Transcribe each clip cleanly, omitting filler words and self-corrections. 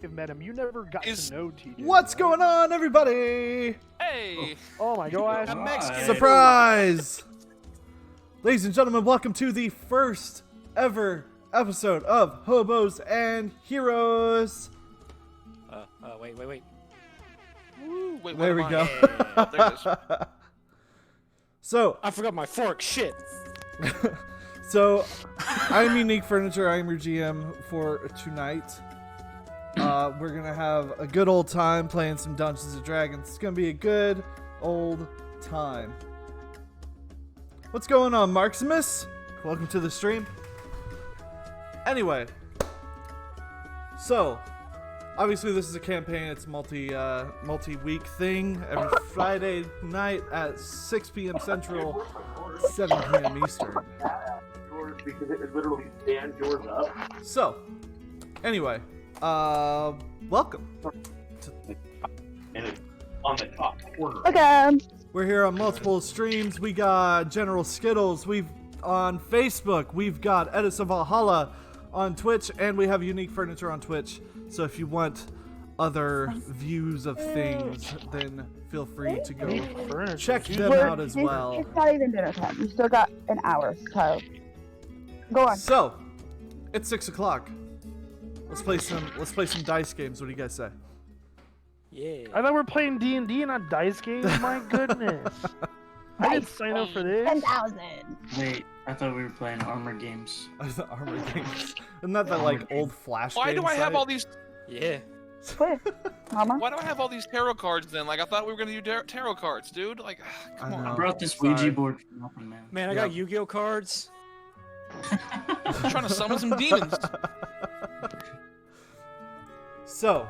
have met him. You never got to know TJ. What's right? going on, everybody? Hey! Oh my gosh. I'm Mexican. Surprise! Ladies and gentlemen, welcome to the first ever episode of Hobos and Heroes. Wait. Woo, wait, There we what am go. I? There it is. So, I forgot my fork. Shit. I'm Unique Furniture. I'm your GM for tonight. We're gonna have a good old time playing some Dungeons and Dragons. It's gonna be a good old time. What's going on, Marximus? Welcome to the stream. Anyway, so obviously this is a campaign. It's multi-week thing. Every Friday night at 6 p.m. Central, 7 p.m. Eastern. Because it literally stands yours up. So, anyway, welcome. And it's on the top corner. Okay. We're here on multiple streams. We got General Skittles. We've on Facebook. We've got Edison Valhalla on Twitch, and we have Unique Furniture on Twitch. So if you want other views of things, then feel free to go check them out as well. It's not even dinner time. We still got an hour, so go on. So, it's 6 o'clock. Let's play some dice games. What do you guys say? Yeah. I thought we were playing D&D and not dice games. My goodness. I didn't sign up for this. 10,000. Wait, I thought we were playing armor games. The armor games. Isn't that the like old Flash Why game do I have site? all these? Yeah. Quick, Mama. Why do I have all these tarot cards then? Like I thought we were gonna do tarot cards, dude. Like, come I on. know. I brought this Sorry. Ouija board for nothing, man. Man, I got Yu-Gi-Oh cards. I'm trying to summon some demons. So,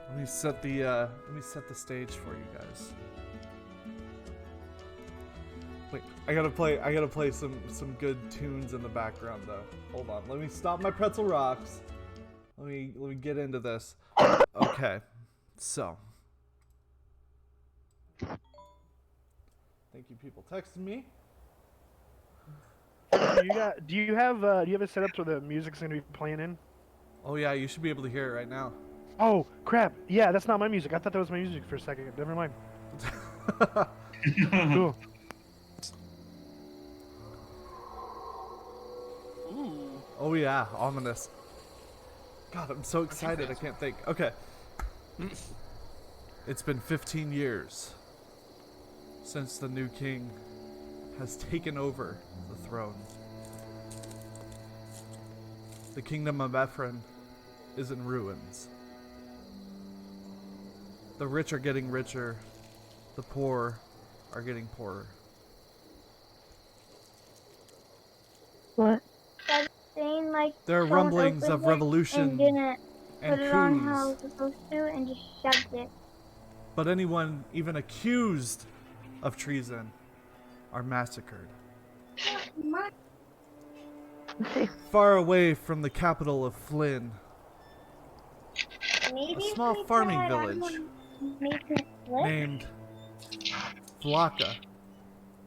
let me set the stage for you guys. Wait, I gotta play some good tunes in the background though. Hold on, let me stop my pretzel rocks. Let me get into this. Okay, so. Thank you, people texting me. Do you have it set up so the music's gonna be playing in? Oh yeah, you should be able to hear it right now. Oh crap! Yeah, that's not my music. I thought that was my music for a second. Never mind. Cool. Ooh. Oh yeah, ominous. God, I'm so excited. I can't think. Okay. It's been 15 years since the new king has taken over the throne. The kingdom of Ephraim is in ruins. The rich are getting richer. The poor are getting poorer. What? Saying, like, There are someone rumblings opened of it revolution and didn't and put it on how it coups. was supposed to and just shoved it. But anyone even accused of treason are massacred. Far away from the capital of Flynn, Maybe a small if we farming tried, I village would make it flip. named Vlaka,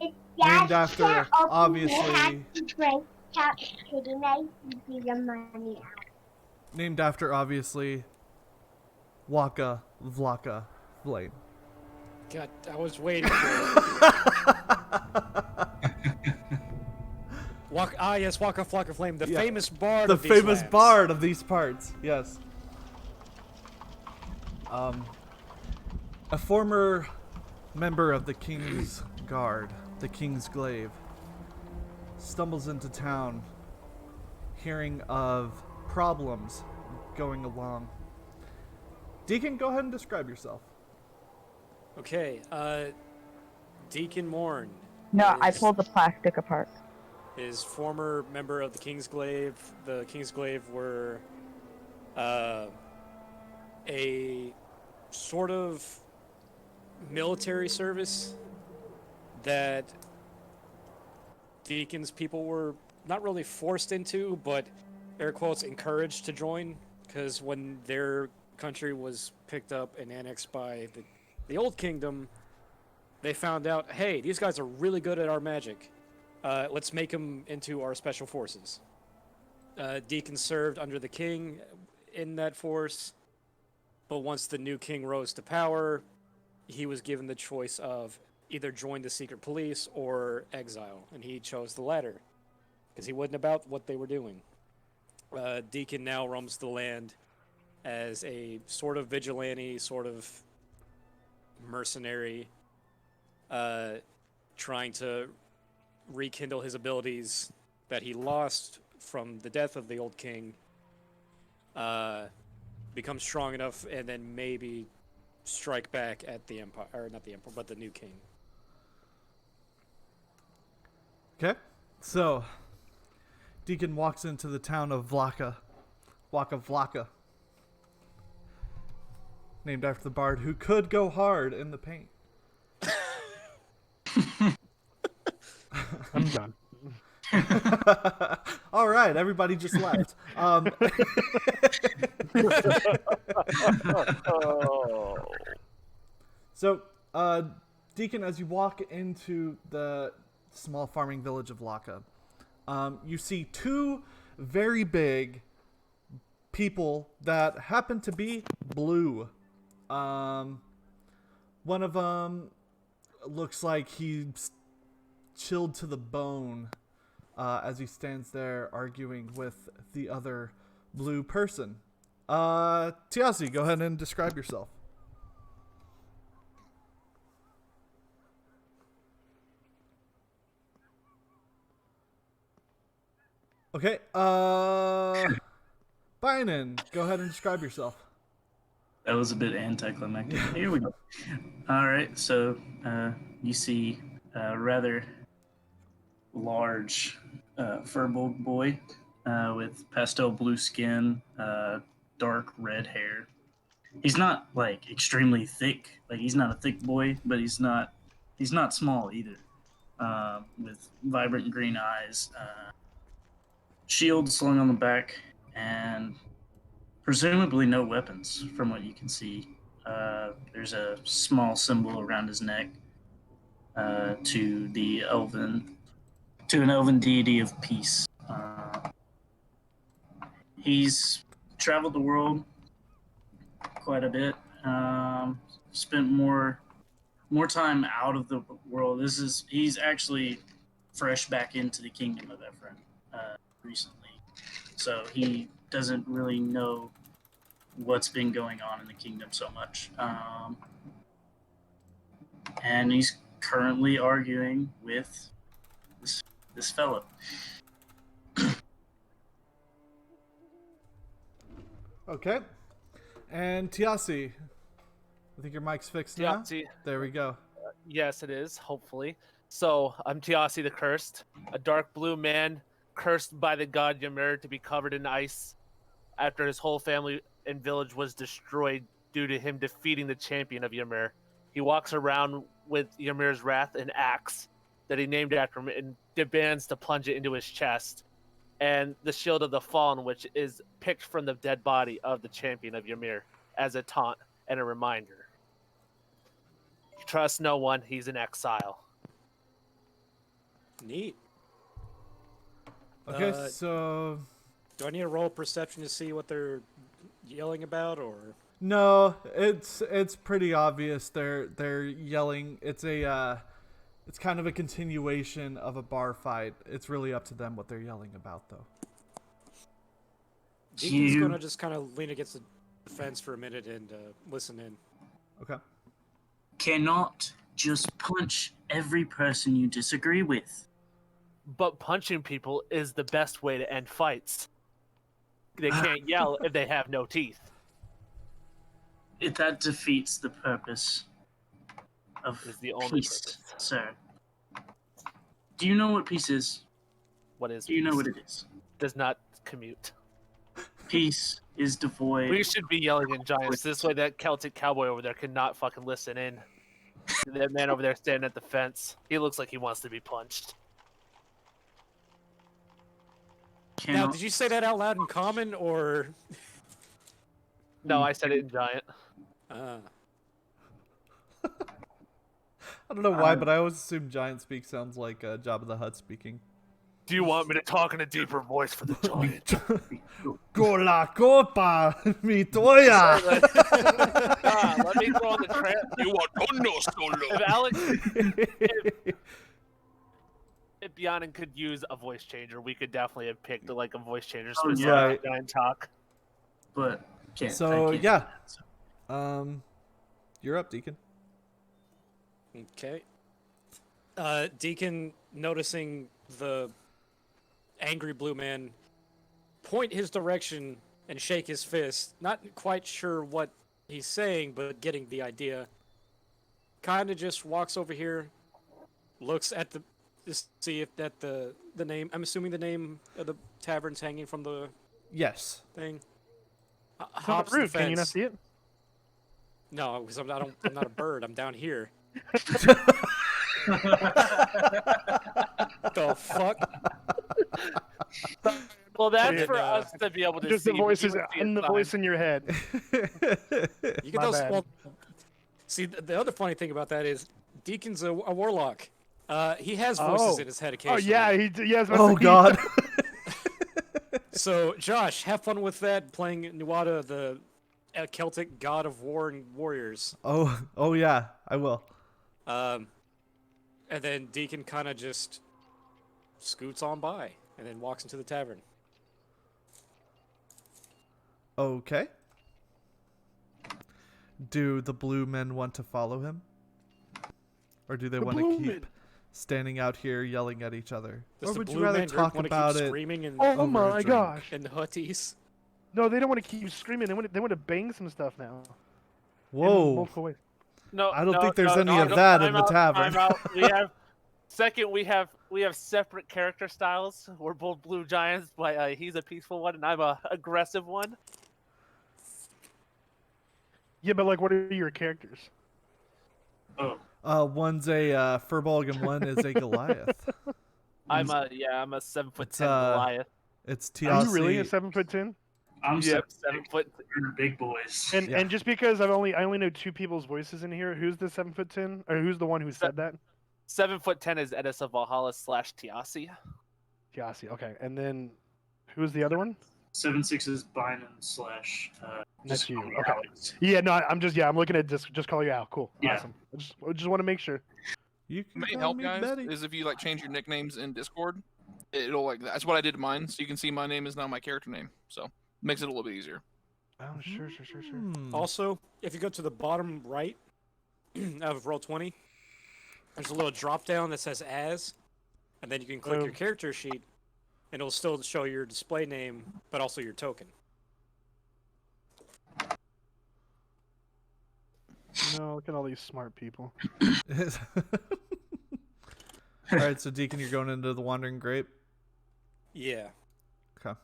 It's named just after, that open obviously- it has to break out pretty nice and give your money out. named after obviously Waka Vlaka Flame. God, I was waiting for it. Yes, Waka Flocka Flame, the Yeah. famous bard The of these famous lands. bard of these parts, yes. A former member of the King's Guard, the King's Glaive, stumbles into town hearing of problems going along. Deacon, go ahead and describe yourself. Okay, Deacon Morn. No, I is- pulled the plastic apart. is former member of the King's Glaive. The King's Glaive were a sort of military service that Deacon's people were not really forced into, but air quotes encouraged to join, because when their country was picked up and annexed by the Old Kingdom, they found out, hey, these guys are really good at our magic. Let's make them into our special forces. Deacon served under the king in that force, But once the new king rose to power, he was given the choice of either join the secret police or exile, and he chose the latter because he wasn't about what they were doing. Deacon now roams the land as a sort of vigilante, sort of mercenary, trying to rekindle his abilities that he lost from the death of the old king, become strong enough, and then maybe strike back at the empire, or not the emperor, but the new king. Okay, so Deacon walks into the town of Vlaka, named after the bard who could go hard in the paint. I'm done. All right, everybody just left. So, Deacon, as you walk into the small farming village of Laka, you see two very big people that happen to be blue. One of them looks like he's chilled to the bone as he stands there arguing with the other blue person. Tiasi, go ahead and describe yourself. Okay, Bynon, go ahead and describe yourself. That was a bit anticlimactic. Here we go. All right, so you see a rather large furbolg boy with pastel blue skin, dark red hair. He's not like extremely thick. Like he's not a thick boy, but he's not small either. With vibrant green eyes, shield slung on the back, and presumably no weapons from what you can see. There's a small symbol around his neck to an elven deity of peace. He's traveled the world quite a bit. Spent more time out of the world. He's actually fresh back into the kingdom of Ephraim recently, so he doesn't really know what's been going on in the kingdom so much. And he's currently arguing with this fellow. Okay. And Tiasi, I think your mic's fixed now. Tiasi. There we go. Yes, it is, hopefully. So, I'm Tiasi the Cursed, a dark blue man cursed by the god Ymir to be covered in ice after his whole family and village was destroyed due to him defeating the champion of Ymir. He walks around with Ymir's wrath and axe that he named after him and demands to plunge it into his chest. And the Shield of the Fallen, which is picked from the dead body of the champion of Ymir as a taunt and a reminder. He trusts no one, he's in exile. Neat. Okay, so do I need to roll perception to see what they're yelling about, or? no, it's pretty obvious. They're yelling. It's kind of a continuation of a bar fight. It's really up to them what they're yelling about, though. Deacon's gonna just kind of lean against the fence for a minute and listen in. Okay. Cannot just punch every person you disagree with. But punching people is the best way to end fights. They can't yell if they have no teeth. That defeats the purpose of Is the only peace, purpose. sir. Do you know what peace is? What is Do you know peace? what it is? Does not commute. Peace is devoid. We should be yelling in giants. This way that Celtic cowboy over there cannot fucking listen in. That man over there standing at the fence. He looks like he wants to be punched. Now, Cannot. did you say that out loud in common, or? No, I said it in giant. I don't know why, but I always assume Giant Speak sounds like Jabba the Hutt speaking. Do you want me to talk in a deeper voice for the giant? Con la copa, mi toya. Let me throw on the trail. You are no solo. If Alex, if Beyond could use a voice changer, we could definitely have picked like a voice changer Oh, specific yeah. to giant talk. But can't. So, I can't yeah. do that, so. You're up, Deacon. Okay. Deacon, noticing the angry blue man point his direction and shake his fist, not quite sure what he's saying, but getting the idea, kind of just walks over here, looks at the, just see if that the name, I'm assuming the name of the tavern's hanging from the Yes. thing. It's on Hops the the roof. Can you not fence. see it? No, because I'm not a bird. I'm down here. The fuck? Well, that's Yeah, for no. us to be able to Just see. the but voice you is would see in a the sign. voice in your head. You get My those. bad. Well, see, the other funny thing about that is Deacon's a warlock. He has voices in his head Oh occasionally. yeah, he has. Oh God. So, Josh, have fun with that, playing Nuada, the Celtic god of war and warriors. Oh yeah, I will. And then Deacon kind of just scoots on by and then walks into the tavern. Okay. Do the blue men want to follow him? Or do they The want to blue keep men. standing out here yelling at each other? Does Or the would you blue rather man group talk wanna about keep it? screaming and Oh over a my drink? gosh. and hutties? No, they don't want to keep screaming. They want to bang some stuff now. In Whoa. multiple ways. I don't think there's any of that in the tavern. Time out. We have second. We have separate character styles. We're both blue giants, but he's a peaceful one and I'm a aggressive one. Yeah, but like, what are your characters? Oh, One's a Furbolg and one is a Goliath. I'm a 7'10" It's, Goliath. It's Are you really Tiasi. a 7'10"? I'm Yep, 7 7'. You're big boys. And Yeah. and just because I only know two people's voices in here, who's the 7'10", or who's the one who said that? 7'10" is Edis of Valhalla / Tiasi. Tiasi. Okay, and then who's the other one? 7'6" is Bynum slash. That's just you. call me Okay. Alex. Yeah, no, I'm looking at just call you Al. Cool. Yeah. Awesome. I just want to make sure. You can Main call help, me guys, Betty. is if you like change your nicknames in Discord, it'll like that's what I did to mine. So you can see my name is now my character name. So makes it a little bit easier. Oh, sure. Hmm. Also, if you go to the bottom right of roll 20, there's a little drop down that says as, and then you can click your character sheet, and it'll still show your display name, but also your token. No, look at all these smart people. All right, so Deacon, you're going into the Wandering Grape. Yeah. Okay.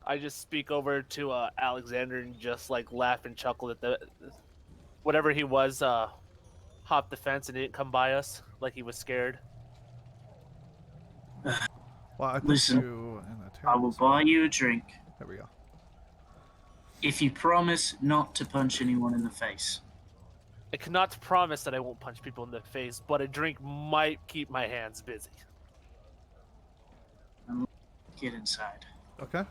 I just speak over to Alexander and just like laugh and chuckle at the whatever he was hopped the fence and didn't come by us like he was scared. Well, I put Listen, you in a I will terrible buy you a drink There we go. if you promise not to punch anyone in the face. I cannot promise that I won't punch people in the face, but a drink might keep my hands busy. Get inside. Okay.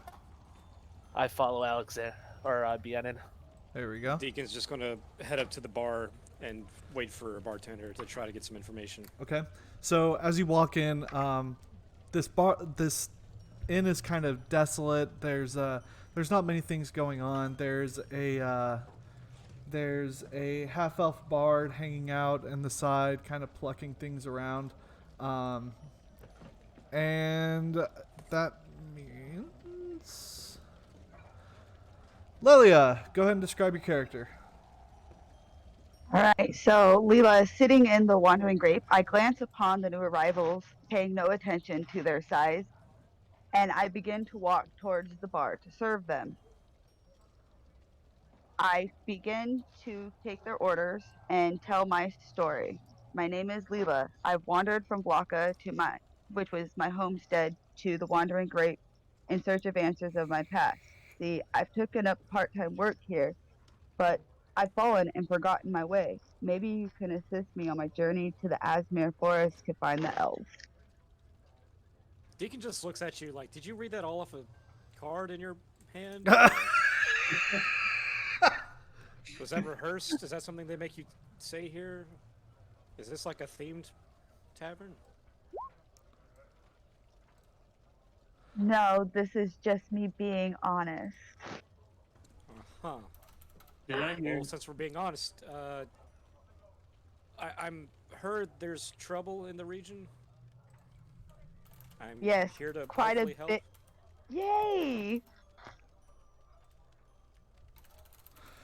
I follow Alexander or Bianin. There we go. Deacon's just going to head up to the bar and wait for a bartender to try to get some information. Okay. So as you walk in, this inn is kind of desolate. There's not many things going on. There's a half-elf bard hanging out in the side, kind of plucking things around, and that means Lilia, go ahead and describe your character. All right, so Leela is sitting in the Wandering Grape. I glance upon the new arrivals, paying no attention to their size, and I begin to walk towards the bar to serve them. I begin to take their orders and tell my story. My name is Leela. I've wandered from Blocka which was my homestead, to the Wandering Grape in search of answers of my past. See, I've taken up part-time work here, but I've fallen and forgotten my way. Maybe you can assist me on my journey to the Asmere Forest to find the elves. Deacon just looks at you like, did you read that all off a card in your hand? Was that rehearsed? Is that something they make you say here? Is this like a themed tavern? No, this is just me being honest. Huh. Did I hear? Well, since we're being honest, I'm heard there's trouble in the region. I'm Yes, here to quite a hopefully help. bit. Yay!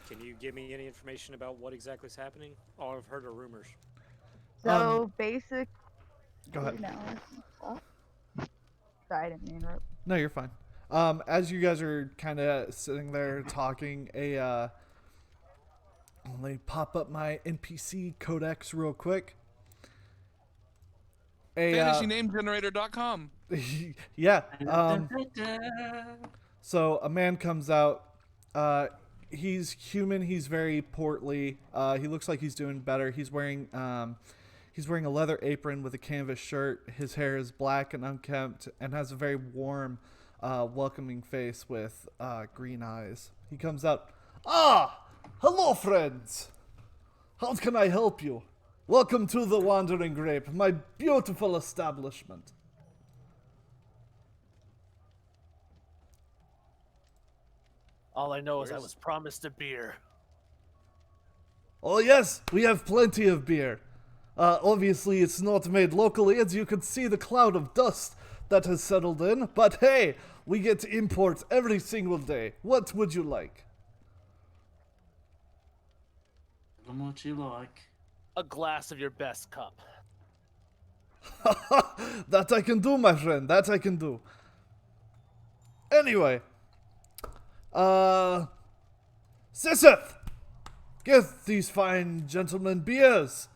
Can you give me any information about what exactly is happening? Oh, I've heard of rumors. So basic. Go ahead. Sorry, I didn't mean to interrupt. No, you're fine. As you guys are kind of sitting there talking, let me pop up my NPC codex real quick. FantasyNameGenerator.com. Yeah. So a man comes out. He's human. He's very portly. He looks like he's doing better. He's wearing a leather apron with a canvas shirt. His hair is black and unkempt and has a very warm, welcoming face with green eyes. He comes out. Ah, hello, friends. How can I help you? Welcome to the Wandering Grape, my beautiful establishment. All I know is I was promised a beer. Oh yes, we have plenty of beer. Obviously it's not made locally, as you can see the cloud of dust that has settled in, but hey, we get imports every single day. What would you like? What you like? A glass of your best cup. That I can do, my friend, that I can do. Anyway, Sisseth, get these fine gentlemen beers.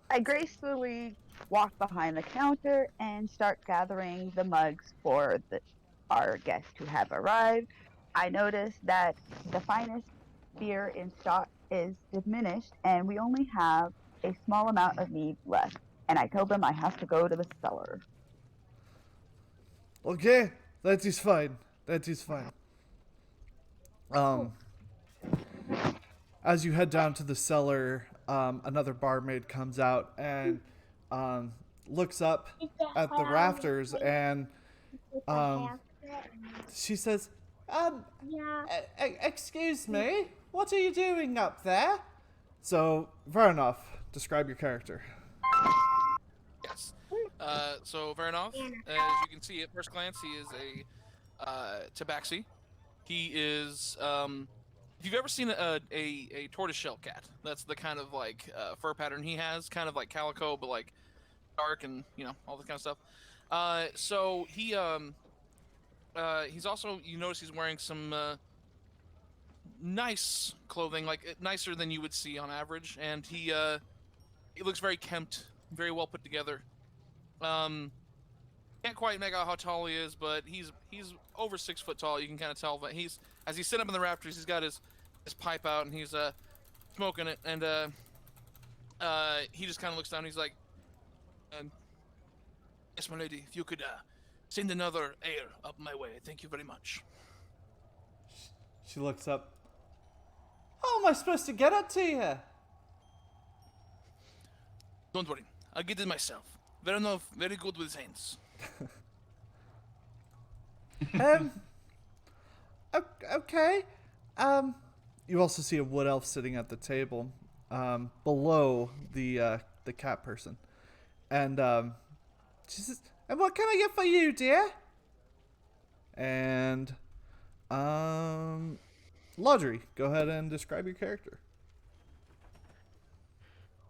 I gracefully walk behind the counter and start gathering the mugs for our guests who have arrived. I notice that the finest beer in stock is diminished and we only have a small amount of mead left. And I tell them I have to go to the cellar. Okay, that is fine. That is fine. As you head down to the cellar, another barmaid comes out and looks up at the rafters and she says, excuse me, what are you doing up there? So, Varnoff, describe your character. Yes. So Varanov, as you can see at first glance, he is a tabaxi. He is, if you've ever seen a tortoiseshell cat, that's the kind of like fur pattern he has, kind of like calico, but like dark and all that kind of stuff. So he he's also, you notice he's wearing some nice clothing, like nicer than you would see on average, and he looks very kempt, very well put together. Can't quite make out how tall he is, but he's over 6 foot tall. You can kind of tell that as he's sitting up in the rafters, he's got his pipe out and he's smoking it, and he just kind of looks down. And he's like, "Yes, my lady, if you could send another ale up my way, thank you very much." She looks up. How am I supposed to get it to you? Don't worry, I'll get it myself. Veranov, very good with his hands. Okay. You also see a wood elf sitting at the table, below the cat person, and she says, "And what can I get for you, dear?" And Laudry, go ahead and describe your character.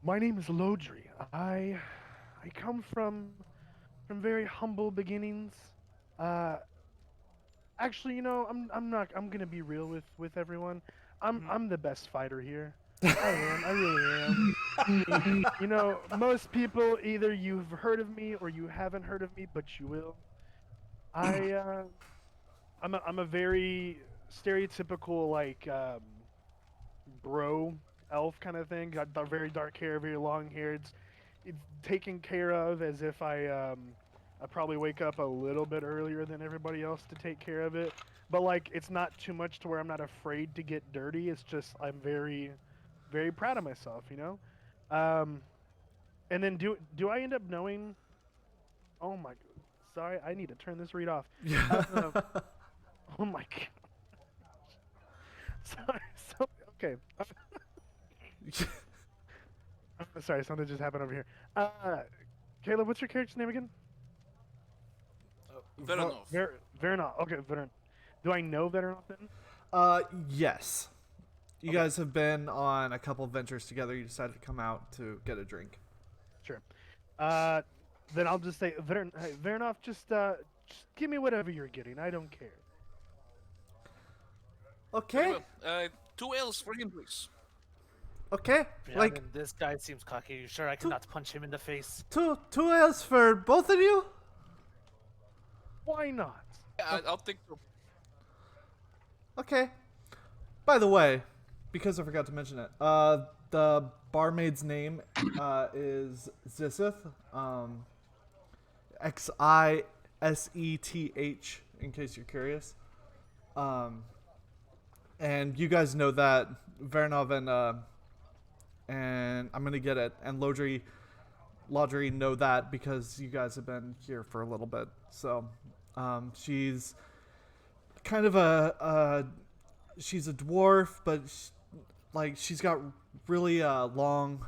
My name is Lodri. I come from very humble beginnings. Actually, I'm gonna be real with everyone. I'm the best fighter here. I am. I really am. Most people, either you've heard of me or you haven't heard of me, but you will. I'm a very stereotypical like bro elf kind of thing. Got very dark hair, very long hair. It's taken care of as if I I probably wake up a little bit earlier than everybody else to take care of it. But like, it's not too much to where I'm not afraid to get dirty. It's just I'm very, very proud of myself, you know. And then do I end up knowing? Oh my, sorry, I need to turn this read off. Yeah. Oh my god. Sorry. So okay. Sorry, something just happened over here. Caleb, what's your character's name again? Veronov. Veronov. Okay, Veron. Do I know Veronov then? Yes. You guys have been on a couple of ventures together. You decided to come out to get a drink. Sure. Then I'll just say, hey, Veronov, just give me whatever you're getting. I don't care. Okay. Very well. 2 ales for him, please. Okay. Yeah, Like I mean, this guy seems cocky. You sure I cannot punch him in the face? two ales for both of you? Why not? Yeah, I'll think. Okay. By the way, because I forgot to mention it, the barmaid's name is Ziseth. Xiseth, in case you're curious. And you guys know that Vernov and I'm gonna get it, and Lodri know that because you guys have been here for a little bit. So, she's kind of she's a dwarf, but she's got really long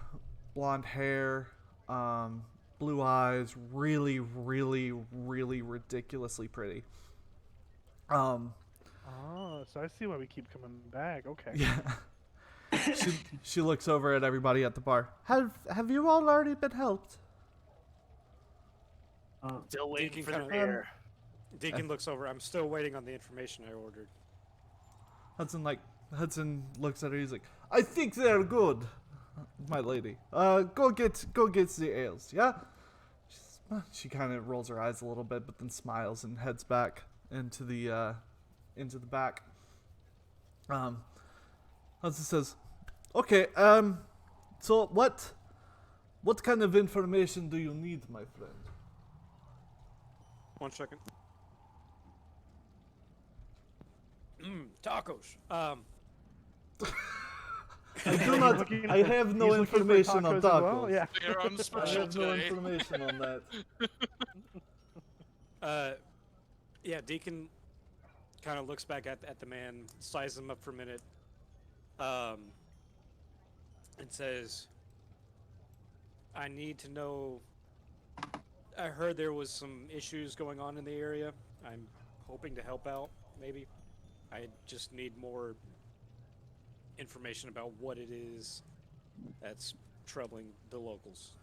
blonde hair, blue eyes, really, really, really ridiculously pretty. Oh, so I see why we keep coming back. Okay. Yeah. She looks over at everybody at the bar. Have you all already been helped? Still waiting Deacon for the kinda- beer. Deacon looks over. I'm still waiting on the information I ordered. Hudson looks at her. He's like, I think they're good, my lady. Go get the ales. Yeah. She kind of rolls her eyes a little bit, but then smiles and heads back into the back. Hudson says, okay. So what kind of information do you need, my friend? 1 second. Tacos. I do not. I have no He's looking for information on tacos as tacos. well? Yeah. You're on the I special have no today. information on that. Yeah, Deacon kind of looks back at the man, sizes him up for a minute, and says, I need to know. I heard there was some issues going on in the area. I'm hoping to help out, maybe. I just need more information about what it is that's troubling the locals.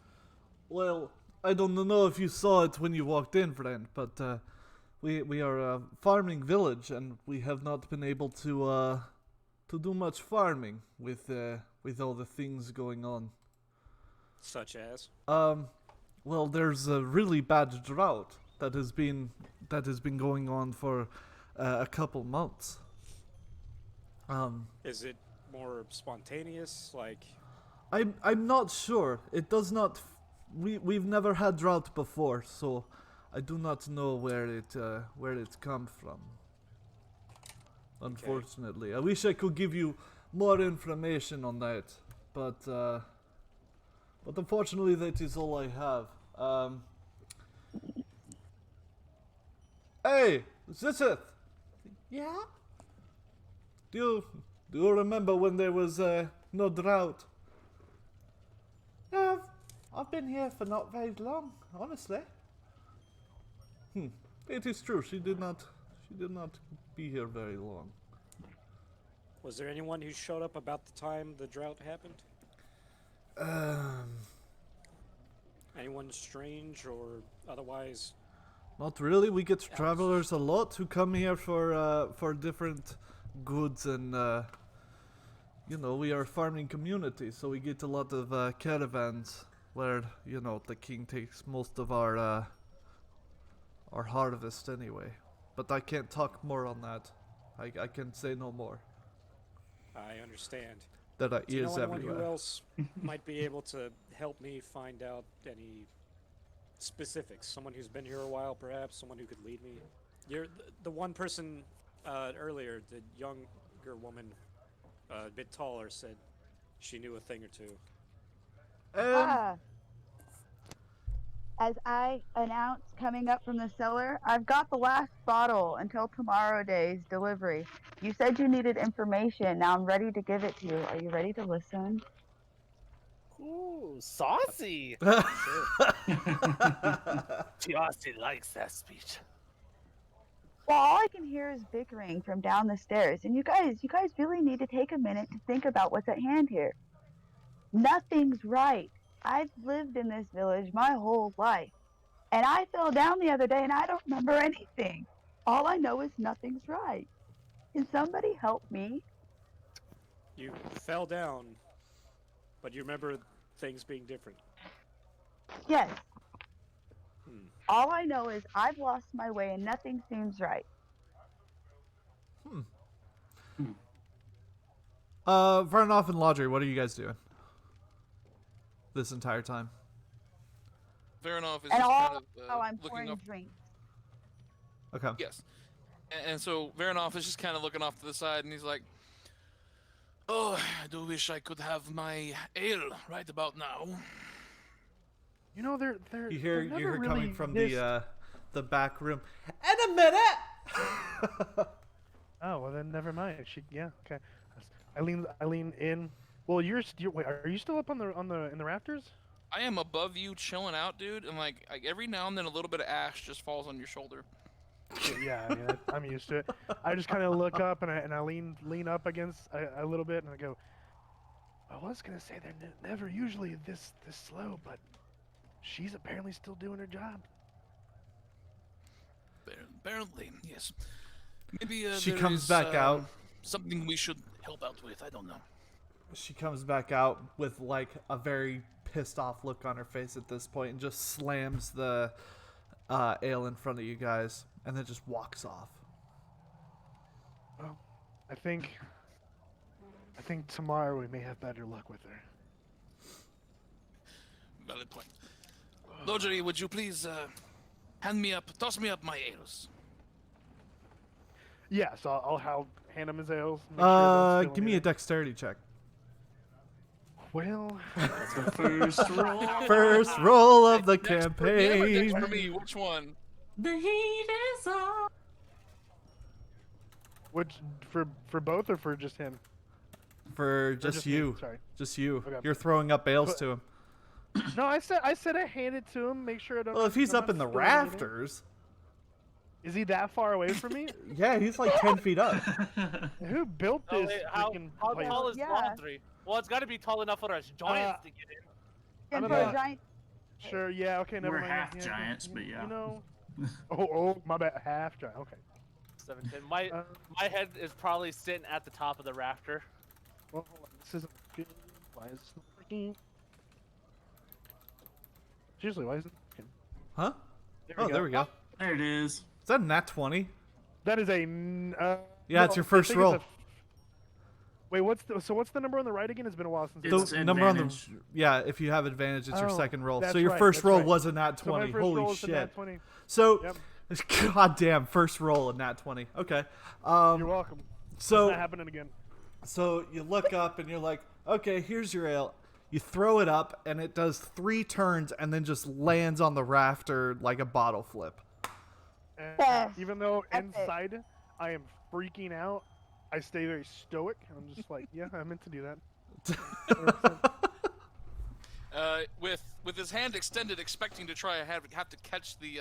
Well, I don't know if you saw it when you walked in, friend, but we are a farming village, and we have not been able to do much farming with all the things going on. Such as? Well, there's a really bad drought that has been going on for a couple months. Is it more spontaneous? Like, I'm not sure. It does not. We've never had drought before, so I do not know where it come from. Unfortunately, I wish I could give you more information on that, but unfortunately, that is all I have. Hey, Zisith. Yeah. Do you remember when there was no drought? Yeah, I've been here for not very long, honestly. It is true. She did not be here very long. was there anyone who showed up about the time the drought happened? Anyone strange or otherwise? Not really. We get travelers a lot who come here for different goods, and we are a farming community, so we get a lot of caravans where the king takes most of our harvest anyway. But I can't talk more on that. I can say no more. I understand. There are Do you ears know anyone everywhere. who else might be able to help me find out any specifics. Someone who's been here a while, perhaps. Someone who could lead me. You're the one person earlier, the younger woman, a bit taller, said she knew a thing or two. Ah, as I announce coming up from the cellar, I've got the last bottle until tomorrow day's delivery. You said you needed information. Now I'm ready to give it to you. Are you ready to listen? Ooh, saucy. Tiasi likes that speech. Well, all I can hear is bickering from down the stairs, and you guys really need to take a minute to think about what's at hand here. Nothing's right. I've lived in this village my whole life, and I fell down the other day and I don't remember anything. All I know is nothing's right. Can somebody help me? You fell down, but you remember things being different. Yes. All I know is I've lost my way and nothing seems right. Varnoff and Laudry, what are you guys doing this entire time? Veranov is And just all kind of I'm looking pouring up. drinks. Okay. Yes. And so Veranov is just kind of looking off to the side, and he's like, "Oh, I do wish I could have my ale right about now." You know, they're You they're hear never her really coming from this... the back room. In a minute. Oh well, then never mind. Yeah, okay. I lean in. Well, wait. Are you still up in the rafters? I am above you, chilling out, dude, and like every now and then a little bit of ash just falls on your shoulder. Yeah, I mean, I'm used to it. I just kind of look up and I lean up against a little bit and I go. I was gonna say they're never usually this slow, but she's apparently still doing her job. Apparently, yes. Maybe She there comes is, back out. something we should help out with. I don't know. She comes back out with like a very pissed off look on her face at this point and just slams the ale in front of you guys and then just walks off. Well, I think tomorrow we may have better luck with her. Valid point. Lodgery, would you please toss me up my ales? Yeah, so I'll hand him his ales. Make sure Give me a dexterity check. Well, That's the first roll. First roll of the Next for campaign. me, which one? The heat is on. which for both or for just him? For Or just me? you. Sorry. Just you. Okay. You're throwing up ales But- to him. No, I said I hand it to him. Make sure I don't. Well, if he's I'm up not in the spilling anything. rafters. Is he that far away from me? Yeah, he's like 10 feet up. Who built Oh, this wait, how freaking how place? tall is Yeah. Laundry? Well, it's got to be tall enough for us giants to get in. And I'm for a about- giant, Sure. Yeah. Okay. Never We're mind. half yeah, giants, but yeah. You know. Oh, my bad. Half giant. Okay. 17. My head is probably sitting at the top of the rafter. Well, hold on. This isn't good. Why is this not working? Seriously, why isn't it working? Huh? There There we go. There it is. Is that a nat 20? That is a. Yeah, it's your I first think roll. it's Wait, what's the number on the right again? It's been a while since. It's The number on the advantage. yeah, if you have advantage, it's your Oh, second roll. that's So your right, first that's roll right. was a nat So my 20. first Holy roll is a shit! nat 20. So, Yep. goddamn, first roll a nat 20. Okay. You're welcome. So It's not happening again. So you look up and you're like, okay, here's your ale. You throw it up and it does 3 turns and then just lands on the rafter like a bottle flip. And Yes. even though Epic. inside I am freaking out, I stay very stoic. I'm just like, yeah, I meant to do that. 100%. With his hand extended, expecting to try have to catch the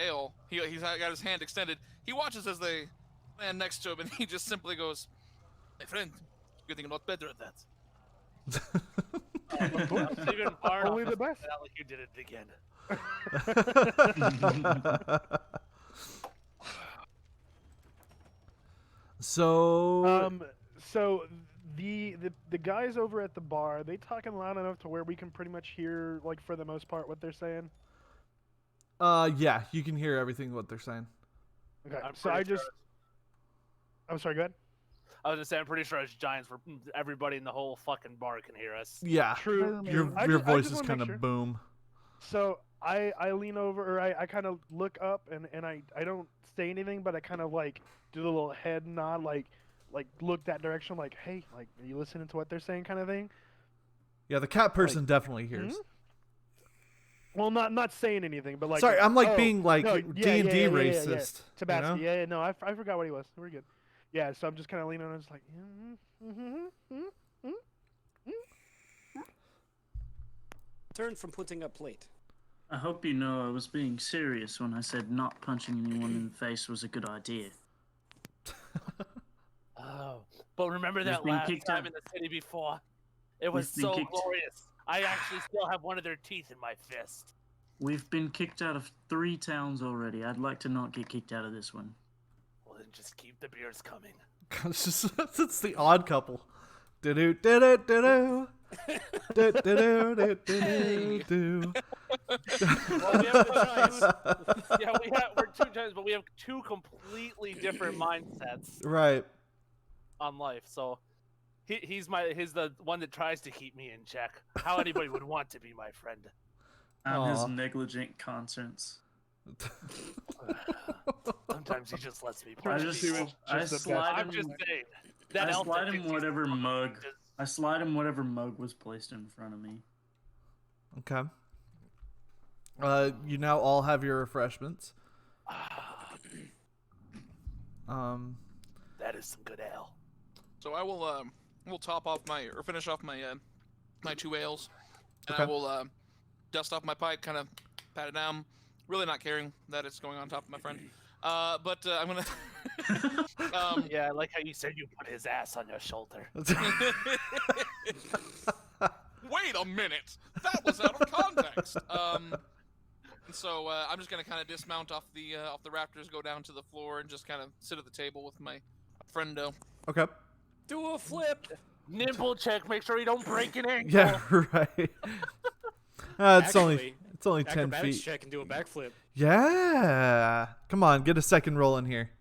ale. He's got his hand extended. He watches as they land next to him, and he just simply goes, "My friend, you're getting a lot better at that." Even Barn Only the best. Not like you did it again. So So the guys over at the bar, are they talking loud enough to where we can pretty much hear, like, for the most part, what they're saying? yeah, you can hear everything what they're saying. Okay. I'm So pretty I sure just. I'm sorry. Go ahead. I was gonna say I'm pretty sure it's giants where everybody in the whole fucking bar can hear us. Yeah. True. Booming. Your I your just- I voice just is wanna kind make of sure. boom. So I lean over, or I kind of look up, and I don't say anything, but I kind of like do the little head nod, like look that direction, like, hey, like, are you listening to what they're saying, kind of thing. Yeah, the cat person definitely hears. Hmm? Well, not saying anything, but like. Sorry, I'm like oh, being like no, D&D yeah, racist. Tabasky, You know? yeah, no, I forgot what he was. We're good. Yeah, so I'm just kind of leaning on, just like. Turn from putting up plate. I hope you know I was being serious when I said not punching anyone in the face was a good idea. Oh, but remember We've that been last kicked time out. in the city before? It was We've been so kicked. glorious. I actually still have one of their teeth in my fist. We've been kicked out of 3 towns already. I'd like to not get kicked out of this one. Well, then just keep the beers coming. It's the odd couple. Do do do do do do do do do do. Well, we have the choice. Yeah, we're 2 times, but we have 2 completely different mindsets Right. on life. So he's the one that tries to keep me in check. How anybody would want to be my friend? I'm his Aw. negligent conscience. Sometimes he just lets me I punch just, people. I the slide I'm him. just saying. That I elf that slide him thinks he's whatever the mug. just- I slide him whatever mug was placed in front of me. Okay. You now all have your refreshments. That is some good ale. So I will top off or finish off my my 2 ales, and I Okay. will dust off my pipe, kind of pat it down, really not caring that it's going on top of my friend. But I'm gonna. Yeah, I like how you said you put his ass on your shoulder. Wait a minute, that was out of context. And so I'm just gonna kind of dismount off the rafters, go down to the floor, and just kind of sit at the table with my friendo. Okay. Do a flip. Nimble check, make sure you don't break an ankle. Yeah, right. It's Actually, only 10 acrobatics feet. check and do a backflip. Yeah. Come on, get a second roll in here.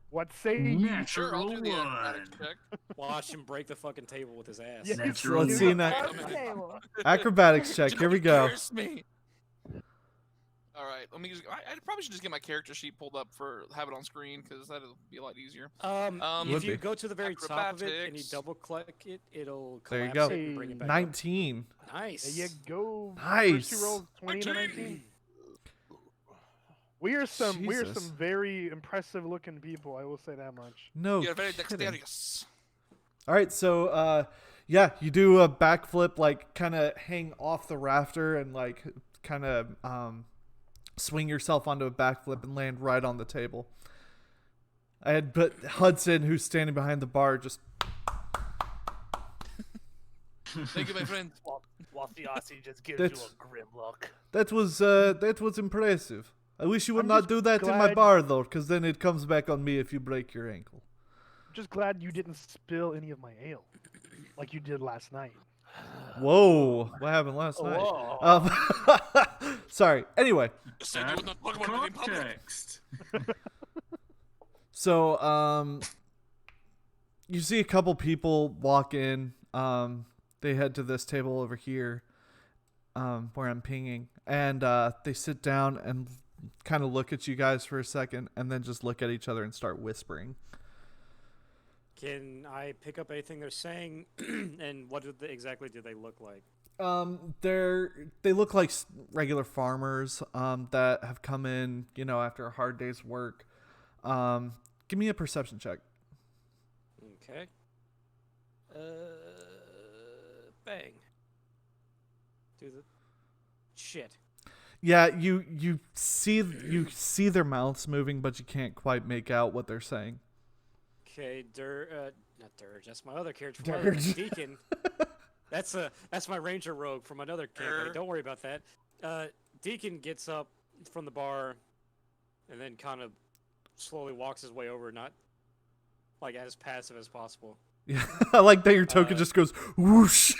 What say ye? Sure, I'll Natural do the acrobatics one. check. Watch him break the fucking table with his ass. Yeah, Natural Let's see one. an Fuck the table. acrobatics check. Here we go. Curse me. All right, let me. I probably should just get my character sheet pulled up have it on screen because that'll be a lot easier. Would If you be. go to the very top of it and you Acrobatics. double click it, it'll There you collapse go. it and bring it back 19. up. Nice. There you go. Nice. First 2 rolls, 20 to 19. 19. We are some Jesus. very impressive looking people. I will say that much. No You're very kidding. dexterous. All right, so yeah, you do a backflip, like kind of hang off the rafter and like kind of swing yourself onto a backflip and land right on the table. But Hudson, who's standing behind the bar, just Thank you, my friend. While the Aussie just gives That's- you a grim look. that was impressive. I wish you would I'm not just do that in my glad- bar though, because then it comes back on me if you break your ankle. I'm just glad you didn't spill any of my ale, like you did last night. Whoa, what happened last night? Whoa. Sorry. Anyway, Said you would not talk about it in public. Context. so you see a couple people walk in. They head to this table over here, where I'm pinging, and they sit down and kind of look at you guys for a second, and then just look at each other and start whispering. Can I pick up anything they're saying? And what exactly do they look like? They look like regular farmers that have come in, after a hard day's work. Give me a perception check. Okay. Bang. Do the shit. Yeah, you see their mouths moving, but you can't quite make out what they're saying. Okay, not Dirge. That's my other character from my other Dirge. Deacon. That's my ranger rogue from another campaign. Don't worry about that. Deacon gets up from the bar, and then kind of slowly walks his way over, not like as passive as possible. Yeah, I like that your token just goes whoosh.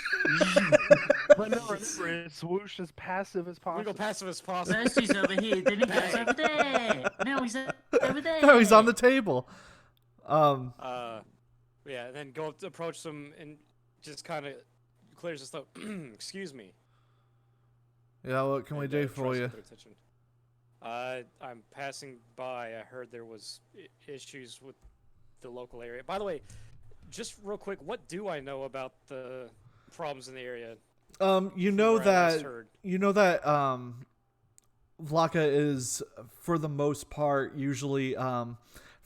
But no, remember, it's swoosh as passive as I'm gonna possible. go passive as possible. First he's over here, then he goes over there. Now he's over there. No, he's on the table. Yeah, and then go up to approach them and just kind of clears his throat. Excuse me. Yeah, what can we and, do tries for to you? put attention. I'm passing by. I heard there was issues with the local area. By the way, just real quick, what do I know about the problems in the area? You from know where I last that heard? Vlaka is, for the most part, usually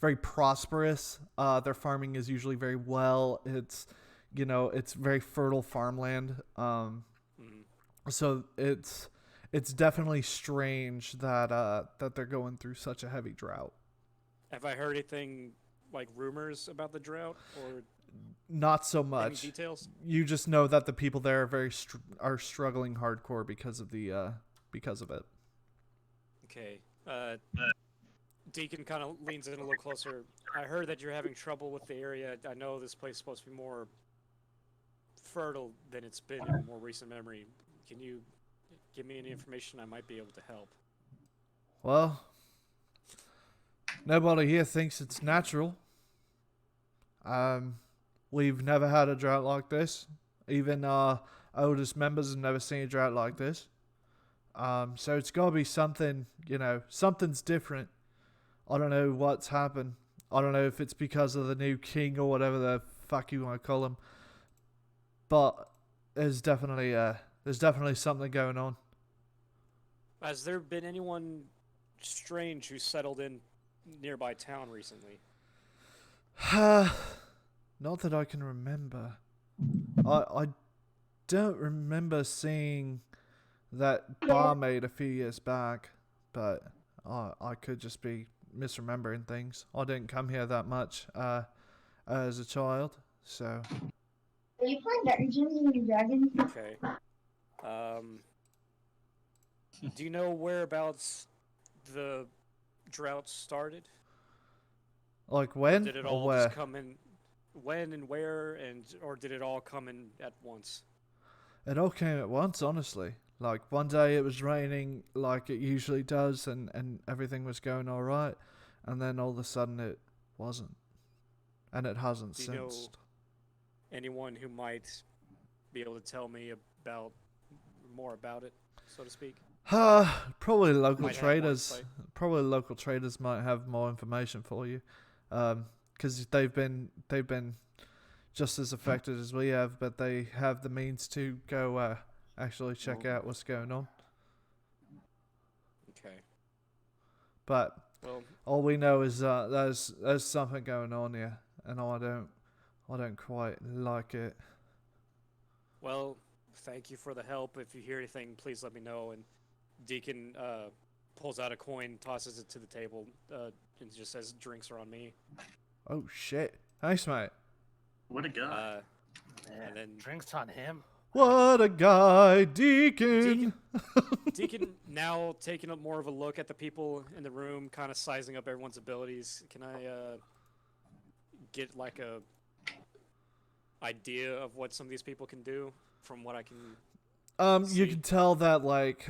very prosperous. Their farming is usually very well. It's, it's very fertile farmland. So it's definitely strange that that they're going through such a heavy drought. Have I heard anything like rumors about the drought or Not so any much. details? You just know that the people there are struggling hardcore because of it. Okay. Deacon kind of leans in a little closer. I heard that you're having trouble with the area. I know this place is supposed to be more fertile than it's been in more recent memory. Can you give me any information I might be able to help? Well, nobody here thinks it's natural. We've never had a drought like this. Even our oldest members have never seen a drought like this. So it's got to be something, something's different. I don't know what's happened. I don't know if it's because of the new king or whatever the fuck you want to call him. But there's definitely something going on. Has there been anyone strange who settled in nearby town recently? Not that I can remember. I don't remember seeing that barmaid a few years back, but I could just be misremembering things. I didn't come here that much as a child, so. Are you playing Dungeons and Dragons? Okay. Do you know whereabouts the drought started? Like Or when did it or all where? just come in? When and where, or did it all come in at once? It all came at once, honestly. Like, one day it was raining like it usually does, and everything was going all right. And then all of a sudden it wasn't. And it hasn't Do you know since. anyone who might be able to tell me more about it, so to speak? Probably local Might have more traders. insight. Probably local traders might have more information for you. Because they've been just as affected as we have, but they have the means to go actually check out what's going on. Okay. But Well, all we know is there's something going on here, and I don't quite like it. well, thank you for the help. If you hear anything, please let me know. And Deacon pulls out a coin, tosses it to the table, and just says, "Drinks are on me." Oh shit! Thanks, mate. What a guy. And then Drinks on him. What a guy, Deacon. Deacon now taking up more of a look at the people in the room, kind of sizing up everyone's abilities. Can I get like a idea of what some of these people can do from what I can? You see? can tell that like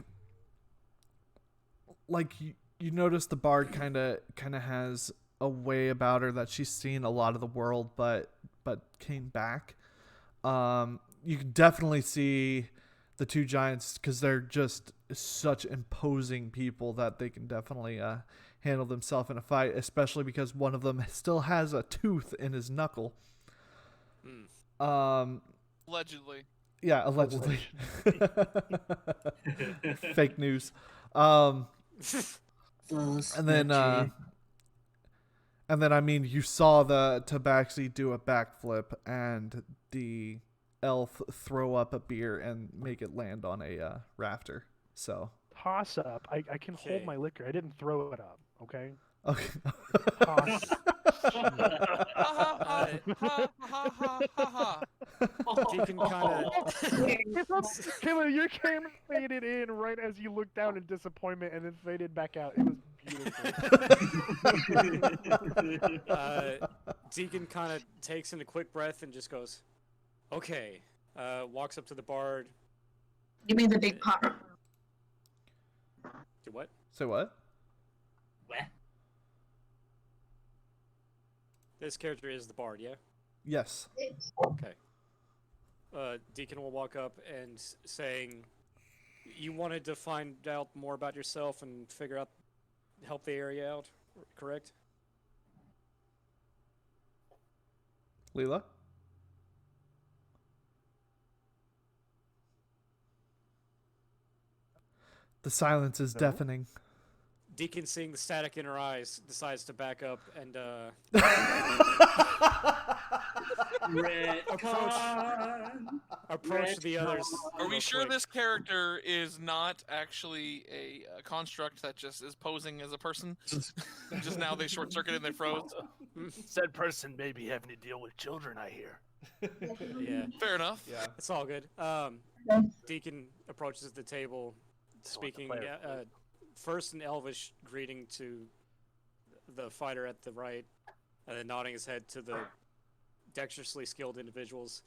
you notice the bard kind of has a way about her that she's seen a lot of the world, but came back. You can definitely see the two giants because they're just such imposing people that they can definitely handle themselves in a fight, especially because one of them still has a tooth in his knuckle. Allegedly. Yeah, allegedly. Fake news. And then I mean, you saw the Tabaxi do a backflip and the elf throw up a beer and make it land on a rafter. So Toss up. I can hold Okay. my liquor. I didn't throw it up. Okay. okay. Toss. Ha ha ha ha ha ha ha ha. Deacon kind of. Kayla, your camera faded in right as you looked down in disappointment and then faded back out. It was beautiful. Deacon kind of takes in a quick breath and just goes, "Okay." Walks up to the bard. Give me the big pot. Do what? Say what? What? This character is the bard, yeah? Yes. Okay. Deacon will walk up and saying, you wanted to find out more about yourself and figure out, help the area out, correct? Leela? The silence is No? deafening. Deacon, seeing the static in her eyes, decides to back up and approach the others. Are we real sure quick. this character is not actually a construct that just is posing as a person? Just now they short circuited and they froze. Said person may be having to deal with children, I hear. Yeah, Fair enough. Yeah. it's all good. Deacon approaches the table, speaking first in Elvish, greeting to the fighter at the right, and then nodding his head to the dexterously skilled individuals,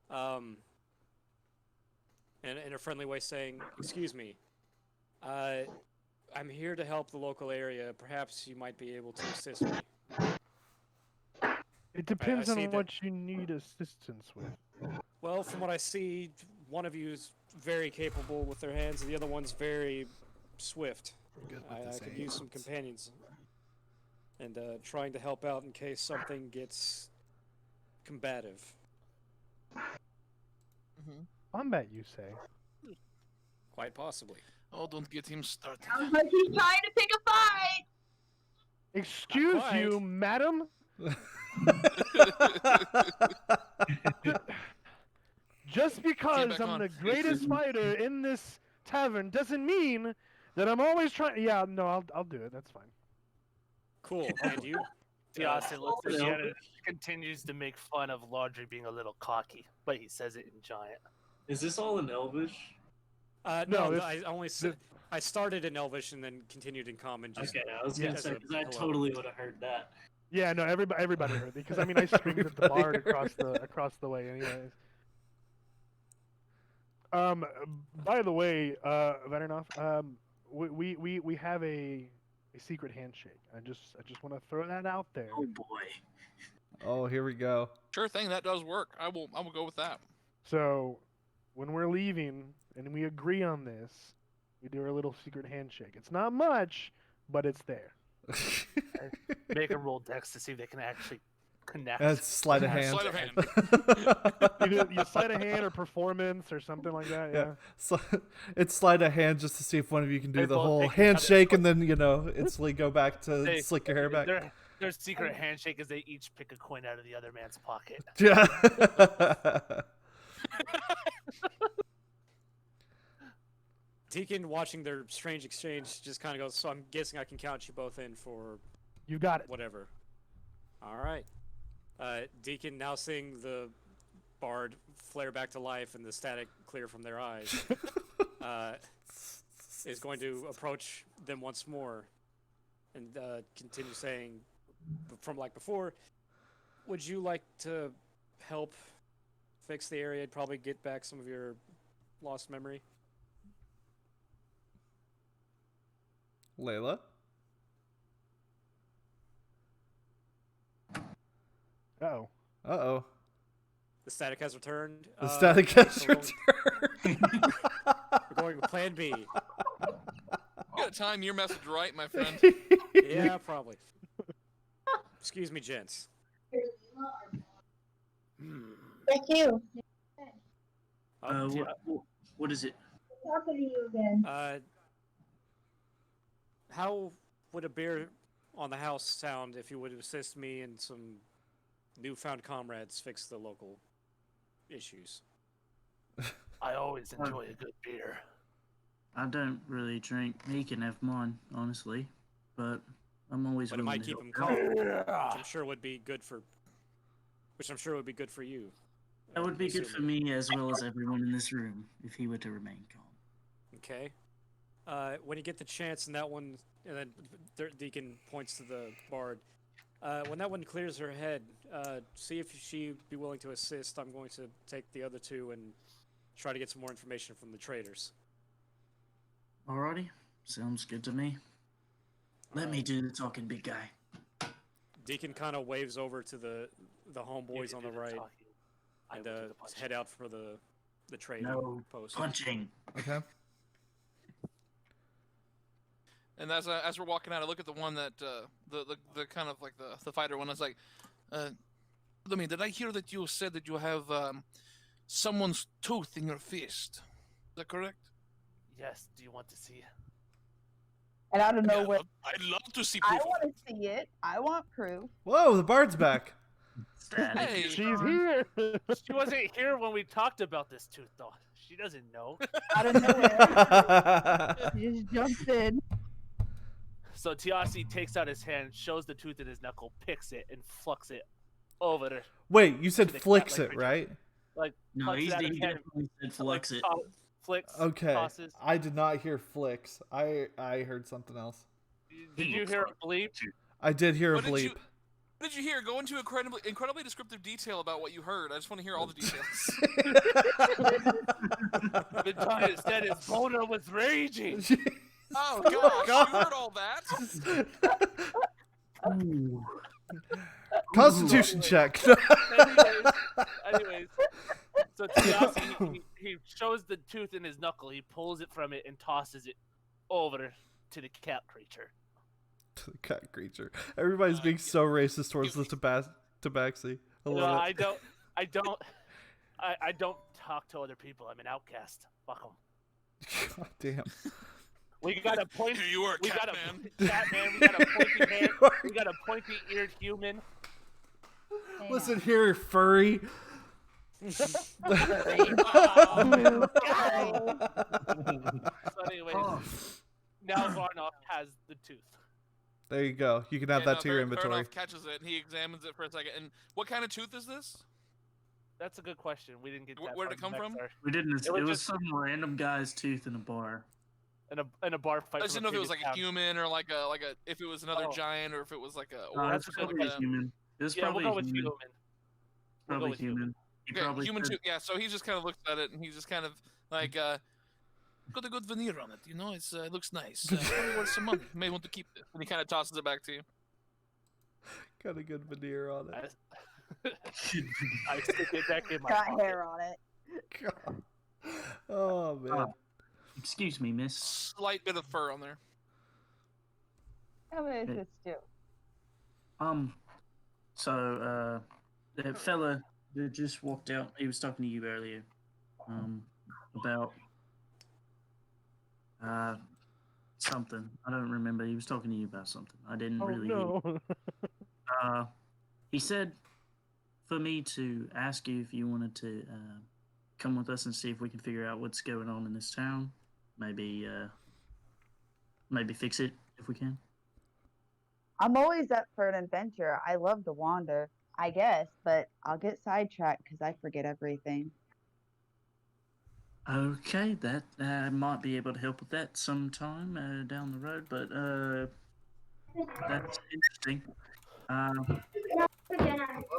and in a friendly way saying, "Excuse me, I'm here to help the local area. Perhaps you might be able to assist me." It depends see on that- what you need assistance with. Well, from what I see, one of you is very capable with their hands, and the other one's very swift. I could use some companions, and trying to help out in case something gets combative. Combat, you say? Quite possibly. Oh, don't get him started. Sounds like he's trying to pick a fight. Excuse quite. you, madam. Just because back I'm on. the greatest fighter in this tavern doesn't mean that I'm always trying. Yeah, no, I'll do it. That's fine. Cool. And you? Tiasi looks at Hello. you and continues to make fun of Laundry being a little cocky, but he says it in giant. Is this all in Elvish? No, No, this- I only I started in Elvish and then continued in Common. Just Okay, I was Yeah. gonna say as a because I hello. totally would have heard that. Yeah, no, everybody heard me because I mean I screamed at the Everybody bard heard. across the way, anyways. By the way, Vadernoff, we have a secret handshake. I just want to throw that out there. Oh boy. Oh, here we go. Sure thing, that does work. I will go with that. So, when we're leaving and we agree on this, we do our little secret handshake. It's not much, but it's there. Make a roll dex to see if they can actually connect. That's sleight of Yeah, hand. sleight of hand. You sleight of hand or performance or something like that. Yeah. Yeah. So, it's sleight of hand just to see if one of you can do They the both whole take each other's handshake and then, instantly go back to They- slick your hair back. Their secret handshake is they each pick a coin out of the other man's pocket. Yeah. Deacon, watching their strange exchange, just kind of goes, "So I'm guessing I can count you both in for You got it. whatever." All right. Deacon, now seeing the bard flare back to life and the static clear from their eyes, is going to approach them once more and continue saying, from like before, "Would you like to help fix the area? Probably get back some of your lost memory." Layla? Uh-oh. Uh-oh. The static has returned. The static has so we're returned. We're going with Plan B. You gotta time your message right, my friend. Yeah, probably. Excuse me, gents. Thank you. What is it? Talking to you again. How would a beer on the house sound if you would assist me and some newfound comrades fix the local issues? I always enjoy a good beer. I don't really drink. He can have mine, honestly, but I'm always. But it willing might to keep help him out. calm, which I'm sure would be good for. Which I'm sure would be good for you. That would be good for assuming. me as well as everyone in this room if he were to remain calm. Okay. When you get the chance, and that one, and then Deacon points to the bard. When that one clears her head, see if she'd be willing to assist. I'm going to take the other two and try to get some more information from the traders. Alrighty, sounds good to me. Let me do the talking, big guy. Deacon kind of waves over to the homeboys on the right and head out for the trading No post. punching. Okay. And as we're walking out, I look at the one that the kind of like the fighter one. I was like, Lummi, did I hear that you said that you have someone's tooth in your fist? Is that correct? Yes. Do you want to see? And I don't know Yeah, where. I'd love to see I proof. want to see it. I want proof. Whoa, the bard's back. Static. Hey, She's here. She wasn't here when we talked about this tooth, though. She doesn't know. Out of nowhere. She just jumps in. So Tiasi takes out his hand, shows the tooth in his knuckle, picks it, and flicks it over. Wait, you said The flicks cat-like it, right? Like, No, plucks he it out of his hand, definitely said flex it. Flicks, Okay. tosses. I did not hear flicks. I heard something else. Did you hear a bleep? I did hear a What did bleep. what did you hear? Go into incredibly descriptive detail about what you heard. I just want to hear all the details. The giant said his boner was raging. Oh gosh, God. you heard all that? Ooh. Constitution check. Anyways, so Tiasi, he shows the tooth in his knuckle. He pulls it from it and tosses it over to the cat creature. The cat creature. Everybody's being so racist towards the tabaxi. I No, love I it. don't talk to other people. I'm an outcast. Fuck 'em. God damn. We got a point. Here you are, We got Catman. a cat man. We got a pointy hair. We got a pointy-eared human. Listen here, furry. So anyways, now Varnoff has the tooth. There you go. You can add And, that to your Baron- inventory. Baronoff catches it and he examines it for a second. And what kind of tooth is this? That's a good question. We didn't get that. Where did it far come in the from? backstory. We didn't. It was It was just- some random guy's tooth in a bar. In a bar fight. I just from didn't know if it was previous like a town. human or like a if it was another Oh. giant or if it was like a No, or it's that's something probably like that. human. It was Yeah, probably we'll go with human. human. We'll go Probably with human. human. He Okay, probably human said- tooth. Yeah, so he just kind of looks at it and he's just kind of like got a good veneer on it. You know, it looks nice. Probably worth some money. You may want to keep it. And he kind of tosses it back to you. Got a good veneer on it. I stick it back in my Got pocket. hair on it. God. Oh man. Excuse me, miss. Slight bit of fur on there. How many Yeah. tooths do? So, that fella that just walked out, he was talking to you earlier, about, something. I don't remember. He was talking to you about something. I didn't Oh really. no. He said for me to ask you if you wanted to come with us and see if we can figure out what's going on in this town. Maybe fix it if we can. I'm always up for an adventure. I love to wander, I guess, but I'll get sidetracked because I forget everything. Okay, that I might be able to help with that sometime down the road, but that's interesting.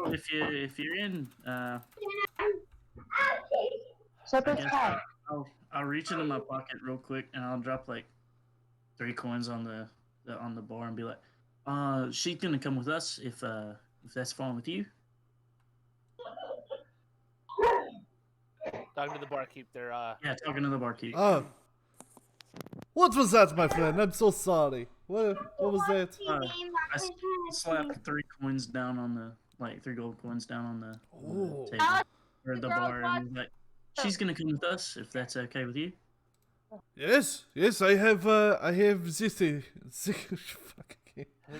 If you're in, Shepherd's I guess pie. I'll reach into my pocket real quick and I'll drop like 3 coins on the bar and be like, she's gonna come with us if that's fine with you. Talking to the barkeep, they're Yeah, talking to the barkeep. Oh. What was that, my friend? I'm so sorry. What was that? I slapped 3 coins down on the 3 gold coins down on the Ooh. table or the bar, and he's like, she's gonna come with us if that's okay with you. Yes, I have this.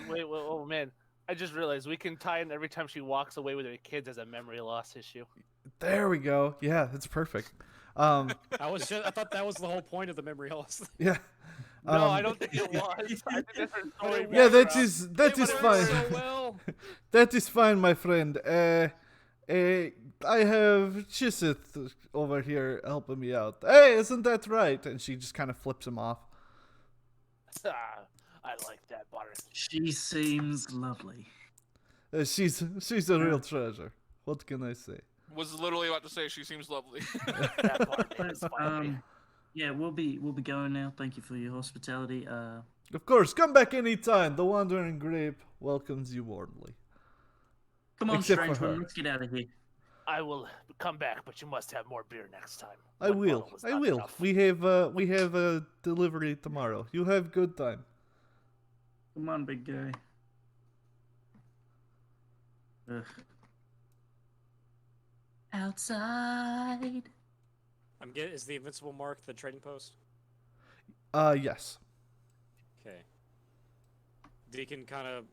wait, oh man. I just realized we can tie in every time she walks away with her kids as a memory loss issue. There we go. Yeah, that's perfect. I thought that was the whole point of the memory loss. Yeah. No, I don't think it was. I think that's her story Yeah, that background. is It went fine. so well. That is fine, my friend. I have Chiseth over here helping me out. Hey, isn't that right? And she just kind of flips him off. I like that bar. She seems lovely. She's a real treasure. What can I say? Was literally about to say she seems lovely. That bar is fine. Yeah, we'll be going now. Thank you for your hospitality. Of course, come back anytime. The Wandering Grape welcomes you warmly. Come on, Except for strange one, her. let's get out of here. I will come back, but you must have more beer next time. I One will. bottle was I not will. enough. We have a delivery tomorrow. You have good time. Come on, big guy. Ugh. Outside. Is the invincible mark the trading post? Yes. Okay. Deacon kind of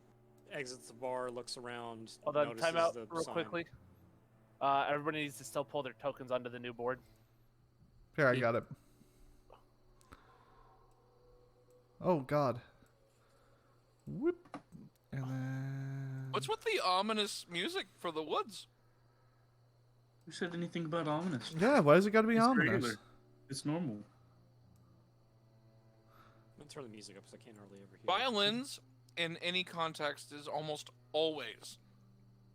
exits the bar, looks around, Hold on, notices time out the real sign. quickly. Everybody needs to still pull their tokens onto the new board. Here, I got it. Oh, God. Whoop. And then... What's with the ominous music for the woods? Who said anything about ominous? Yeah, why does it got to be It's ominous? regular. It's normal. I'm gonna turn the music up because I can't hardly ever hear it. Violins in any context is almost always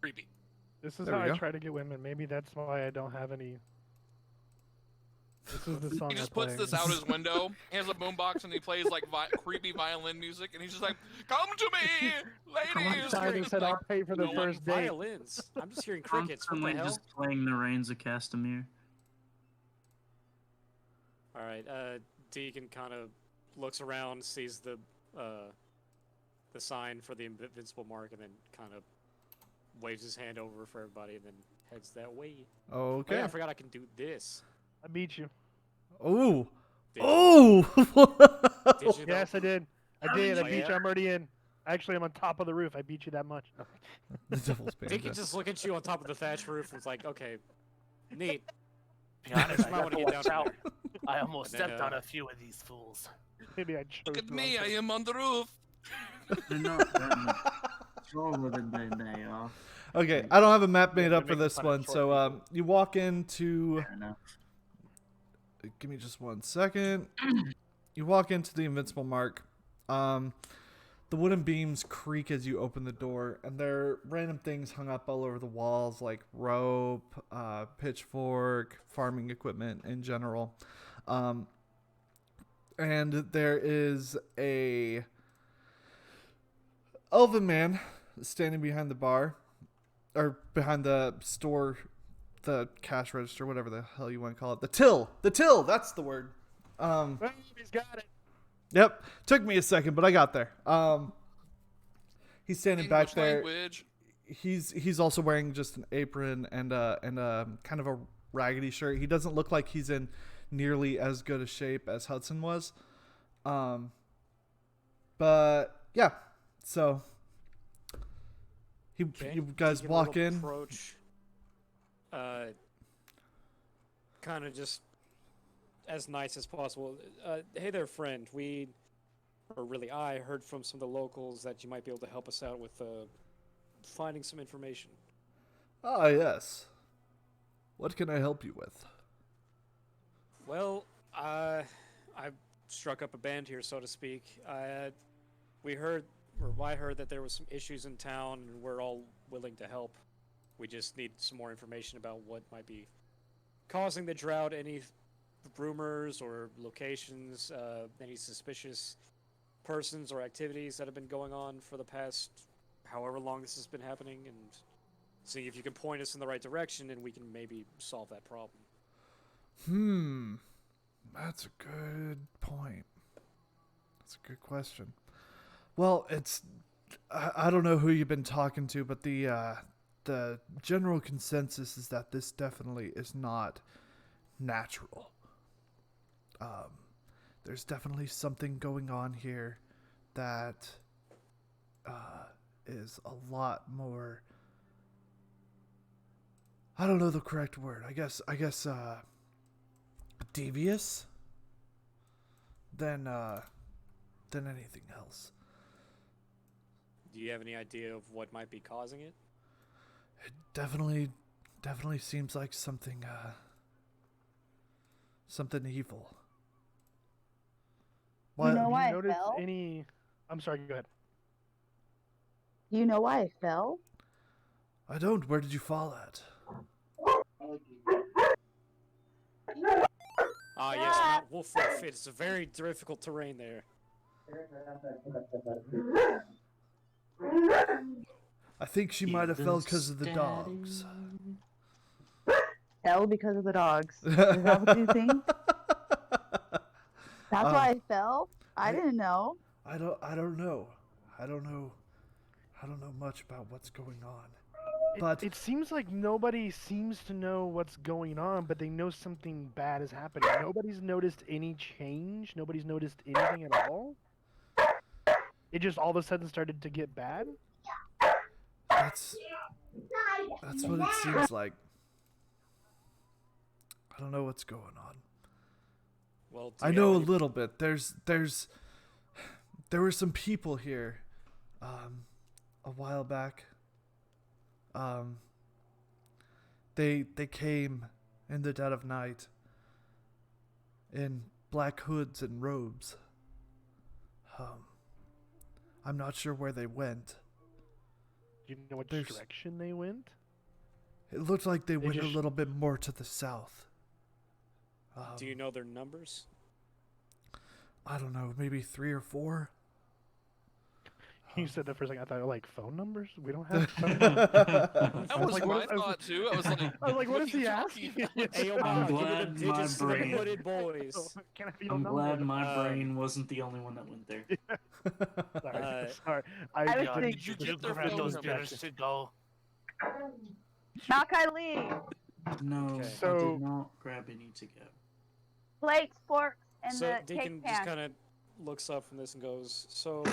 creepy. This is There how we I go. try to get women. Maybe that's why I don't have any. This is the song He just I play. puts this out his window. He has a boombox and he plays like creepy violin music, and he's just like, "Come to me, ladies." Simon said I'll pay for the No one first date. Violins. I'm just hearing crickets. What the Constantly hell? just playing the Reigns of Castamere. All right. Deacon kind of looks around, sees the sign for the invincible mark, and then kind of waves his hand over for everybody, and then heads that way. Oh, Okay. yeah, I forgot I can do this. I beat you. Oh. Did you? Oh. Did you, though? Yes, I did. I did. I Oh, beat yeah? you. I'm already in. Actually, I'm on top of the roof. I beat you that much. No. The devil's Deacon banjo. just look at you on top of the thatch roof and it's like, okay, neat. To be honest, I Might have wanna to get watch down out. from I almost And then, stepped on a few of these fools. Maybe I chose Look at the me, wrong I thing. am on the roof. They're not that much stronger than they are. Okay, I don't have a map made Yeah, up for they're making this fun of one, short so people. you walk into. Fair enough. Give me just 1 second. You walk into the invincible mark. The wooden beams creak as you open the door, and there are random things hung up all over the walls, like rope, pitchfork, farming equipment in general. And there is a elven man standing behind the bar, or behind the store, the cash register, whatever the hell you want to call it. The till, that's the word. Well, he's got it. Yep. Took me a second, but I got there. He's standing back English there. language. He's also wearing just an apron and a kind of a raggedy shirt. He doesn't look like he's in nearly as good a shape as Hudson was. But yeah. So you guys Deacon walk will in. Approach. Kind of just as nice as possible. Hey there, friend. I heard from some of the locals that you might be able to help us out with finding some information. Ah, yes. What can I help you with? Well, I struck up a band here, so to speak. I heard that there was some issues in town, and we're all willing to help. We just need some more information about what might be causing the drought, any rumors or locations, any suspicious persons or activities that have been going on for the past however long this has been happening, and seeing if you can point us in the right direction and we can maybe solve that problem. That's a good point. That's a good question. Well, I don't know who you've been talking to, but the general consensus is that this definitely is not natural. There's definitely something going on here that is a lot more. I don't know the correct word. I guess devious than anything else. Do you have any idea of what might be causing it? It definitely seems like something evil. You know Have why I noticed fell? any? I'm sorry. Go ahead. You know why I fell? I don't. Where did you fall at? Ah, yes, Mount Wolfwolf. It's a very difficult terrain there. I think she might have fell because of the dogs. Fell because of the dogs. Is that what you think? That's why I fell? I didn't know. I don't know. I don't know much about what's going on. It, But it seems like nobody seems to know what's going on, but they know something bad is happening. Nobody's noticed any change. Nobody's noticed anything at all. It just all of a sudden started to get bad. that's what it seems like. I don't know what's going on. Well, I know a little bit. There were some people here a while back. They came in the dead of night in black hoods and robes. I'm not sure where they went. Do you know which There's- direction they went? It looked like they went a just- little bit more to the south. Do you know their numbers? I don't know, maybe 3 or 4. You said that for a second. I thought like phone numbers. We don't have phone That was like, my what- I was- thought too. I was like, I was like, what is are he you asking? talking about? Hey, I'm Bob, give me glad the my digits to the brain- hooded boys. Can I feel I'm number? glad my Um, brain wasn't the only one that went there. Sorry, Uh, sorry. I was God, thinking- Did you did get their prevent phone those number? bidders to go? Malachi, leave. No, Okay. I So- did not grab any to go. Plates, forks, and So the Deacon cake just pan. kind of looks up from this and goes, so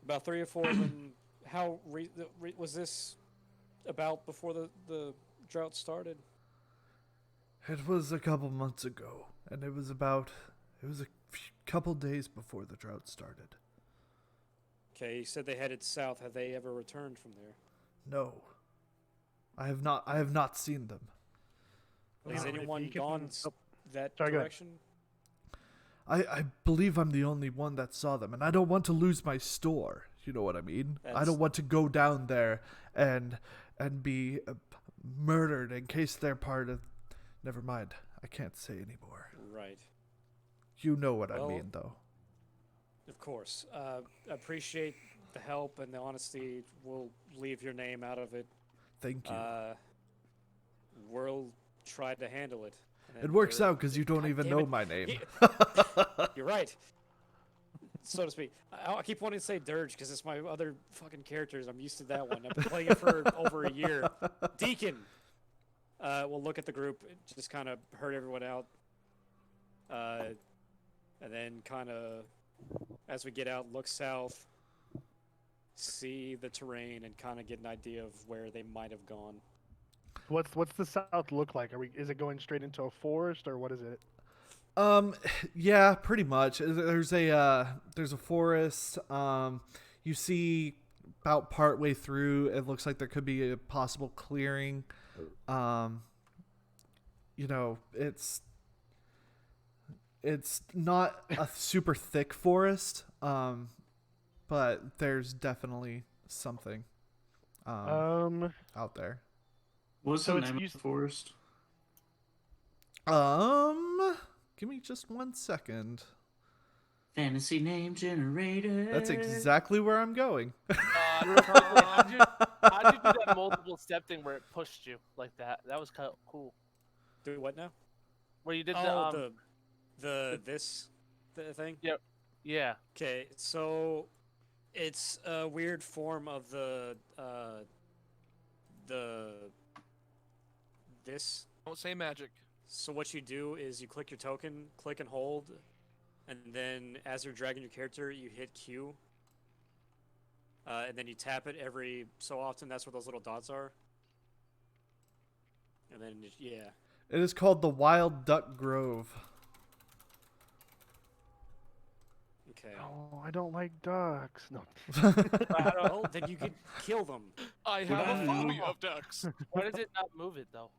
about 3 or 4 of them, how was this about before the drought started? It was a couple months ago, and it was a couple days before the drought started. Okay, you said they headed south. Have they ever returned from there? No. I have not seen them. Has Wow. anyone Deacon- gone oh, that sorry, go ahead. direction? I believe I'm the only one that saw them, and I don't want to lose my store. You know what I mean? I That's- don't want to go down there and be murdered in case they're part of. Never mind. I can't say anymore. Right. You know what I Well- mean, though. Of course. Appreciate the help and the honesty. We'll leave your name out of it. Thank you. We'll try to handle it. It works We're- out because you don't God even damn know it. my name. You're right. So to speak. I keep wanting to say Dirge because it's my other fucking characters. I'm used to that one. I've been playing it for over a year. Deacon. We'll look at the group. Just kind of herd everyone out. And then kind of, as we get out, look south, see the terrain, and kind of get an idea of where they might have gone. What's the south look like? Is it going straight into a forest or what is it? Yeah, pretty much. There's a forest. You see about partway through, it looks like there could be a possible clearing. You know, it's not a super thick forest, but there's definitely something out there. What's So the it's name of used- the forest? Give me just 1 second. Fantasy name generator. That's exactly where I'm going. How'd you do that multiple step thing where it pushed you like that? That was kind of cool. Do what now? Where you did Oh, the thing? Yep. Yeah. Okay, so it's a weird form of this. Don't say magic. So what you do is you click your token, click and hold, and then as you're dragging your character, you hit Q. And then you tap it every so often. That's where those little dots are. And then, yeah. It is called the Wild Duck Grove. Okay. Oh, I don't like ducks. No. Well, then you could kill them. I have a phobia of ducks. Why does it not move it though?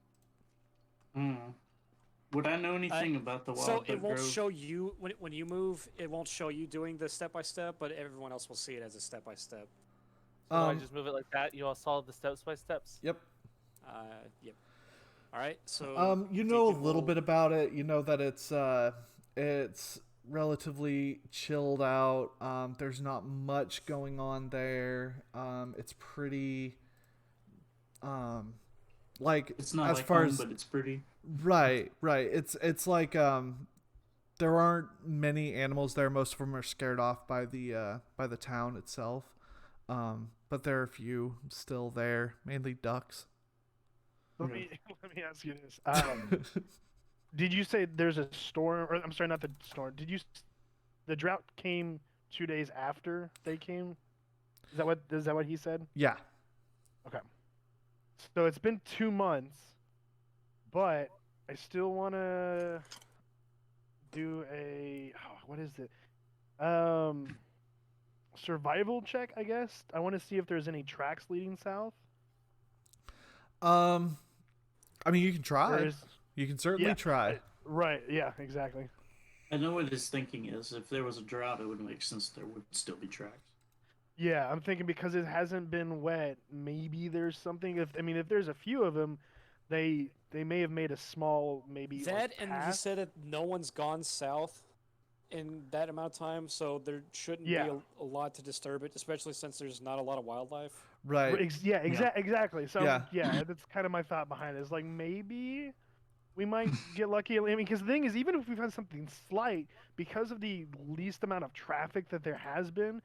Would I know anything about the Wild So Duck it won't Grove? show you when you move. It won't show you doing the step by step, but everyone else will see it as a step by step. So I just move it like that. You all saw the steps by steps. Yep. Yep. All right. So You know a Deacon little will- bit about it. You know that it's relatively chilled out. There's not much going on there. It's pretty like It's not as like far home, as but it's pretty. right. It's like there aren't many animals there. Most of them are scared off by the town itself. But there are a few still there, mainly ducks. Let me let me ask you this. Did you say there's a storm? Or I'm sorry, not the storm. The drought came 2 days after they came? Is that what he said? Yeah. Okay. So it's been 2 months, but I still want to do what is it? Survival check, I guess. I want to see if there's any tracks leading south. I mean, you can try. Is, You can certainly try. Right. Yeah. Exactly. I know what his thinking is. If there was a drought, it would make sense there would still be tracks. Yeah, I'm thinking because it hasn't been wet, maybe there's something. If there's a few of them, they may have made a small That and he path. said that no one's gone south in that amount of time, so there shouldn't be a lot to disturb it, especially since there's not a lot of wildlife. Right. Exactly. So Yeah. that's kind of my thought behind it. Is like maybe we might get lucky. I mean, because the thing is, even if we find something slight, because of the least amount of traffic that there has been,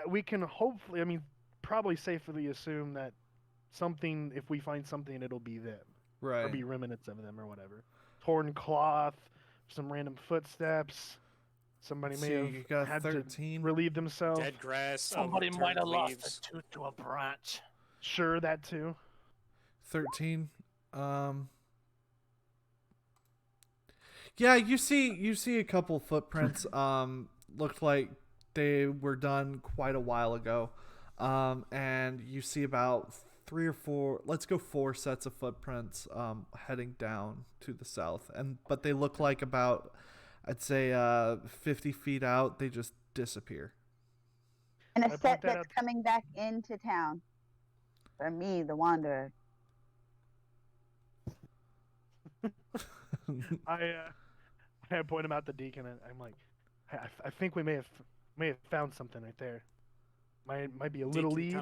we can hopefully, probably safely assume that something, if we find something, it'll be them. Right. Or be remnants of them or whatever. Torn cloth, some random footsteps. Somebody may you got have had 13. to relieve themselves. Dead grass. Somebody turned might have leaves. lost a tooth to a branch. Sure, that too. 13. Yeah, you see a couple footprints. Looked like they were done quite a while ago. And you see about 3 or 4, let's go 4 sets of footprints heading down to the south. But they look like about, I'd say 50 feet out, they just disappear. And I a point set that that's out- coming back into town. For me, the Wanderer. I point him out the deacon, and I'm like, I think we may have found something right there. Might be a little lead.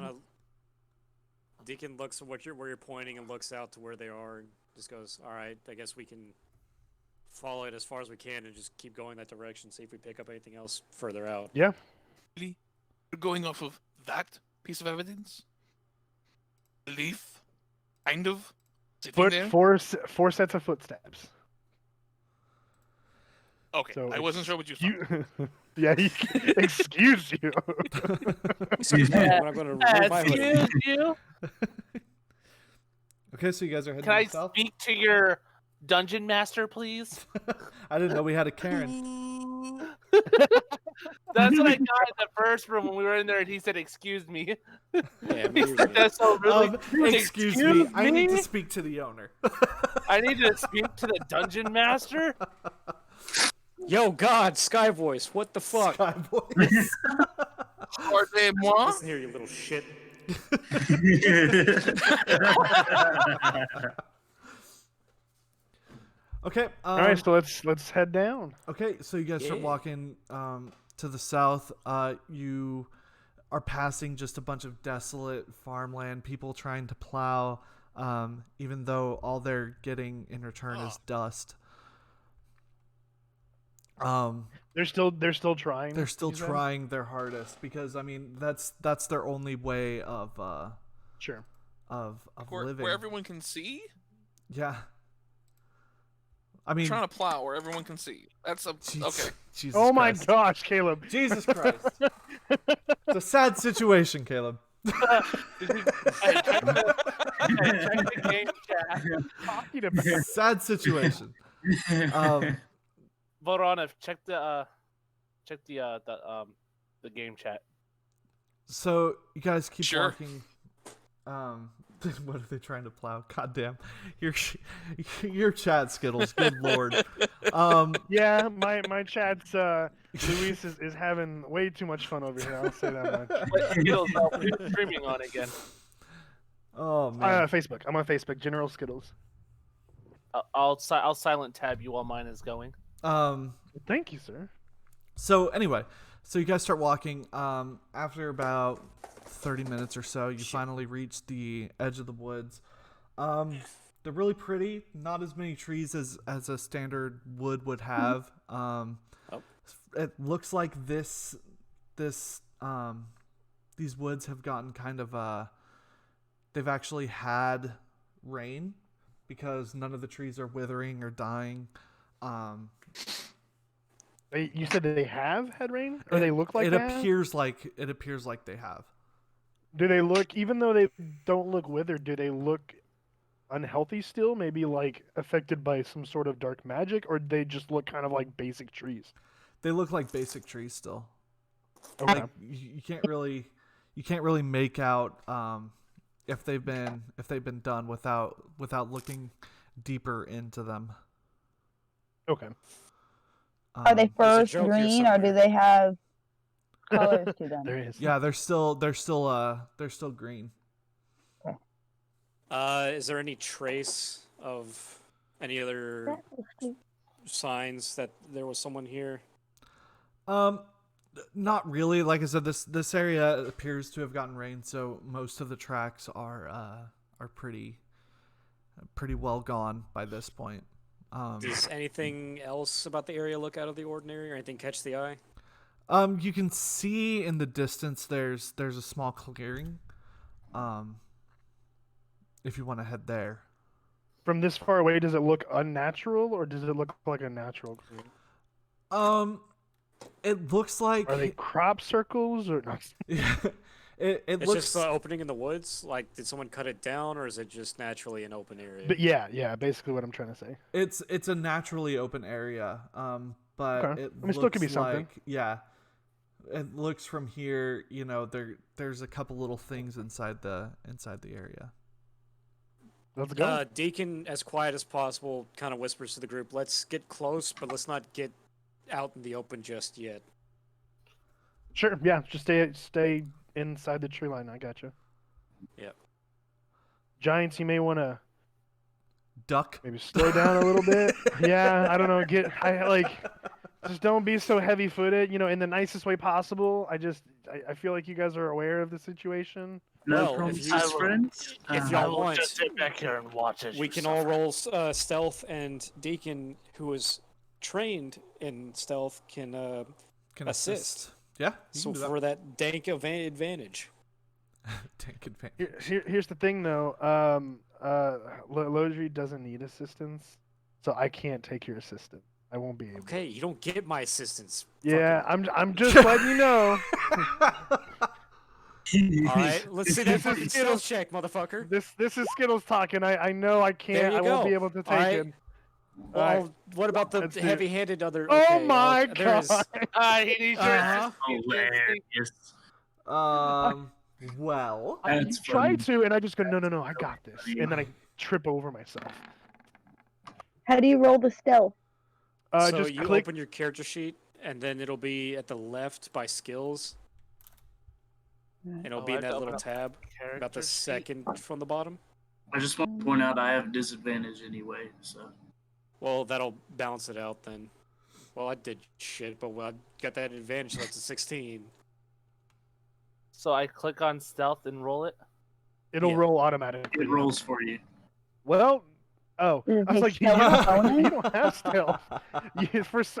Deacon looks at where you're pointing and looks out to where they are and just goes, "All right, I guess we can follow it as far as we can and just keep going that direction. See if we pick up anything else further out." Yeah. Really? You're going off of that piece of evidence? Belief? Kind of? Sitting there? Four sets of footsteps. Okay, So I wasn't sure what you thought. Yeah, excuse you. Excuse me, I'm going to remove my hoodie. Excuse you? Okay, so you guys are heading Can I south? speak to your dungeon master, please? I didn't know we had a Karen. That's what I got in the first room when we were in there, and he said, "Excuse me." Yeah, He said that so really. Excuse me, I need to speak to the owner. I need to speak to the dungeon master. Yo, God, Sky Voice, what the fuck? Sky Voice. Pardonnez-moi? Listen here, you little shit. Okay. All right, so let's head down. Okay, so you guys start Yeah. walking to the south. You are passing just a bunch of desolate farmland, people trying to plow, even though all they're getting in return is dust. They're still trying. They're still you said? trying their hardest because that's their only way of Sure. of Where living. everyone can see? Yeah. I mean, Trying to plow where everyone can see. That's a jeez- okay. Jesus Oh my Christ. gosh, Caleb. Jesus Christ. It's a sad situation, Caleb. Hey, check the game chat. Talking about Sad situation. Vorona, check the game chat. So you guys keep Sure. walking. What are they trying to plow? God damn, your chat Skittles. Good lord. yeah, my chat's Luis is having way too much fun over here. I'll say that much. But Skittles, we're streaming on again. Oh man. Facebook. I'm on Facebook. General Skittles. I'll silent tab you while mine is going. Thank you, sir. So anyway, so you guys start walking. After about 30 minutes or so, you finally reach the edge of the woods. They're really pretty. Not as many trees as a standard wood would have. It looks like these woods have gotten kind of they've actually had rain because none of the trees are withering or dying. You said that they have had rain, or they look like it they have? appears like they have. Do they look, even though they don't look withered, do they look unhealthy still? Maybe like affected by some sort of dark magic, or they just look kind of like basic trees? They look like basic trees still. Okay. Like, you can't really make out if they've been done without looking deeper into them. Okay. Are they first green, or do they have colors to them? There is. Yeah, they're still green. Is there any trace of any other signs that there was someone here? Not really. Like I said, this area appears to have gotten rain, so most of the tracks are pretty well gone by this point. Does anything else about the area look out of the ordinary, or anything catch the eye? You can see in the distance there's a small clearing. If you want to head there. From this far away, does it look unnatural, or does it look like a natural green? It looks like. Are they crop circles or not? It It's looks just the opening in the woods. Like, did someone cut it down, or is it just naturally an open area? But yeah, basically what I'm trying to say. it's a naturally open area. But Okay. it Still could be looks something. like it looks from here. You know, there's a couple little things inside the area. Let's go. Deacon, as quiet as possible, kind of whispers to the group, "Let's get close, but let's not get out in the open just yet." Sure. Yeah. Just stay inside the tree line. I gotcha. Yep. Giants, you may want to Duck. maybe slow down a little bit. Yeah. I don't know. Just don't be so heavy-footed. In the nicest way possible. I feel like you guys are aware of the situation. No Well, problems, if you- friends. if I y'all will want, just sit back here and watch it. we can all roll stealth, and Deacon, who is trained in stealth, can Can assist. Yeah. You So can do that. for that dank advantage. Tank advantage. Here's the thing, though. Lodri doesn't need assistance, so I can't take your assistance. I won't be able. Okay, you don't get my assistance. Yeah, I'm just letting you know. All right, let's see that This is fucking stealth check, motherfucker. This is Skittles talking. I know I can't. There you I won't go. be able to take Alright. it. Well, Alright, what about the let's do it. heavy-handed other? Oh okay, my there is- god! He needs your Uh-huh. Hilarious. Well. You That's try funny. to, and I just go, no, I got this, and then I trip over myself. How do you roll the stealth? So Just you click. open your character sheet, and then it'll be at the left by skills, and it'll be I in have that to little open up tab about the Character sheet. second from the bottom. I just want to point out I have disadvantage anyway, so. Well, that'll balance it out then. Well, I did shit, but I got that advantage, so that's a 16. So I click on stealth and roll it. It'll yeah. roll automatically. It rolls for you. Well, Does it I was take like, stealth bonus? you don't have stealth.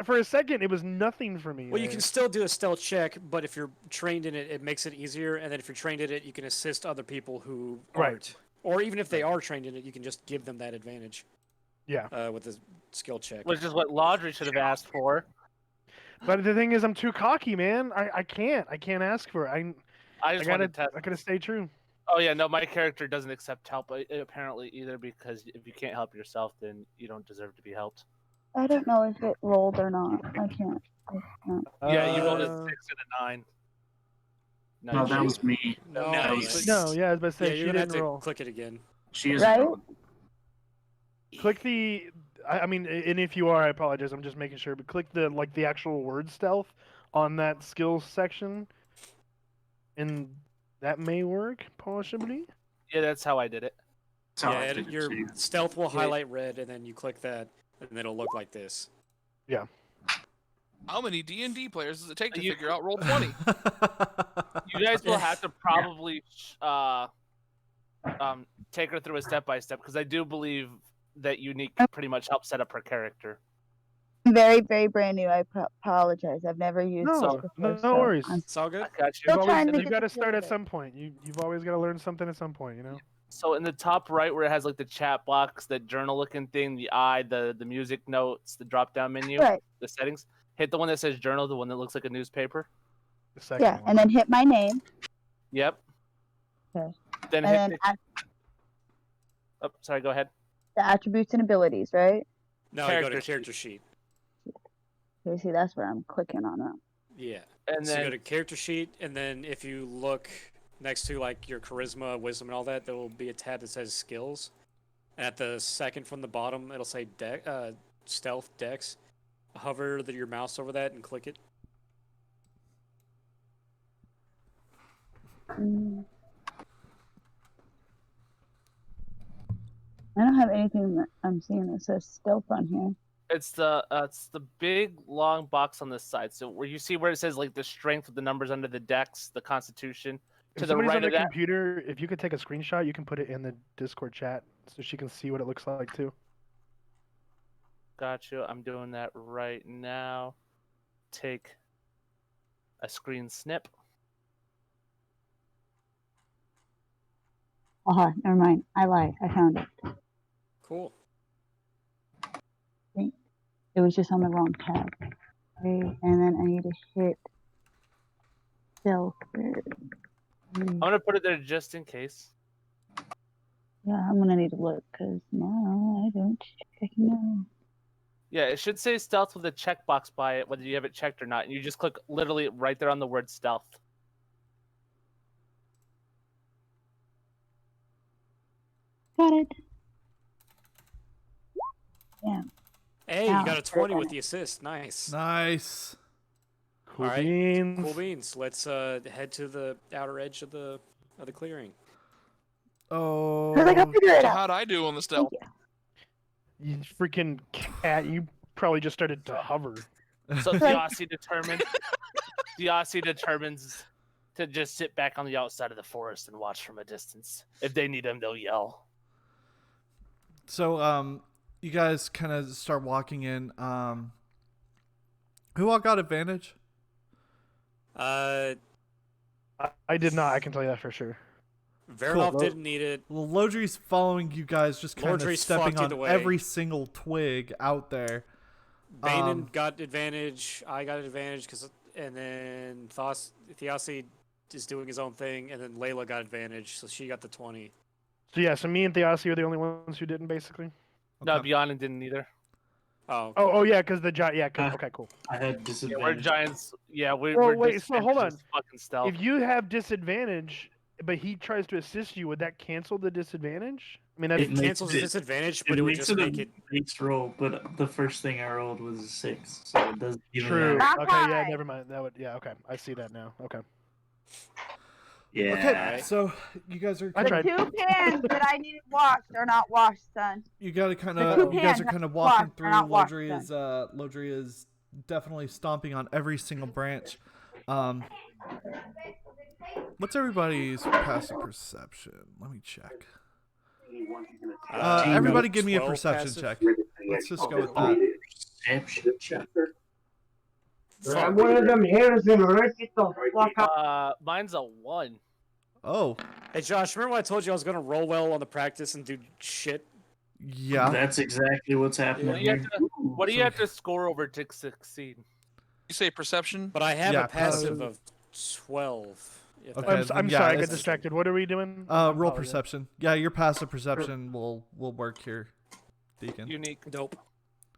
For a second, it was nothing for me. Well, you can still do a stealth check, but if you're trained in it, it makes it easier. And then if you're trained in it, you can assist other people who Right. aren't. Or even if they are trained in it, you can just give them that advantage. Yeah. With the skill check. Which is what Laudry should have asked for. But the thing is, I'm too cocky, man. I can't ask for it. I I just want to gotta test. I gotta stay true. Oh yeah, no, my character doesn't accept help apparently either, because if you can't help yourself, then you don't deserve to be helped. I don't know if it rolled or not. I can't. Yeah, you rolled a 6 Uh, and a 9. No, No, you that didn't. was me. No, that you- was, No, yeah, I was about to say Yeah, she you're gonna have didn't to roll. click it again. She is. Right? Click the. I mean, and if you are, I apologize. I'm just making sure. But click the actual word stealth on that skills section, and that may work possibly. Yeah, that's how I did it. That's how I Yeah, did it your too. stealth will highlight red, and then you click that, and then it'll look like this. How many D&D players does it take to You- figure out roll 20? You guys will have to probably take her through a step by step because I do believe that Unique pretty much helps set up her character. Very, very brand new. I apologize. I've never used this No, before. no worries. I'm It's all good. I got you. still trying to You get got the to feel start of at it. some point. You've always got to learn something at some point, you know. So in the top right where it has like the chat box, the journal looking thing, the eye, the music notes, the drop down menu, Right. the settings, hit the one that says journal, the one that looks like a newspaper. The second Yeah, one. and then hit my name. Yep. Okay. Then And hit then oh, sorry, go ahead. the attributes and abilities, right? No, you go to Character character sheet. Okay, see, that's where I'm clicking on it. Yeah. And So you then go to character sheet, and then if you look next to like your charisma, wisdom, and all that, there will be a tab that says skills. And at the second from the bottom, it'll say stealth dex. Hover your mouse over that and click it. Mm. I don't have anything that I'm seeing that says stealth on here. it's the big long box on this side. So where you see where it says like the strength with the numbers under the dex, the constitution. To If the somebody's right on the of that, computer, if you could take a screenshot, you can put it in the Discord chat so she can see what it looks like too. got you. I'm doing that right now. Take a screen snip. Never mind. I lied. I found it. Cool. It was just on the wrong tab. Okay, and then I need to hit stealth. I'm gonna put it there just in case. Yeah, I'm gonna need to look because now I don't fucking know. Yeah, it should say stealth with a checkbox by it, whether you have it checked or not. And you just click literally right there on the word stealth. Got it. Yeah. Hey, Now, you got a 20 with the assist. Nice. Nice. Cool All right, beans. Cool beans. Let's head to the outer edge of the clearing. Oh. Cause I can figure it So out. how'd I do on the stealth? You freaking cat! You probably just started to hover. So Theossi determines to just sit back on the outside of the forest and watch from a distance. If they need him, they'll yell. So, you guys kind of start walking in. Who all got advantage? I did not. I can tell you that for sure. Veronov Cool. didn't need it. Well, Lodri's following you guys, just kind of Lodri's stepping fucked on either way. every single twig out there. Banon got advantage. I got advantage and then Theossi is doing his own thing, and then Layla got advantage, so she got the 20. So yeah, so me and Theossi are the only ones who didn't, basically. No, Okay. Beyond didn't either. Oh, Oh yeah, because the giant. Yeah, okay, cool. I had Yeah, we're disadvantage. giants. Yeah, we're. Well, we're wait, so hold disadvantaged as on. Fucking stealth. If you have disadvantage, but he tries to assist you, would that cancel the disadvantage? I mean, that's It makes cancels his it- disadvantage, but it would makes just it make a it. base roll, but the first thing I rolled was a 6, so it doesn't even true. matter. Okay, yeah, Okay. never mind. That would. Yeah, okay, I see that now. Okay. Yeah. Okay, so you guys are I The tried. 2 pans that I needed washed are not washed, son. you gotta kind The of two you guys are pans kind of are walking washed, through. they're not washed, Lodri is definitely stomping on every single branch. What's everybody's passive perception? Let me check. Everybody give me a 12 perception passive. check. Let's just go with that. Perception check. Grab one of them hairs and rip it the fuck out. Mine's a 1. Oh, Hey, Josh, remember when I told you I was going to roll well on the practice and do shit? yeah. That's exactly what's happening What do you here. have to, what do you have to score over to succeed? You say perception? But I have Yeah, a passive of 12. if Okay. that- I'm yeah, sorry, I got it's- distracted. What are we doing? Roll Apologize. perception. Yeah, your passive perception will work here, Deacon. Unique. Dope.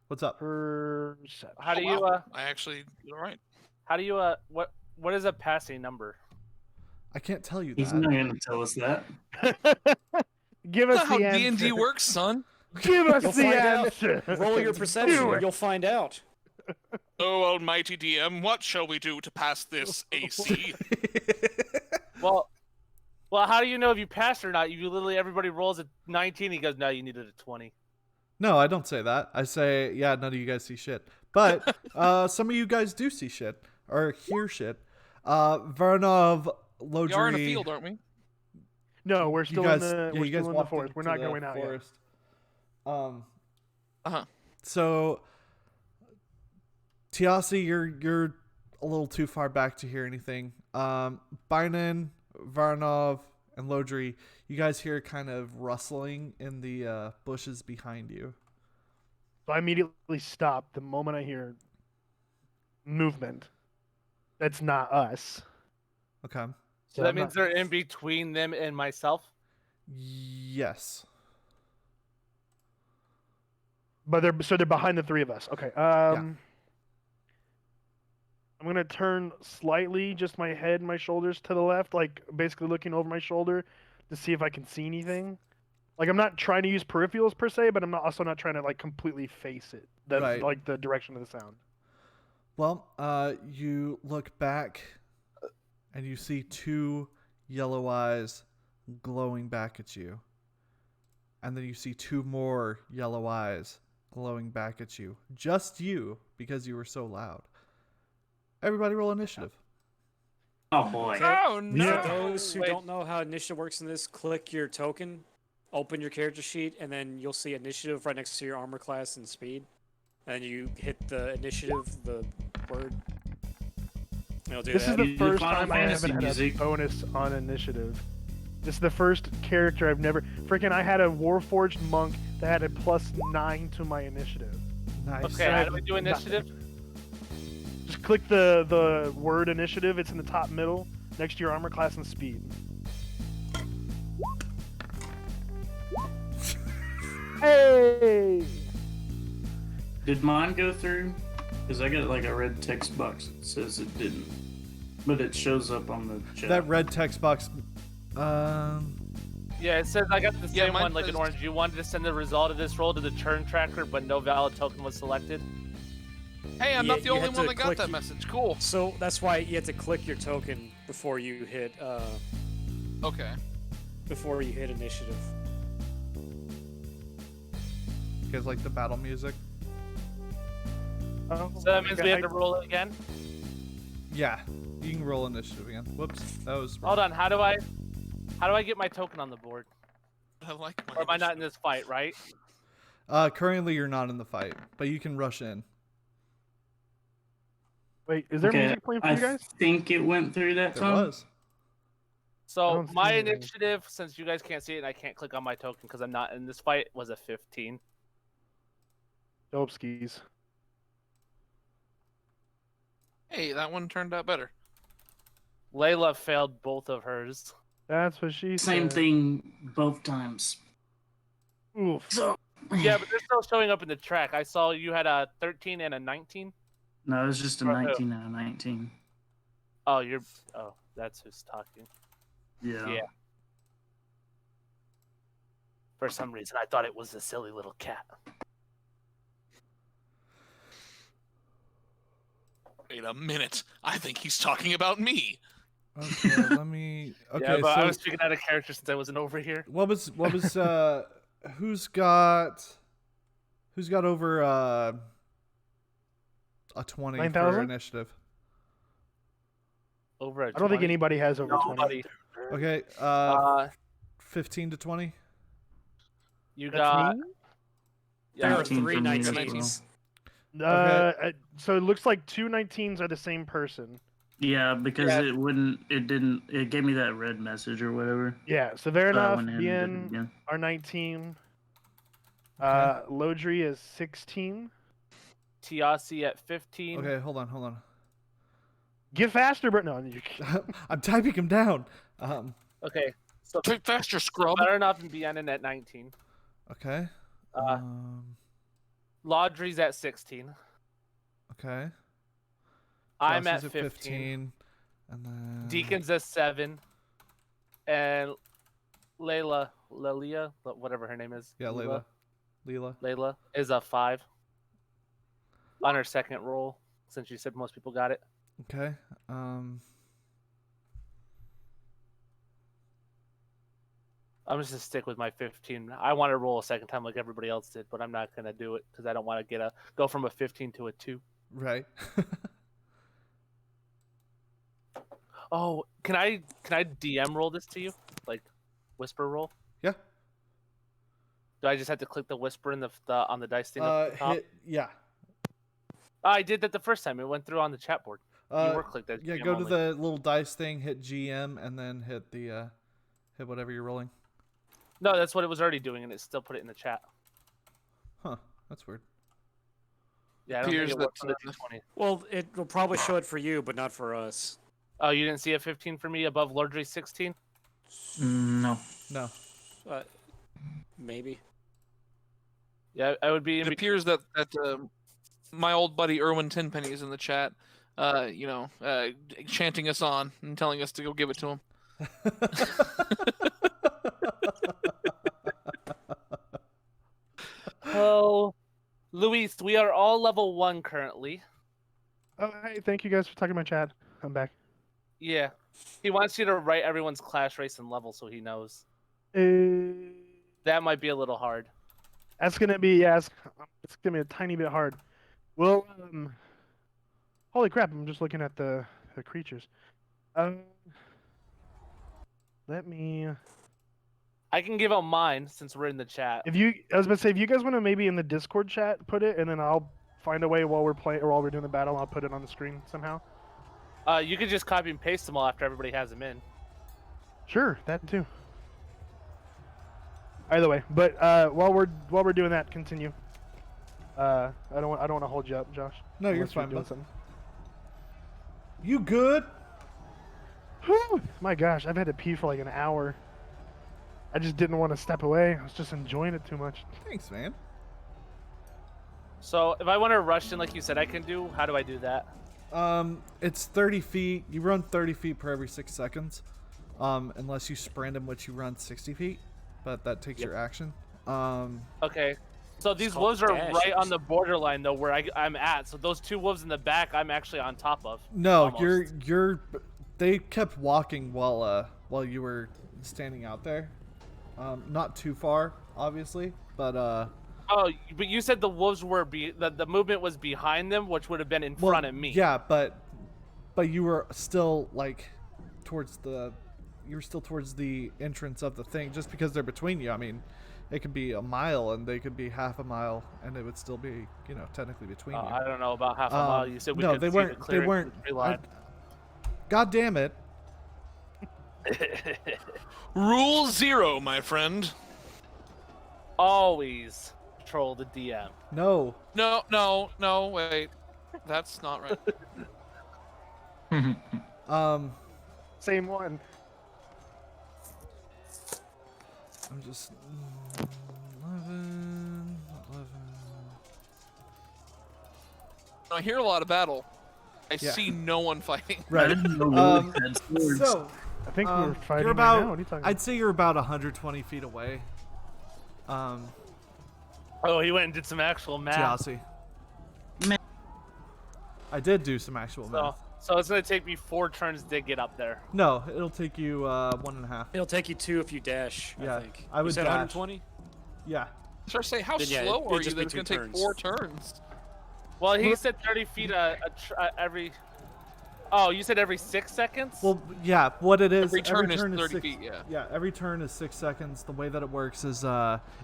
What's up? Perception. How do Oh, you wow. I actually. All right. How do you what is a passing number? I can't tell you He's that. not going to tell us that. Give That's us how the D&D answer. works, son. Give us You'll the find out. answer. Roll your perception. Do it. You'll find out. Oh, almighty DM, what shall we do to pass this AC? Well, how do you know if you passed or not? You literally everybody rolls a 19. He goes, no, you needed a 20. No, I don't say that. I say, yeah, none of you guys see shit. But some of you guys do see shit or hear shit. Vernov, We are in a Lodri. field, aren't we? No, we're You still guys, in the yeah, we're you guys still in the walked forest. We're into not the going out yet. forest. Uh-huh. So, Tiasi, you're a little too far back to hear anything. Bainan, Varnov, and Lodri, you guys hear kind of rustling in the bushes behind you. So I immediately stop the moment I hear movement. That's not us. Okay. So Yeah, that I'm means they're in between them and myself. Yes. But they're behind the three of us. Okay. I'm gonna turn slightly, just my head and my shoulders to the left, like basically looking over my shoulder to see if I can see anything. Like I'm not trying to use peripherals per se, but I'm also not trying to like completely face it. Right. Like the direction of the sound. Well, you look back and you see two yellow eyes glowing back at you. And then you see two more yellow eyes glowing back at you. Just you, because you were so loud. Everybody roll initiative. Oh boy. Oh no! For those who Wait. don't know how initiative works in this, click your token, open your character sheet, and then you'll see initiative right next to your armor class and speed. And you hit the initiative, the word. It'll do This that. is the You first Final time I Fantasy haven't had a music. bonus on initiative. This is the first character I've never. Freaking, I had a Warforged monk that had a +9 to my initiative. Nice. Okay, how do we do Nothing. initiative? Just click the word initiative. It's in the top middle, next to your armor class and speed. Hey! Did mine go through? Because I got like a red text box that says it didn't, but it shows up on the chat. That red text box. Yeah, it says I got the Yeah, same mine one like an says- orange. You wanted to send the result of this roll to the turn tracker, but no valid token was selected. Hey, I'm Yeah, not the you only had one to that got click- that message. Cool. So that's why you have to click your token before you hit Okay. initiative. You guys like the battle music? Oh, So that means we have to I- roll it again. Yeah. You can roll initiative again. Whoops. That was. Hold on, how do I get my token on the board? I like my Or am I not in this fight, right? Currently you're not in the fight, but you can rush in. Wait, is there Okay, music playing for I you guys? think it went through that There time. was. So don't see my anything. initiative, since you guys can't see it and I can't click on my token because I'm not in this fight, was a 15. Dope skis. Hey, that one turned out better. Layla failed both of hers. That's what she Same said. thing both times. Oof. So Yeah, but they're still showing up in the track. I saw you had a 13 and a 19. no, it was just a Or who? 19 and a 19. Oh, that's who's talking. Yeah. Yeah. For some reason, I thought it was a silly little cat. Wait a minute. I think he's talking about me. Okay, let me. Okay, Yeah, but so I was figuring out a character since I wasn't over here. what was who's got over a 20 for 9,000? initiative? Over a I don't think 20? anybody has over 20. Nobody. Okay, 15 to 20. You That's got. me? There are 19 three for me as 19s. So it looks like two 19s are the same person. Yeah, because Yeah. it gave me that red message or whatever. Yeah, so So I Veranov, went in and did it Bien again. are 19. Okay. Lodri is 16. Tiasi at 15. Okay, hold on. Get faster, but no. I'm typing him down. Okay. So Type faster, scrub. Baranov and Bianin at 19. Okay. Uh, Laudry's at 16. Okay. I'm Joss at is 15. And then Deacon's at 7. And Lelia, whatever her name is. Yeah, Layla. Leela. Layla is a 5 on her second roll, since you said most people got it. Okay. I'm just gonna stick with my 15. I want to roll a second time like everybody else did, but I'm not gonna do it because I don't want to go from a 15 to a 2. Right. Oh, can I DM roll this to you? Like, whisper roll? Yeah. Do I just have to click the whisper in the on the dice thing at the top? Yeah. Oh, I did that the first time. It went through on the chat board. You were clicked that. Yeah, GM go to only. the little dice thing, hit GM, and then hit the hit whatever you're rolling. No, that's what it was already doing, and it still put it in the chat. Huh, that's weird. Yeah, I don't think it worked for the D20. Well, it will probably show it for you, but not for us. Oh, you didn't see a 15 for me above Lordry 16? No. No. Maybe. Yeah, I would be. It appears that my old buddy Erwin Tenpenny is in the chat, chanting us on and telling us to go give it to him. Oh, Luis, we are all level 1 currently. Oh, hey, thank you guys for talking to my chat. I'm back. Yeah. He wants you to write everyone's class, race, and level so he knows. That might be a little hard. That's gonna be it's gonna be a tiny bit hard. Well, holy crap! I'm just looking at the creatures. Let me. I can give out mine since we're in the chat. I was about to say, if you guys want to maybe in the Discord chat put it, and then I'll find a way while we're playing or while we're doing the battle, I'll put it on the screen somehow. You could just copy and paste them all after everybody has them in. Sure, that too. Either way, but while we're doing that, continue. I don't want to hold you up, Josh. No, you're unless fine. doing something. You good? Whew, my gosh, I've had to pee for like an hour. I just didn't want to step away. I was just enjoying it too much. Thanks, man. So if I want to rush in like you said I can do, how do I do that? It's 30 feet. You run 30 feet per every 6 seconds. Unless you sprint in which you run 60 feet. But that takes your action. Okay. So these wolves are right on the borderline though where I'm at. So those 2 wolves in the back I'm actually on top of. No, almost. they kept walking while you were standing out there. Not too far, obviously, but Oh, but you said the wolves were the movement was behind them, which would have been in front of me. Yeah, but you were still like towards the entrance of the thing. Just because they're between you, I mean, it could be a mile and they could be half a mile, and it would still be technically between you. I don't know about half a mile. You said we no, could they see weren't. the clear They weren't. line. God damn it! Rule 0, my friend. Always troll the DM. No. No, wait. That's not right. Same one. I'm just 11. I hear a lot of battle. I see no one fighting. Right. So I think we're fighting you're about. right now. What are you talking I'd say you're about 120 feet away. Oh, he went and did some actual math. Tiasi. I did do some actual math. So it's gonna take me 4 turns to get up there. No, it'll take you 1.5. It'll take you 2 if you dash. Yeah, I think. I would you said dash. 120. Yeah. I say, how Then, yeah, slow it'd are you just that be it's going 2 to take turns. 4 turns? Well, he said 30 feet every. Oh, you said every 6 seconds? Well, yeah. What it is? Every turn is 30 6, feet, yeah. Yeah, every turn is 6 seconds. The way that it works is,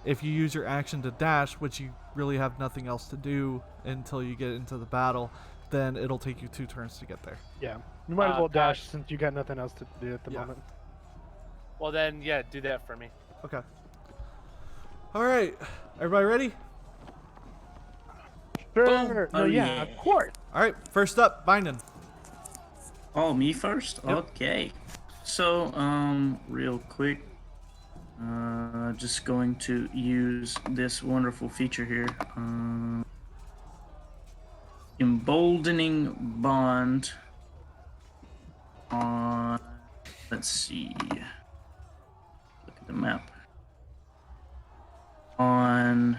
if you use your action to dash, which you really have nothing else to do until you get into the battle, then it'll take you 2 turns to get there. Yeah, you might as well dash since you got nothing else to do at the moment. Well then, yeah, do that for me. Okay. All right, everybody ready? Sure. Oh, yeah. Of course. All right, first up, Binding. Oh, me first? Yep. Okay. So, real quick, just going to use this wonderful feature here. Emboldening Bond on, let's see, look at the map. On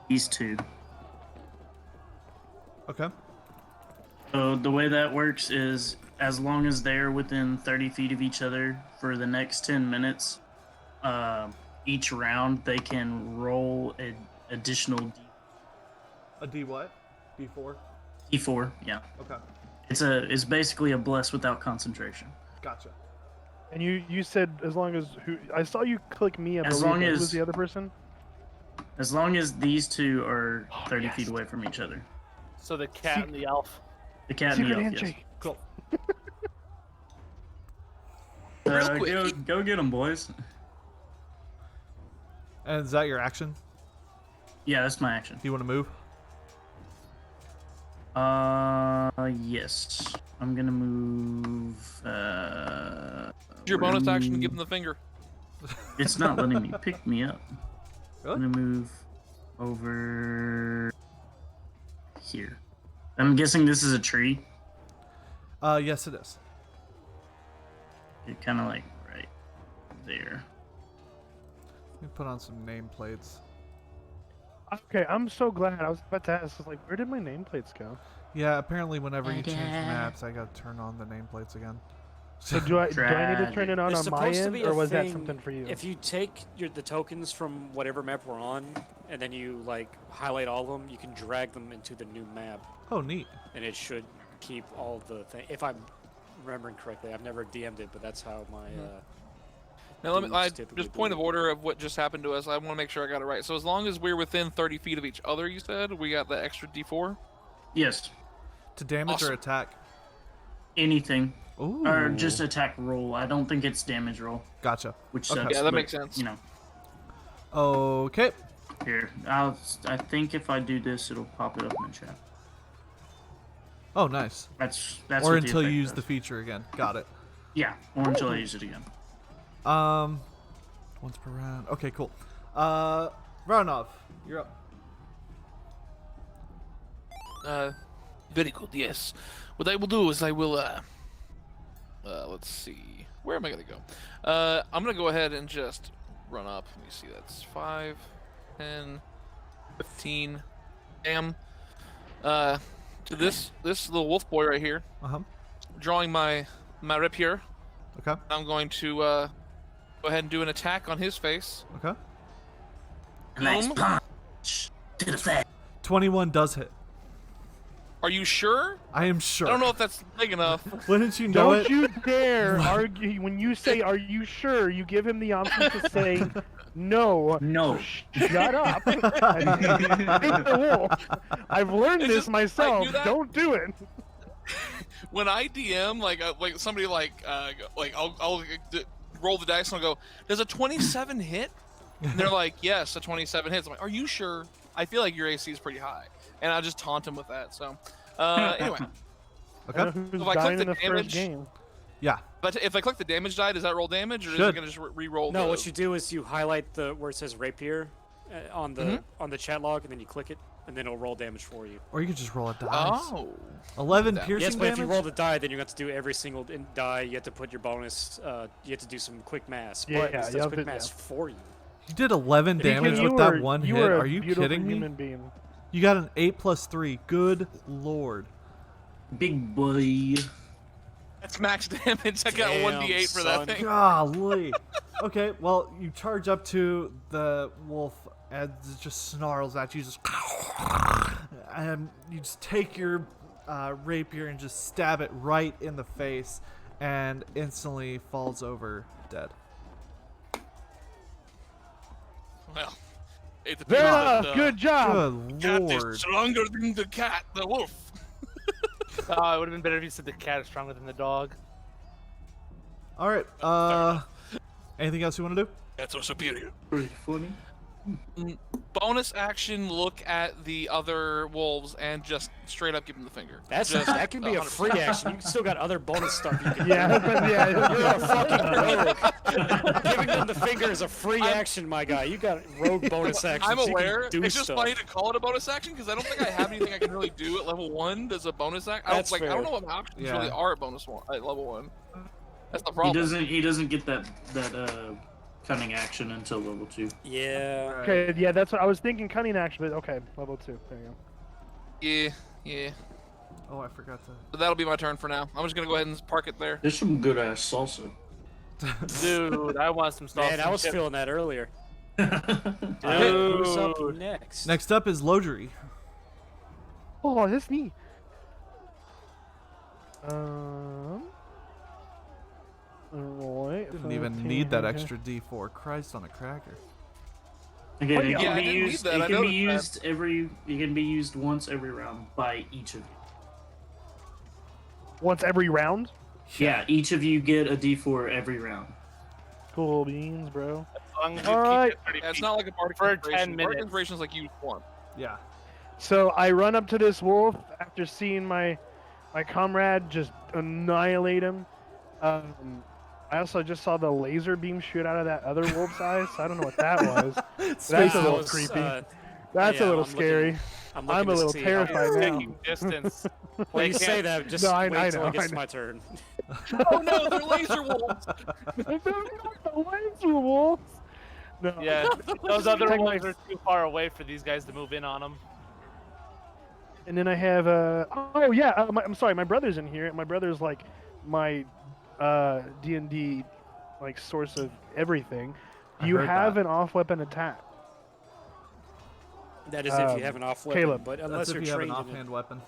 these 2. Okay. So the way that works is as long as they're within 30 feet of each other for the next 10 minutes, each round they can roll an additional A D what? D4. D4. Yeah. Okay. It's basically a bless without concentration. Gotcha. And you said as long as who I saw you click me. I As believe. long Who as- was the other person? As long as these two are Oh, 30 yes. feet away from each other. So the cat and the elf. The cat Secret and the elf, yes. handshake. Cool. Real quick. Go get them, boys. And is that your action? Yeah, that's my action. Do you want to move? Yes. I'm gonna move. Your bonus action, move- give him the finger. It's not letting me pick me up. Really? I'm gonna move over here. I'm guessing this is a tree. Yes, it is. It kind of like right there. Let me put on some nameplates. Okay, I'm so glad. I was about to ask. I was like, where did my nameplates go? Yeah, apparently whenever you change maps, I gotta turn on the nameplates again. So do I need to turn it on There's on my supposed to end, be or a was that thing- something for you? If you take the tokens from whatever map we're on, and then you like highlight all of them, you can drag them into the new map, Oh, neat. and it should keep all the things. If I'm remembering correctly, I've never DM'd it, but that's how my. Now, let me. dudes I, typically just point do of it. order of what just happened to us. I want to make sure I got it right. So as long as we're within 30 feet of each other, you said we got the extra D4. Yes. To damage or Awesome. attack? Anything. Ooh. Or just attack roll. I don't think it's damage roll, Gotcha. which Okay. sucks. Yeah, that but, makes sense. You know, Okay. here. I think if I do this, it'll pop it up in the chat. Oh, nice. That's Or what until you effect use does. the feature again. Got it. Yeah, or until I use it again. Once per round. Okay, cool. Varanov, you're up. Very good. Yes. What I will do is I will. Let's see. Where am I gonna go? I'm gonna go ahead and just run up. Let me see. That's 5, 10, 15. Bam. To this little wolf boy right here. Uh-huh. Drawing my rapier. Okay. I'm going to go ahead and do an attack on his face. Okay. Nice Boom. punch to the face. 21 does hit. Are you sure? I am sure. I don't know if that's big enough. Wouldn't you know Don't it? you dare argue when you say, "Are you sure?" You give him the option to say, "No." No. Shut up. And take the wolf. I've learned It's this just- I myself. do that. Don't do it. When I DM, like somebody I'll roll the dice and I'll go, "Does a 27 hit?" And they're like, "Yes, a 27 hits." I'm like, "Are you sure?" I feel like your AC is pretty high, and I'll just taunt him with that. So, anyway, I know Okay. who's If I click dying the in the damage- first game. Yeah. but if I click the damage die, does that roll damage, or is Should. it gonna just re-roll? No, the... what you do is you highlight the where it says rapier on the chat log, and then you click it, and then it'll roll damage for you. Or you could just roll a dice. Oh, 11 That- piercing Yes, but if you damage? roll the die, then you have to do every single die. You have to put your bonus. You have to do some quick mass. Yeah, But yeah, this you does have quick to- mass for you. You did 11 damage You with that were- one you hit? were a Are you beautiful kidding me? human being. You got an 8 plus 3. Good lord. Big boy. that's max damage. I got Damn, 1d8 for that son. thing. Golly. Okay, well, you charge up to the wolf and it just snarls at you. Just and you just take your rapier and just stab it right in the face and instantly falls over dead. Well, it's a Yeah, pity that, good job. Good cat lord. is stronger than the cat, the wolf. It would have been better if you said the cat is stronger than the dog. All right. Anything else you want to do? Cats are superior. Pretty funny. Bonus action, look at the other wolves and just straight up give them the finger. That's Just that can be a 100%. free action. You still got other bonus stuff you can. Yeah, but yeah. You're a fucking rogue. Giving them the finger is a free action, my guy. You got rogue bonus actions. I'm You can aware. do It's just stuff. funny to call it a bonus action because I don't think I have anything I can really do at level 1 as a bonus action. That's I don't fair. know what my options Yeah. really are at bonus 1 at level 1. That's the He problem. doesn't get that cunning action until level 2. Yeah. Okay, yeah, that's what I was thinking. Cunning action, but okay, level 2. There you go. Yeah. Oh, I forgot to. But that'll be my turn for now. I'm just gonna go ahead and park it there. There's some good ass salsa. Dude, I want some stuff. Man, I was feeling that earlier. Dude. Who's up next? Next up is Lodri. Oh, that's neat. Alright, Didn't even need that extra D4. Christ on a cracker. Again, Oh, it yeah, can I be didn't need used. that, It I can be noticed used every. It can be used once every round by each of you. Once every round? Yeah, each of you get a D4 every round. Cool beans, bro. As long as you Alright. keep it 30 Yeah, it's feet. not like a bardic For inspiration. 10 Bardic minutes. inspiration is like use one. Yeah. So I run up to this wolf after seeing my comrade just annihilate him. I also just saw the laser beam shoot out of that other wolf's eyes. So I don't know what that was. That's Space a little wolf. creepy. That's yeah, a little I'm looking- scary. I'm I'm looking a to little see how- terrified now. Taking distance. When They you say can't- that, just No, I wait till know, it gets I to know. my turn. Oh no, they're laser wolves! The laser wolves. No. Yeah, those other Take my- wolves are too far away for these guys to move in on them. And then I have oh yeah, I'm sorry, my brother's in here. My brother's like my D&D like source of everything. Do I you heard have that. an off-weapon attack? That is if you have an off weapon, Caleb. but That's unless if you're you have an trained in it. offhand weapon.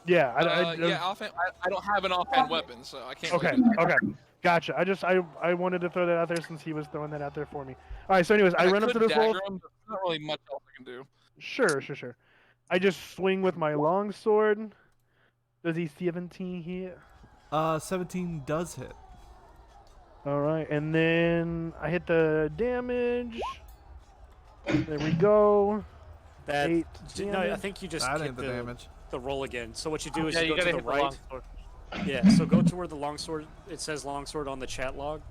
Yeah, Yeah, offhand. I don't have an offhand weapon, so I can't. Okay, really do that. okay, gotcha. I wanted to throw that out there since he was throwing that out there for me. All right, so anyways, I run up to could this wolf. dagger him, but there's not really much else I can do. Sure. I just swing with my long sword. Does he 17 hit? 17 does hit. All right, and then I hit the damage. There we go. That 8 no, I damage. think you just That hit ain't the damage. the roll again. So what you do is Yeah, you you go gotta to hit the the right. longsword. Yeah, so go to where the longsword. It says longsword on the chat log.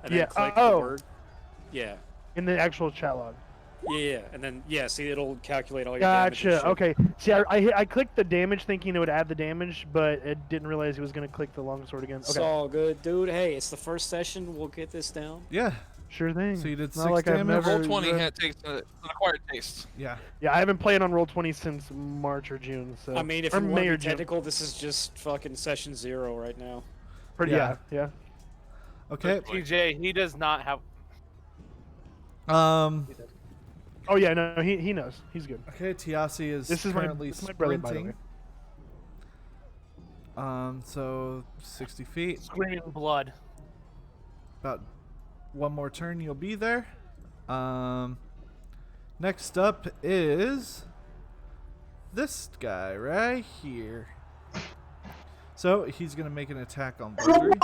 And Yeah, then click oh. the word. Yeah. In the actual chat log. Yeah, and then see it'll calculate all your damage. and Gotcha. shit. Okay. See, I clicked the damage thinking it would add the damage, but it didn't realize it was gonna click the longsword again. It's Okay. all good, dude. Hey, it's the first session. We'll get this down. Yeah. Sure thing. So you did Not 6 like I've damage? never- Roll 20 read- had takes an acquired taste. Yeah. Yeah, I haven't played on Roll20 since March or June. So. I mean, if or you want May to or be June. technical, this is just fucking session 0 right now. Pretty, Yeah. yeah. Okay. TJ, he does not have. Oh yeah, no, he knows. He's good. Okay, Tiasi is This is currently my brother, by the sprinting. way. So 60 feet. Screaming blood. About one more turn, you'll be there. Next up is this guy right here. So he's gonna make an attack on Blizzard.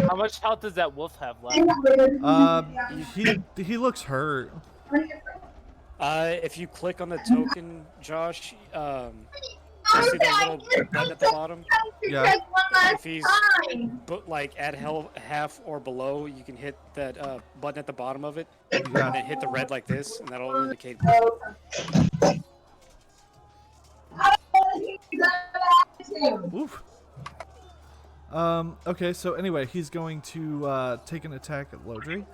How much health does that wolf have left? He looks hurt. If you click on the token, Josh, you see that little button at the bottom? Yeah. If he's like at half or below, you can hit that button at the bottom of it, and then hit the red like this, and that'll indicate. Oof. Okay, so anyway, he's going to take an attack at Lodri.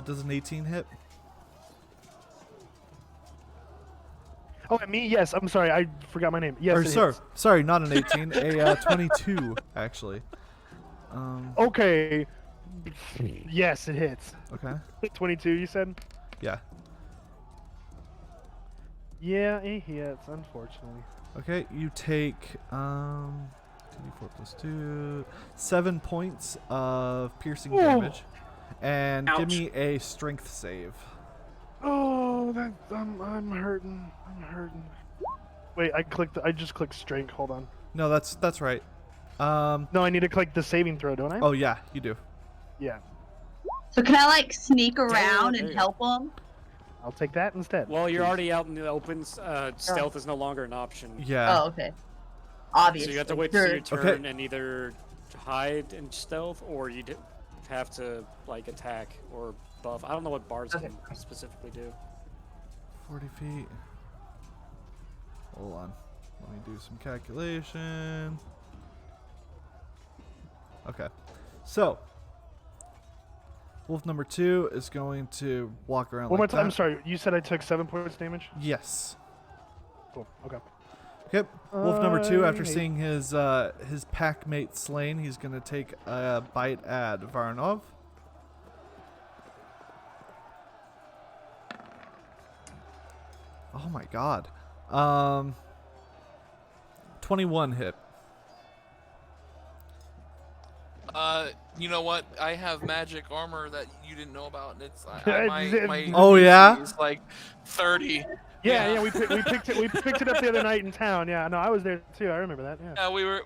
Does an 18 hit? Oh, and me? Yes. I'm sorry. I forgot my name. Yes. Or it sorry, hits. sorry, not an 18, a 22 actually. Okay. Yes, it hits. Okay. 22. You said? Yeah. Yeah, it hits. Unfortunately. Okay, you take 2d4 plus 2, 7 points of piercing damage, and give me a strength save. Oh, that I'm hurting. I'm hurting. Wait, I just clicked strength. Hold on. No, that's right. No, I need to click the saving throw, don't I? Oh yeah, you do. Yeah. So can I like sneak around there and you help them? I'll take that instead. Well, you're already out in the open. Stealth is no longer an option. Yeah. Oh, okay. Obviously. So you have to wait to see your Sure. turn and either hide in stealth, or you have to like attack or buff. I don't know what bards can specifically do. 40 feet. Hold on. Let me do some calculation. Okay. So, wolf number 2 is going to walk around One more like time. I'm that. sorry. You said I took 7 points damage. Yes. Cool. Okay. Okay. Wolf number 2, after I hate- seeing his pack mate slain, he's going to take a bite at Varnov. Oh my god. 21 hit. You know what? I have magic armor that you didn't know about, and it's my Oh, yeah? is like 30. Yeah, we picked it up the other night in town. Yeah, no, I was there too. I remember that. Yeah. Yeah, we were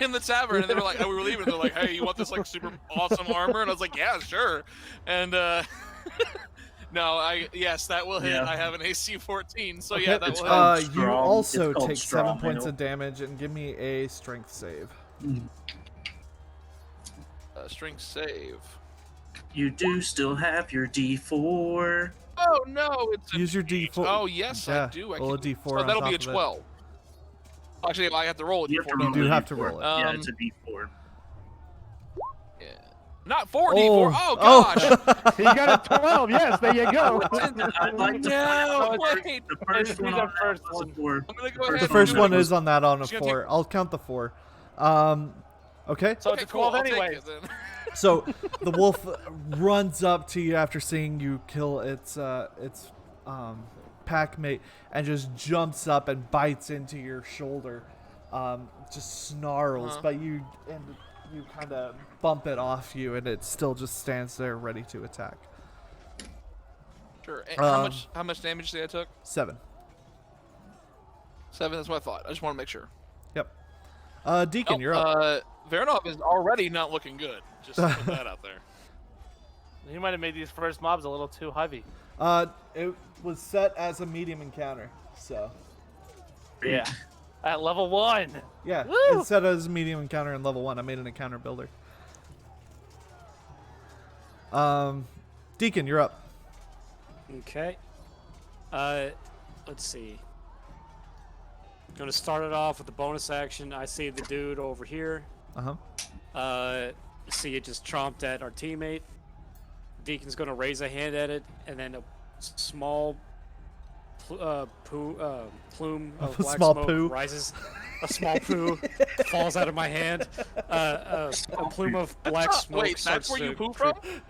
in the tavern, and they were like, we were leaving. They're like, hey, you want this like super awesome armor? And I was like, yeah, sure. And no, yes, that will hit. Yeah. I have an AC 14, so Okay. yeah, that It's will called hit. You strong- also it's called take strong 7 points metal. of damage and give me a strength save. Strength save. You do still have your D4. Oh no, it's Use your D4. Oh yes, I Yeah, do. I roll a can, D4 so on that'll be a top of it. 12. Actually, I have to roll a You have to D4. roll You do a have to D4. roll it. Yeah, it's a D4. Yeah. Not 4 Oh, D4. Oh gosh. You got a 12. Yes, there you go. I'd like to No, point wait. the first It'd be one the on first that was a one. 4. I'm gonna go The ahead. The and first do one it. is on that on a Just gonna 4. I'll count the 4. Okay. So Okay, it's a cool. 12 I'll take anyway. it then. So the wolf runs up to you after seeing you kill its pack mate and just jumps up and bites into your shoulder. Just snarls, Uh-huh. but you kind of bump it off you, and it still just stands there ready to attack. Sure. And Um, how much damage did I took? 7. 7. That's what I thought. I just want to make sure. Yep. Deacon, Oh, you're up. Veronov is already not looking good. Just to put that out there. You might have made these first mobs a little too heavy. It was set as a medium encounter, so Yeah. At level 1. yeah, Woo! it's set as a medium encounter in level 1. I made an encounter builder. Deacon, you're up. Okay. Let's see. Gonna start it off with the bonus action. I see the dude over here. See it just tromped at our teammate. Deacon's gonna raise a hand at it, and then a small plume of black small smoke poo. rises. A small poo falls out of my hand. A plume of black smoke Wait, starts that's where you to poo creep- from?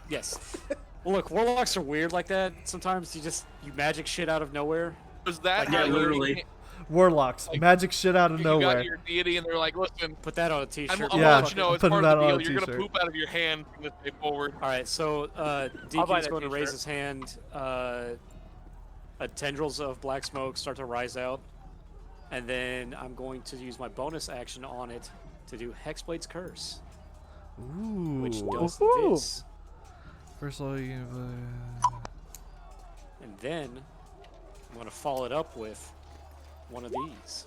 Yes. Well, look, warlocks are weird like that. Sometimes you magic shit out of nowhere. Was that Yeah, how you- literally. Warlocks, Like, magic shit out of You nowhere. got your deity, and they're like, "Listen, Put that on a t-shirt. I'm Yeah, gonna let you know it's putting part that of the on deal. a You're gonna t-shirt. poop out of your hand from this day forward." All right, so buy Deacon's that going to raise t-shirt. his hand. Tendrils of black smoke start to rise out, and then I'm going to use my bonus action on it to do Hexblade's Curse, Ooh. which does Ooh. this. First of all, you And then I'm going to follow it up with one of these.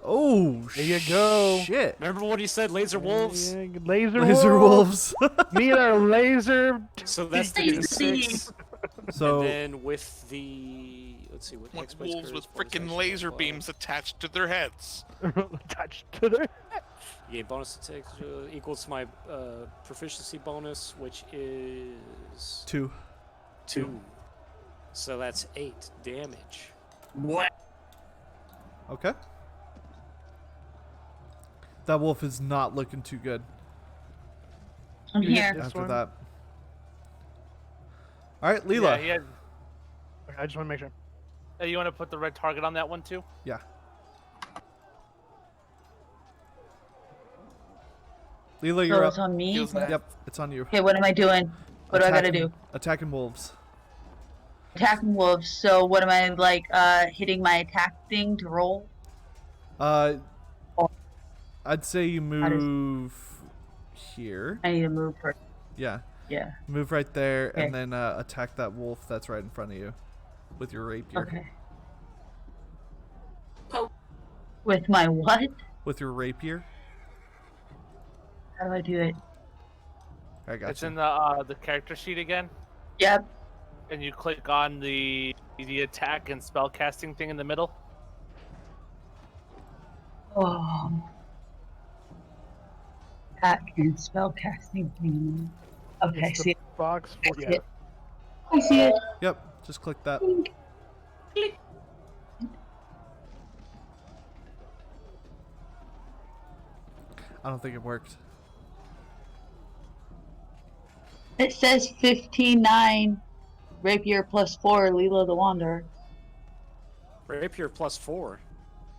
Oh, There you go. Shit. Remember what he said, laser wolves? Yeah, laser Wolves. Me and our laser. So that's the 6. So And then with the let's see what Like Hexblade's wolves Curse with bonus freaking action laser applied. beams attached to their heads. Touched to their. You gain bonus attack equals to my proficiency bonus, which is 2. 2. So that's 8 damage. What? Okay. That wolf is not looking too good I'm You hit here. this after one? that. All right, Yeah, Leela. he had, Okay, I just want to make sure. you want to put the red target on that one too? Yeah. Leela, So you're it's up. on me. Feels nice. Yep, it's on you. Okay, what am I doing? What do I gotta do? Attacking wolves. Attacking wolves. So what am I like? Hitting my attack thing to roll? I'd say you How does- move here. I need to move first. Yeah. Yeah. Move right there, Okay. and then attack that wolf that's right in front of you with your rapier. Okay. With my what? With your rapier. How do I do it? I got It's you. in the character sheet again, Yep. and you click on the attack and spell casting thing in the middle. Oh. Attack and spell casting thing. Okay, It's the see it. box. I For, see yeah. it. I see it. Yep, just click that. I don't think it worked. It says 15-9. Rapier plus 4. Leela the Wanderer. Rapier plus 4.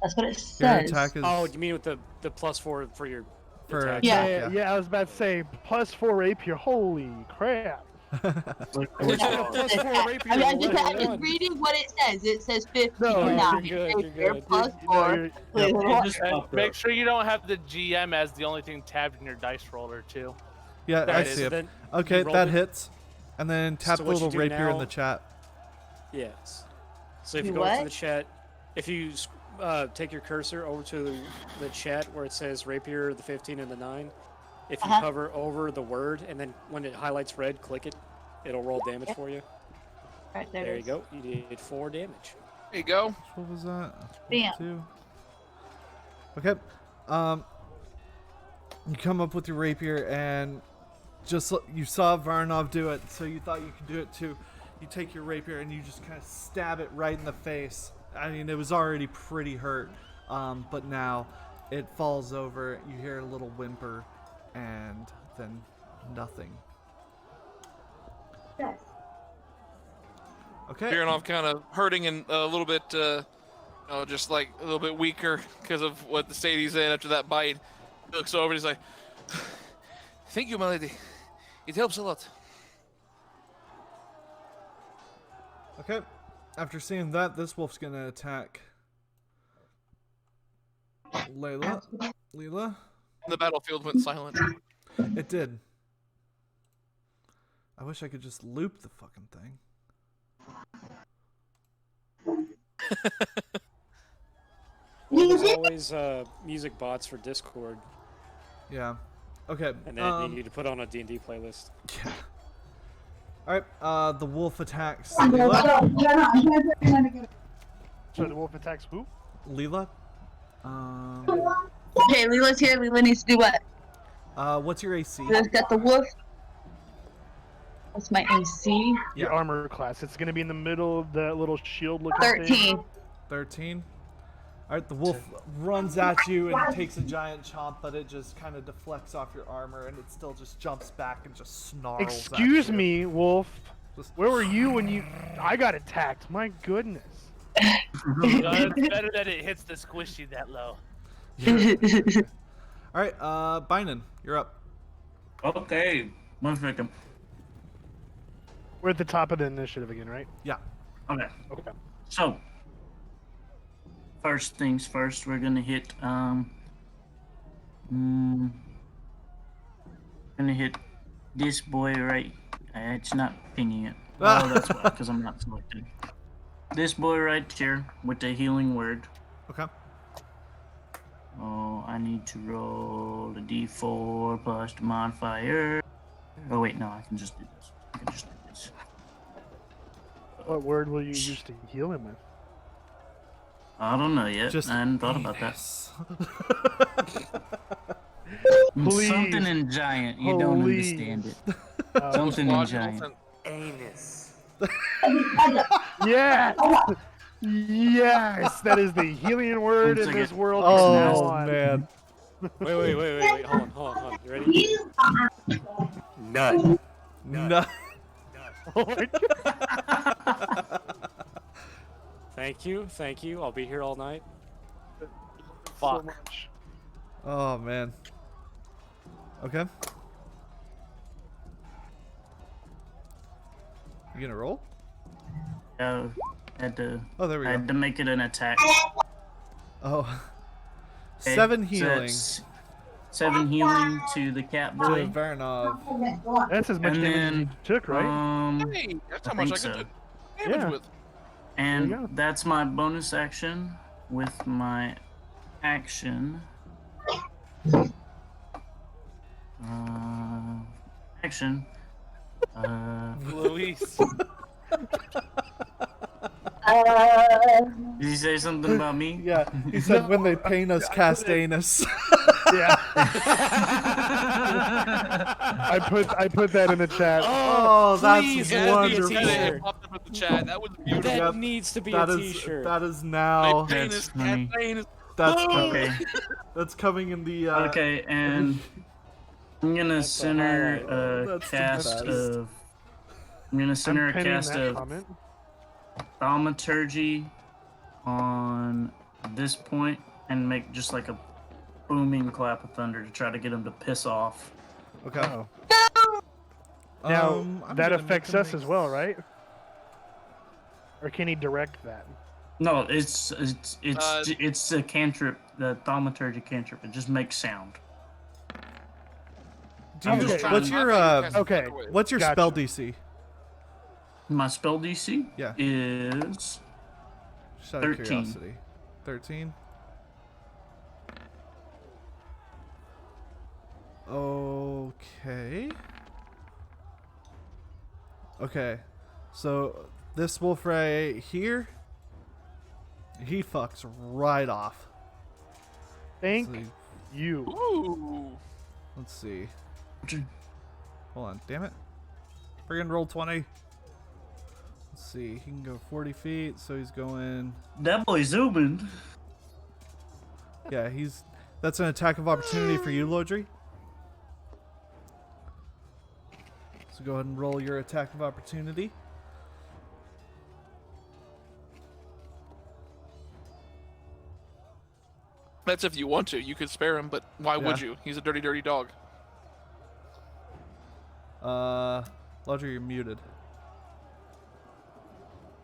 That's what it Your says. attack is Oh, you mean with the plus 4 for your For attack. attack, Yeah, yeah, I was about to say +4 rapier. Holy crap! Look, Plus four rapier. I'm just, level I'm just one. reading what it says. It says 15. No, now. you're good, you're Rapier good. plus No, 4. you're- Wait, yep. what? just And popped make up. sure you don't have the GM as the only thing tabbed in your dice roller too. Yeah, There I it is. see it. Then Okay, you rolled that it. hits. And then tap So the what little you do rapier in now- the chat. Yes. So if you Do go into what? the chat, if you take your cursor over to the chat where it says rapier, the 15 and the 9, if you hover over the word and then when it highlights red, click it, it'll roll damage for you. Right, There it you is. go. You did 4 damage. There you go. What was that? Bam. 2. Okay. You come up with your rapier and just you saw Varnov do it, so you thought you could do it too. You take your rapier and you just kind of stab it right in the face. I mean, it was already pretty hurt, but now it falls over. You hear a little whimper, and then nothing. Yes. Okay. Baronov kind of hurting and a little bit, just like a little bit weaker because of what the state he's in after that bite. He looks over and he's like, "Thank you, my lady. It helps a lot." Okay. After seeing that, this wolf's gonna attack Leela. The battlefield went silent. It did. I wish I could just loop the fucking thing. There's always music bots for Discord, Yeah. Okay. and then you need to put on a D&D playlist. Yeah. Alright, the wolf attacks Leela. So the wolf attacks who? Leela. Okay, Leela's here. Leela needs to do what? What's your AC? Leela's got the wolf. What's my AC? Yeah. Your armor class. It's gonna be in the middle of that little shield-looking thing. 13. 13. Alright, the wolf runs at you and takes a giant chomp, but it just kind of deflects off your armor and it still just jumps back and just snarls at Excuse you. me, wolf. Just- Where were you when I got attacked? My goodness. It's better that it hits the squishy that low. Alright, Bynum, you're up. Okay, 1 second. We're at the top of the initiative again, right? Yeah. Okay, Okay. so first things first, we're gonna hit gonna hit this boy right. It's not pinging it. Oh, that's why, because I'm not selected. This boy right here with the healing word. Okay. Oh, I need to roll a d4 plus the modifier. Oh wait, no, I can just do this. I can just do this. What word will you use to heal him with? I don't know yet. Just I hadn't thought about that. Please. Something in giant. You don't Please. understand it. Uh, Something in Logical giant. sense. Anus. yes! Yes! That is the healing word in this world. from now Oh on. man. Wait. Hold on. You ready? Nut. No. Oh my God. Thank you. I'll be here all night. So Fuck. much. Oh man. Okay. You gonna roll? Had to. Oh, there we I go. had to make it an attack. Oh. Okay, 7 so healing it's 7 healing to the cat to boy. Varanov. That's as much And damage as then, you took, right? Hey, that's I how much I think could so. do damage Yeah. with. There you go. And that's my bonus action. With my action. Action. Luis. Did you say something about me? Yeah, he said when they paint us cast anus. Yeah. I put that in the chat. Oh, that's please, let me wonderful. see Yeah, T-shirt. it popped up in the chat. That was beautiful. That Yep. needs to be That a is T-shirt. that is now That's funny. that's Okay. that's coming in the Okay, and I'm gonna That's a center highlight. a That's the cast best. of. I'm gonna center I'm a pinning cast that of comment. thaumaturgy on this point and make just like a booming clap of thunder to try to get him to piss off. Okay. Oh. Now I'm that gonna affects make him us as well, right? Or can he direct that? No, it's a cantrip, the thaumaturgy cantrip. It just makes sound. Do you, Okay. what's your Okay. what's your Gotcha. spell DC? My spell DC Yeah. is Just out of 13. curiosity. 13. Okay. Okay. So this wolf right here, he fucks right off. Thank So you. Ooh. let's see. Hold on, damn it. Friggin' roll 20. Let's see, he can go 40 feet, so he's going. That boy zooming. Yeah, that's an attack of opportunity for you, Lodri. So go ahead and roll your attack of opportunity. That's if you want to. You could spare him, but why would Yeah. you? He's a dirty, dirty dog. Lodri, you're muted.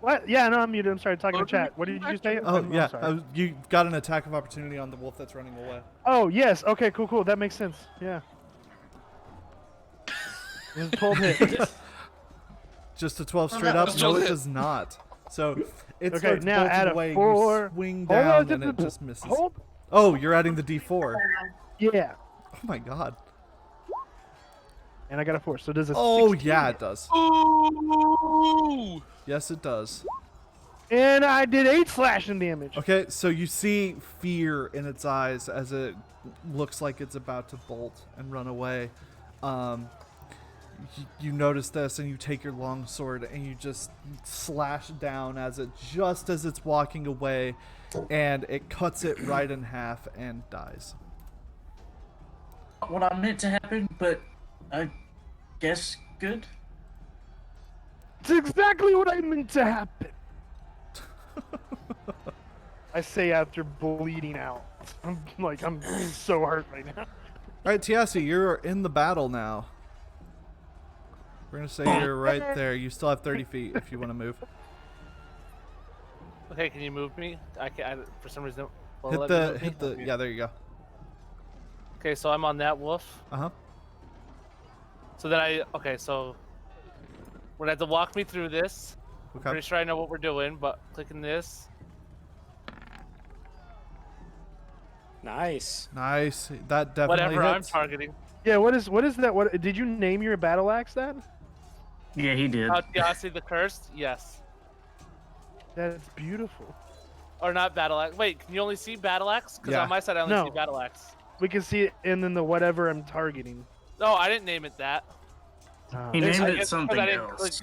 What? Yeah, no, I'm muted. I'm sorry, talking to chat. What did you say? Oh, I'm yeah. sorry. You got an attack of opportunity on the wolf that's running away. Oh, yes. Okay, cool. That makes sense. Yeah. It's a 12 hit. Just a 12 straight up? Just No, 12 it hit. does not. So it Okay, starts now add bolting a away. 4. You swing Hold on, down and it just misses. Hold. Oh, you're adding the D4. Yeah. Oh my god. And I got a 4. So does a Oh 16 yeah, hit? it does. Ooh. Yes, it does. And I did 8 slashing damage. Okay, so you see fear in its eyes as it looks like it's about to bolt and run away. You notice this and you take your long sword and you just slash down just as it's walking away, and it cuts it right in half and dies. What I meant to happen, but I guess good. It's exactly what I meant to happen. I say after bleeding out. I'm so hurt right now. Alright, Tiasi, you're in the battle now. We're gonna say you're right there. You still have 30 feet if you want to move. Okay, can you move me? For some reason. Hit the. Yeah, there you go. Okay, so I'm on that wolf. Uh-huh. So then so we're gonna have to walk me through this. Okay. Pretty sure I know what we're doing, but clicking this. Nice. Nice. That definitely Whatever I'm hits. targeting. Yeah, what is that? What did you name your battle axe that? Yeah, he did. Tiasi the Cursed? Yes. That's beautiful. Or not Battle Axe. Wait, can you only see Battle Axe? Because Yeah. on my side I only No. see Battle Axe. We can see it in the whatever I'm targeting. No, I didn't name it that. He It's- named I it guess something because I didn't else.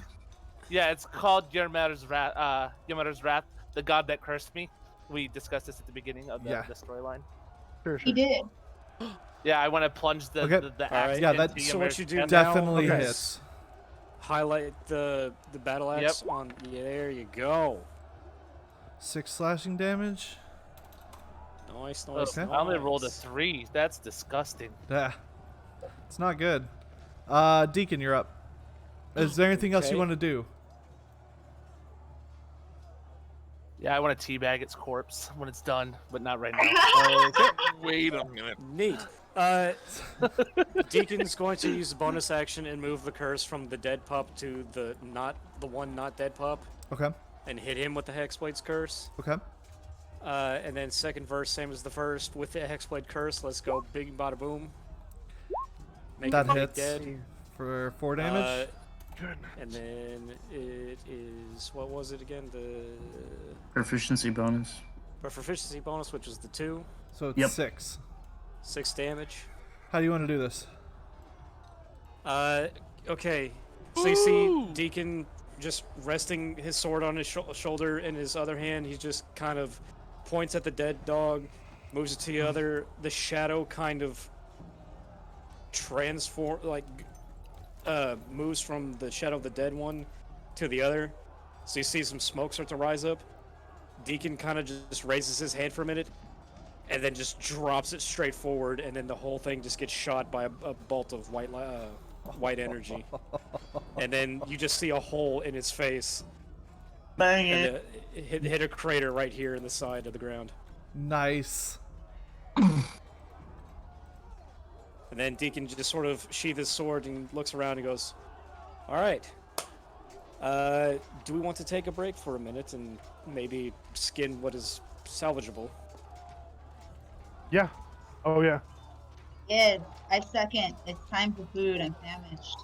Yeah, it's called Ymir's Wrath, the god that cursed me. We discussed this at the beginning of the storyline. Sure. He did. Yeah, I want to plunge the Okay. the All axe right. Yeah, into that- So what Ymir's you do chest. now- Definitely okay. hits. Highlight the battle axe on. Yeah, there you go. 6 slashing damage. Nice, Oh, nice. Okay. I only rolled a nice. 3. That's disgusting. Yeah. It's not good. Deacon, you're up. Is there anything else you Okay. want to do? Yeah, I want to teabag its corpse when it's done, but not right now. Wait a minute. Neat. Deacon's going to use the bonus action and move the curse from the dead pup to the not dead pup, Okay. and hit him with the Hexblade's curse. Okay. And then second verse, same as the first, with the Hexblade curse. Let's go, big bada boom. Make That him hits dead. for 4 damage. And then it is, what was it again? The Proficiency bonus. proficiency bonus, which is the 2, So it's Yep. 6. 6 damage. How do you want to do this? Okay. So you see Deacon just resting his sword on his shoulder, in his other hand, he just kind of points at the dead dog, moves it to the other. The shadow kind of moves from the shadow of the dead one to the other. So you see some smoke start to rise up. Deacon kind of just raises his hand for a minute, and then just drops it straight forward, and then the whole thing just gets shot by a bolt of white energy. And then you just see a hole in its face. Bang And it. it hit a crater right here in the side of the ground. Nice. And then Deacon just sort of sheathes his sword and looks around and goes, "All right. Do we want to take a break for a minute and maybe skin what is salvageable?" Yeah. Oh yeah. Yes, I second. It's time for food. I'm famished.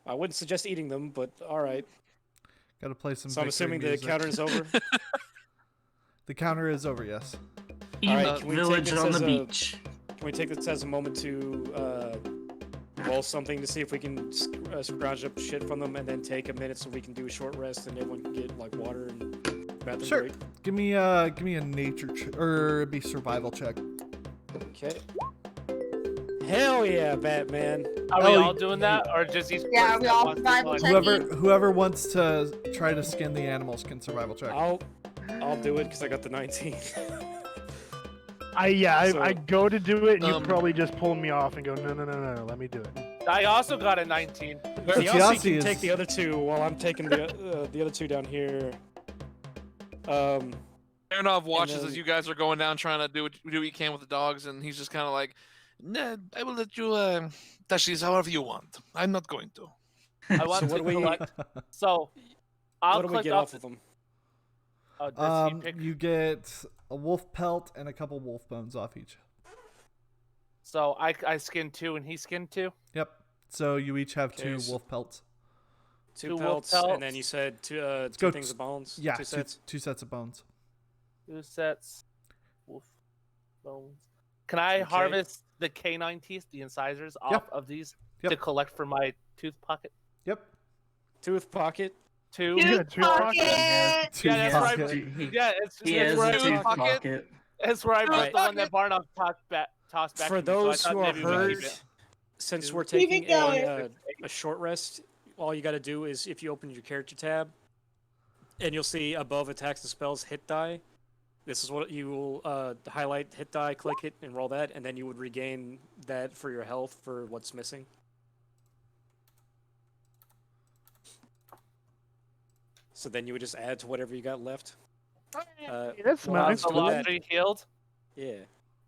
I wouldn't suggest eating them, but all right. Gotta play some. So I'm victory assuming the music. counter is over. The counter is over. Yes. All right, can we take Village this on as the a- beach. Can we take this as a moment to roll something to see if we can scrounge up shit from them, and then take a minute so we can do a short rest and everyone can get like water and bathroom Sure. break? Give me a nature or it'd be survival check. Okay. Hell yeah, Batman. Are we Oh, all doing that, or just each Yeah, person we that all wants to survival join? check? Whoever wants to try to skin the animals can survival check. I'll do it because I got the 19. So- I go to do it, and you Um, probably just pull me off and go, no, let me do it. I also got a 19. Tiasi Tiasi can is- take the other two while I'm taking the other two down here. Baranov watches then- as you guys are going down trying to do what you can with the dogs, and he's just kind of like, "Nah, I will let you touch these however you want. I'm not going to." I want So to what do we- collect. So I'll what do we click get off of them? Oh, does he pick? You get a wolf pelt and a couple wolf bones off each. So I skinned 2 and he skinned 2. Yep. So you each have Okay, 2 so- wolf pelts. Two Two wolf pelts, pelts. and then you said two go things of bones. Yeah, two sets. two sets of bones. 2 sets. Wolf bones. Can I Okay. harvest the canine teeth, the incisors, off of these Yep. to collect for my tooth pocket? Yep. Tooth pocket. 2. Yeah, Tooth two pockets. pocket. Two Yeah, that's pockets. right. Yeah, He it's has where a I tooth put- pocket. It's where I put Right. the one that Barnum tossed back For to me, so I those thought who are maybe we could keep hurt, it. since we're Keep it taking going. a short rest, all you got to do is if you open your character tab, and you'll see above attacks and spells hit die. This is what you will highlight hit die, click it, and roll that, and then you would regain that for your health for what's missing. So then you would just add to whatever you got left. That's well, nice. So do that. Laundry healed, Yeah.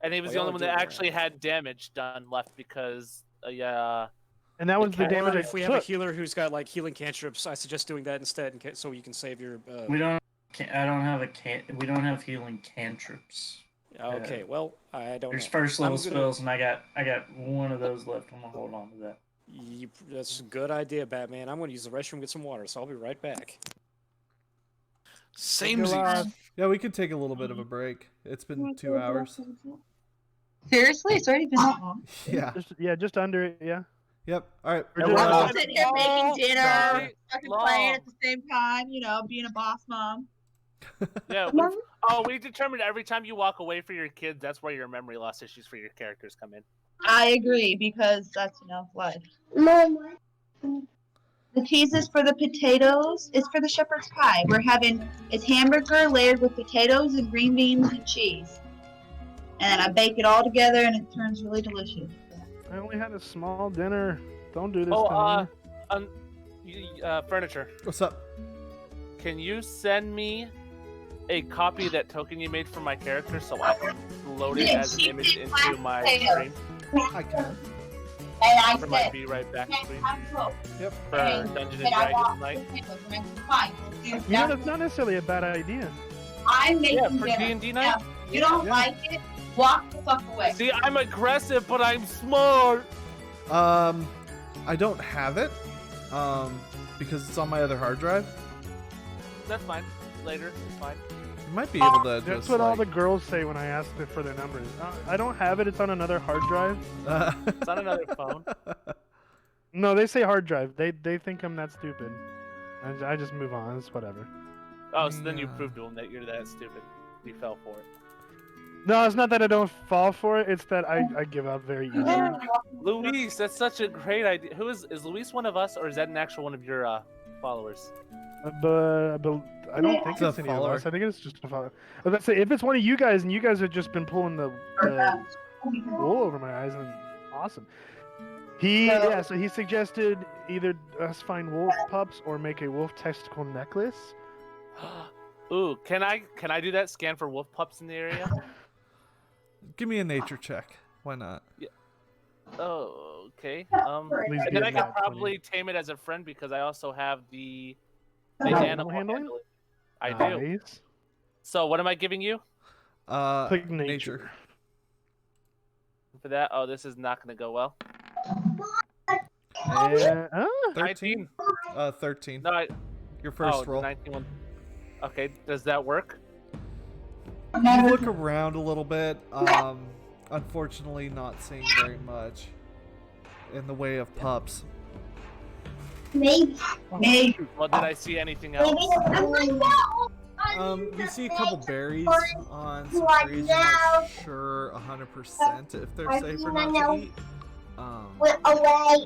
and he was Well, the y'all only one do that that. actually had damage done left because, And that was the Okay. damage Or I if we have a took. healer who's got like healing cantrips, I suggest doing that instead, so you can save your. We don't. I don't have We don't have healing cantrips. Okay, well, I don't There's know. first level I'm gonna- spells, and I got one of those left. I'm gonna hold on to that. That's a good idea, Batman. I'm going to use the restroom, get some water, so I'll be right back. Same Yeah, we could take a little bit of a break. It's been 2 hours. Seriously, it's already been that long. Yeah. Just under it. Yeah. Yep. All right. Or We're just- all sitting here making dinner, Sorry. fucking playing at the same time, being a boss mom. yeah. We determined every time you walk away for your kids, that's where your memory loss issues for your characters come in. I agree, because that's life. The cheese is for the potatoes. It's for the shepherd's pie. It's hamburger layered with potatoes and green beans and cheese. And then I bake it all together, and it turns really delicious. I only had a small dinner. Don't do this Oh, to me. furniture. What's up? Can you send me a copy of that token you made for my character so I can load it as an image into my stream I can. And I for my said, Be Right Back stream Yep. for Dungeons and and I Dragons want night? potatoes and it's fine. That's not necessarily a bad idea. I'm making Yeah, for dinner. D&D night. Now, if you don't like it, walk the fuck away. See, I'm aggressive, but I'm smart. I don't have it. Because it's on my other hard drive. That's fine. Later, it's fine. You might be able to That's just what all the like, girls say when I ask them for their numbers. I don't have it. It's on another hard drive. It's on another phone. No, they say hard drive. They think I'm that stupid. I just move on. It's whatever. Oh, so then you Yeah. proved to him that you're that stupid. You fell for it. No, it's not that I don't fall for it. It's that I give up very easily. Luis, that's such a great idea. Who is Luis one of us, or is that an actual one of your followers? But I don't think It's a it's any of follower. us. I think it's just a follower. I was about to say, if it's one of you guys and you guys have just been pulling the wool over my eyes, then awesome. So he suggested either us find wolf pups or make a wolf testicle necklace. Ooh, can I do that? Scan for wolf pups in the area? Give me a nature check. Why not? Yeah. Oh, okay. Please And be then a I could nat 20. probably tame it as a friend because I also have the Animal handling? I do. Nice. So what am I giving you Click Nature. nature. for that? Oh, this is not going to go well. And, 13? 13. No, Your first roll. 19. Okay, does that work? You look around a little bit. Unfortunately, not seeing very much in the way of pups. Maybe. Well, did I see anything else? You see a couple berries on some trees. You're not sure 100% if they're safe or not to eat. Away.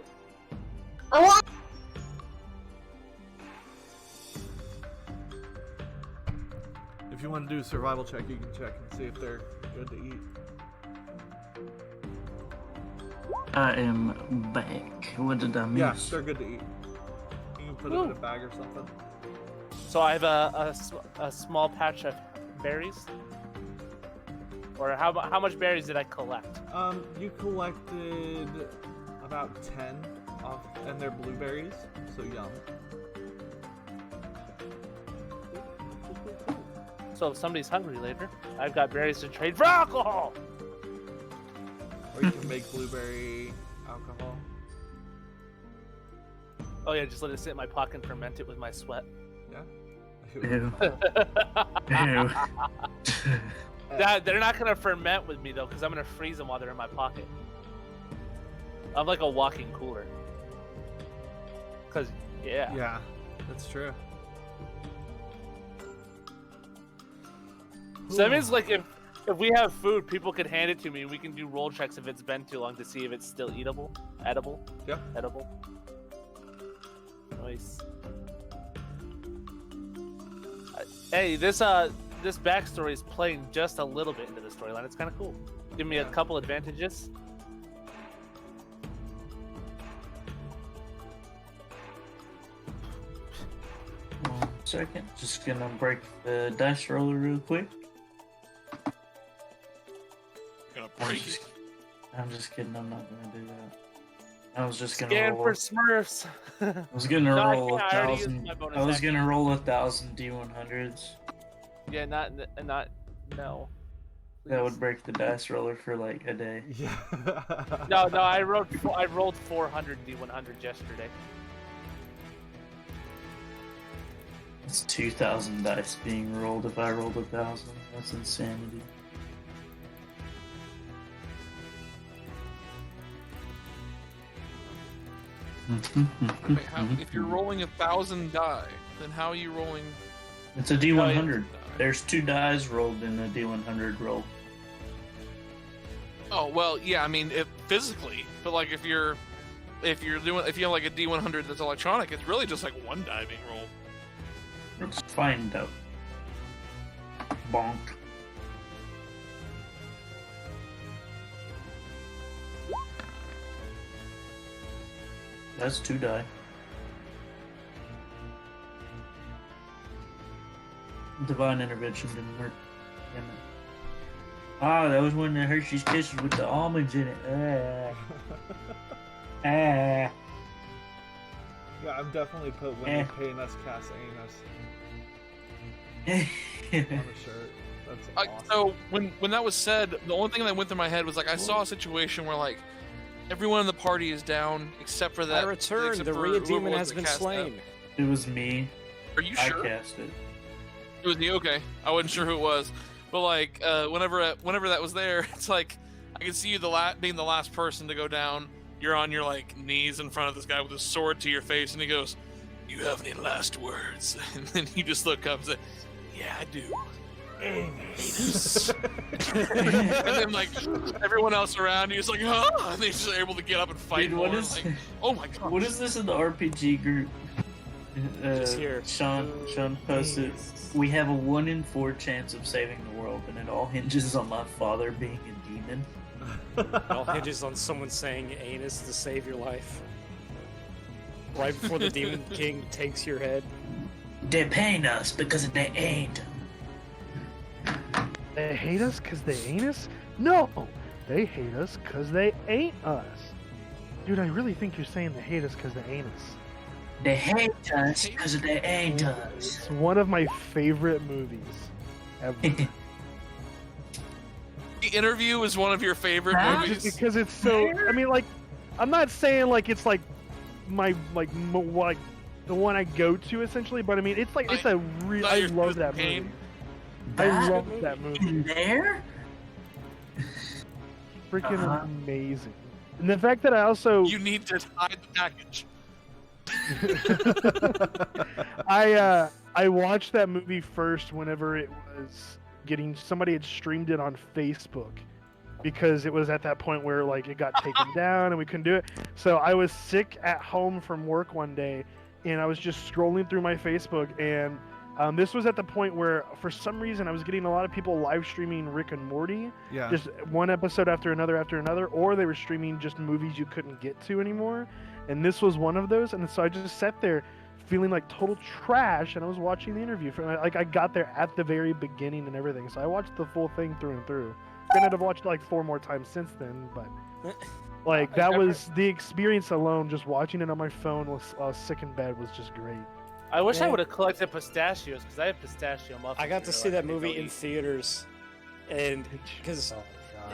If you want to do a survival check, you can check and see if they're good to eat. I am back. What did I miss? Yeah, they're good to eat. You can put it in a bag or something. So I have a small patch of berries. Or how much berries did I collect? You collected about 10 and they're blueberries, so yum. So if somebody's hungry later, I've got berries to trade for alcohol. Or you can make blueberry alcohol. Oh yeah, just let it sit in my pocket and ferment it with my sweat. Yeah. Ew. Ew. They're not gonna ferment with me though, because I'm gonna freeze them while they're in my pocket. I'm like a walking cooler. Cause yeah. Yeah, that's true. So that means like if we have food, people could hand it to me and we can do roll checks if it's been too long to see if it's still eatable. Edible? Yeah. Edible. Nice. Hey, this backstory is playing just a little bit into the storyline. It's kind of cool. Give me a couple advantages. One second. Just gonna break the dice roller real quick. Gonna break it. I'm just kidding. I'm not gonna do that. I was just gonna Scan roll. for Smurfs. I was gonna No, roll I already used 1,000. my bonus I was action. gonna roll 1,000 D100s. Yeah, not no. That would break the dice roller for like a day. Yeah. No, I rolled 400 D100 yesterday. It's 2,000 dice being rolled if I rolled 1,000. That's insanity. Wait, if you're rolling 1,000 die, then how are you rolling? It's a Oh, D100. yeah. There's 2 dice rolled in a D100 roll. Oh well, yeah. I mean, physically, but like if you have like a D100 that's electronic, it's really just like one die being rolled. Let's find out. Bonk. That's 2 die. Divine intervention didn't work. Damn it. Ah, that was one of the Hershey's Kisses with the almonds in it. Yeah, I'm definitely put when you're paying us cast anus on the shirt. That's awesome. So when that was said, the only thing that went through my head was like I saw a situation where like everyone in the party is down except for that. I returned. except The for Rhea whoever demon was has that been cast slain. that. It was me. Are you I sure? cast it. It was you. Okay, I wasn't sure who it was, but like whenever that was there, it's like I can see you being the last person to go down. You're on your like knees in front of this guy with a sword to your face, and he goes, "You have any last words?" And then you just look up and say, "Yeah, I do." Anus. And then like everyone else around you is like, "Huh?" And they're just able to get up and fight Dude, more. what is? Like, oh my god! What is this in the RPG group? Just here. Sean posted, we have a 1 in 4 chance of saving the world, and it all hinges on my father being a demon. It all hinges on someone saying anus to save your life. Right before the Demon King takes your head. They paying us because they ain't. They hate us because they ain't us? No! They hate us because they ain't us. Dude, I really think you're saying they hate us because they ain't us. They hate us because they ain't us. It's one of my favorite movies ever. The Interview is one of your favorite Just movies. because it's so. I mean, like, I'm not saying like it's like my like the one I go to essentially, but I mean it's like it's a real. I love that movie. I love that movie. In there? Freaking amazing. And the fact that I also You need to hide the package. I watched that movie first whenever it was getting somebody had streamed it on Facebook because it was at that point where like it got taken down and we couldn't do it. So I was sick at home from work one day and I was just scrolling through my Facebook and this was at the point where for some reason I was getting a lot of people live streaming Rick and Morty, just one episode after another, or they were streaming just movies you couldn't get to anymore. And this was one of those, and so I just sat there feeling like total trash, and I was watching the interview. Like I got there at the very beginning and everything, so I watched the full thing through and through. Granted, I've watched it like 4 more times since then, but like that was the experience alone. Just watching it on my phone while I was sick in bed was just great. I wish I would have collected pistachios because I have pistachio muffins. I got to see that movie in theaters, and because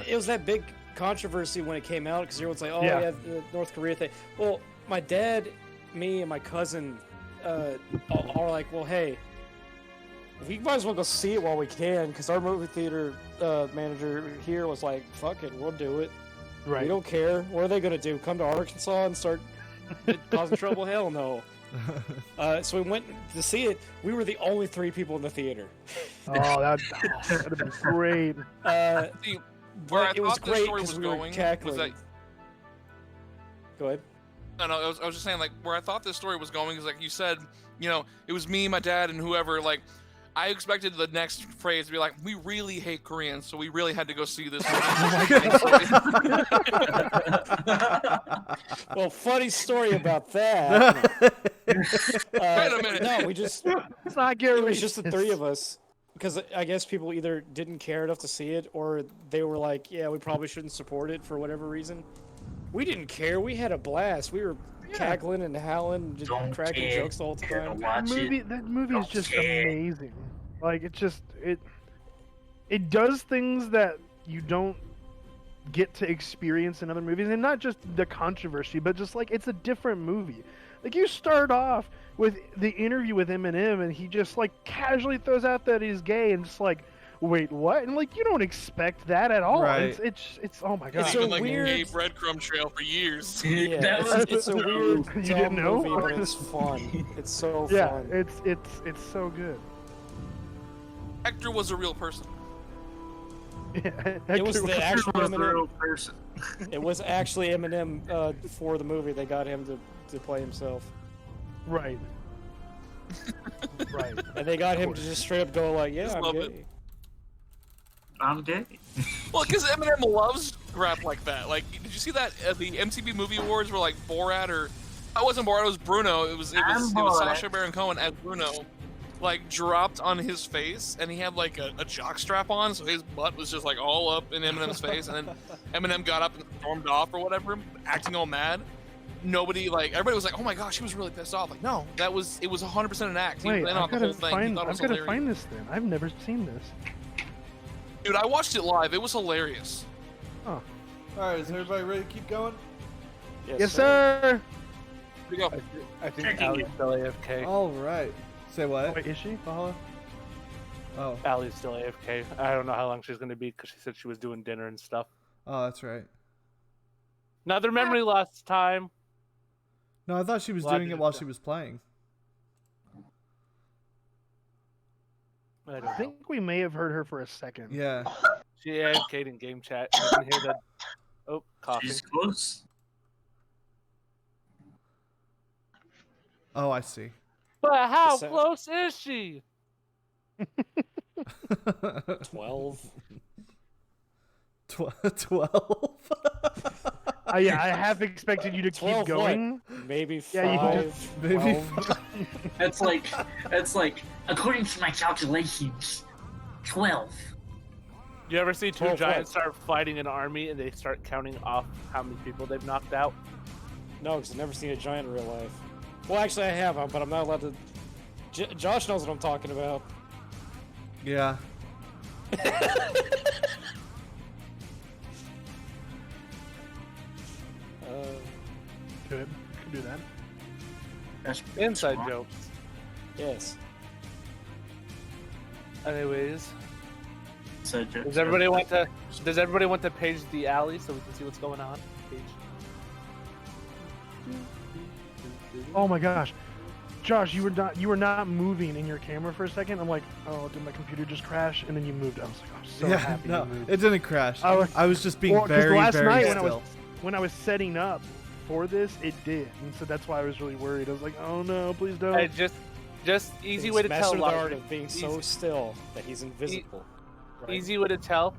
it was that big controversy when it came out because everyone's like, oh yeah, the North Korea thing. Well, my dad, me, and my cousin are like, well, hey, we might as well go see it while we can because our movie theater manager here was like, fuck it, we'll do it. Right. We don't care. What are they gonna do? Come to Arkansas and start causing trouble? Hell no. So we went to see it. We were the only 3 people in the theater. Oh, that'd have been great. See, where I It was thought the great story because was we were going cackling. was that. Go ahead. No, I was just saying, like, where I thought this story was going is, like you said, you know, it was me, my dad, and whoever. Like, I expected the next phrase to be like, we really hate Koreans, so we really had to go see this movie. Well, funny story about that. Wait a minute. No, we just. It's not Gary. It was just the 3 of us. Because I guess people either didn't care enough to see it, or they were like, yeah, we probably shouldn't support it for whatever reason. We didn't care. We had a blast. We were cackling and howling, just cracking jokes the whole time. That movie is just amazing. Like it does things that you don't get to experience in other movies, and not just the controversy, but just like it's a different movie. Like you start off with the interview with Eminem, and he just like casually throws out that he's gay, and just like, wait, what? And like you don't expect that at all. Right. It's oh my god. It's a been like weird a breadcrumb trail for years. Yeah, it's a weird, You dumb didn't know? movie, but it's fun. It's so Yeah, fun. it's so good. Hector was a real person. It was the actual Was the real Eminem. person. It was actually Eminem for the movie. They got him to play himself, Right. Right. and they got him to just straight up go like, "Yeah, Just I'm love gay." it. I'm gay. Well, because Eminem loves rap like that. Like, did you see that at the MTV Movie Awards where like Borat or it wasn't Borat, it was Bruno. It was Sacha Baron Cohen as Bruno, like dropped on his face, and he had like a jock strap on, so his butt was just like all up in Eminem's face, and then Eminem got up and stormed off or whatever, acting all mad. Everybody was like, "Oh my gosh, he was really pissed off." Like, no, it was 100% an act. He Wait, was in on the whole thing. He thought it was I've got to hilarious. find this then. I've never seen this. Dude, I watched it live. It was hilarious. Oh. Alright, is everybody ready to keep going? Yes, sir. Here we go. I think Allie's still AFK. Alright. Say what? Wait, is she? Paula? Oh. Allie's still AFK. I don't know how long she's going to be because she said she was doing dinner and stuff. Oh, that's right. Another memory lost time. No, I thought she was doing it while she was playing. I I think we may have heard her for a second. Yeah. She AFK'd in game chat. You can hear that. Oh, coughing. She's close. Oh, I see. But how So- close is she? 12. 12. I half expected you to keep 12 going. what? Maybe 5. Yeah, you Maybe 12. That's like according to my calculations, 12. You ever see two 12 giants what? start fighting an army and they start counting off how many people they've knocked out? No, because I've never seen a giant in real life. Well, actually, I have, but I'm not allowed to. Josh knows what I'm talking about. Yeah. Could do that. That's Inside smart. jokes. Yes. Anyways, So just- does everybody want to page the alley so we can see what's going on? Page. Oh my gosh, Josh, you were not moving in your camera for a second. I'm like, oh, did my computer just crash? And then you moved. I was like, I'm so Yeah, happy no, you moved. it didn't crash. I was- I was just being Well, 'cause very, last very night still. when I was setting up for this, it did, and so that's why I was really worried. I was like, oh no, please don't. Hey, just easy He's way to mastered tell. the Lars, art of being so easy- still that he's invisible. Right? Easy way to tell.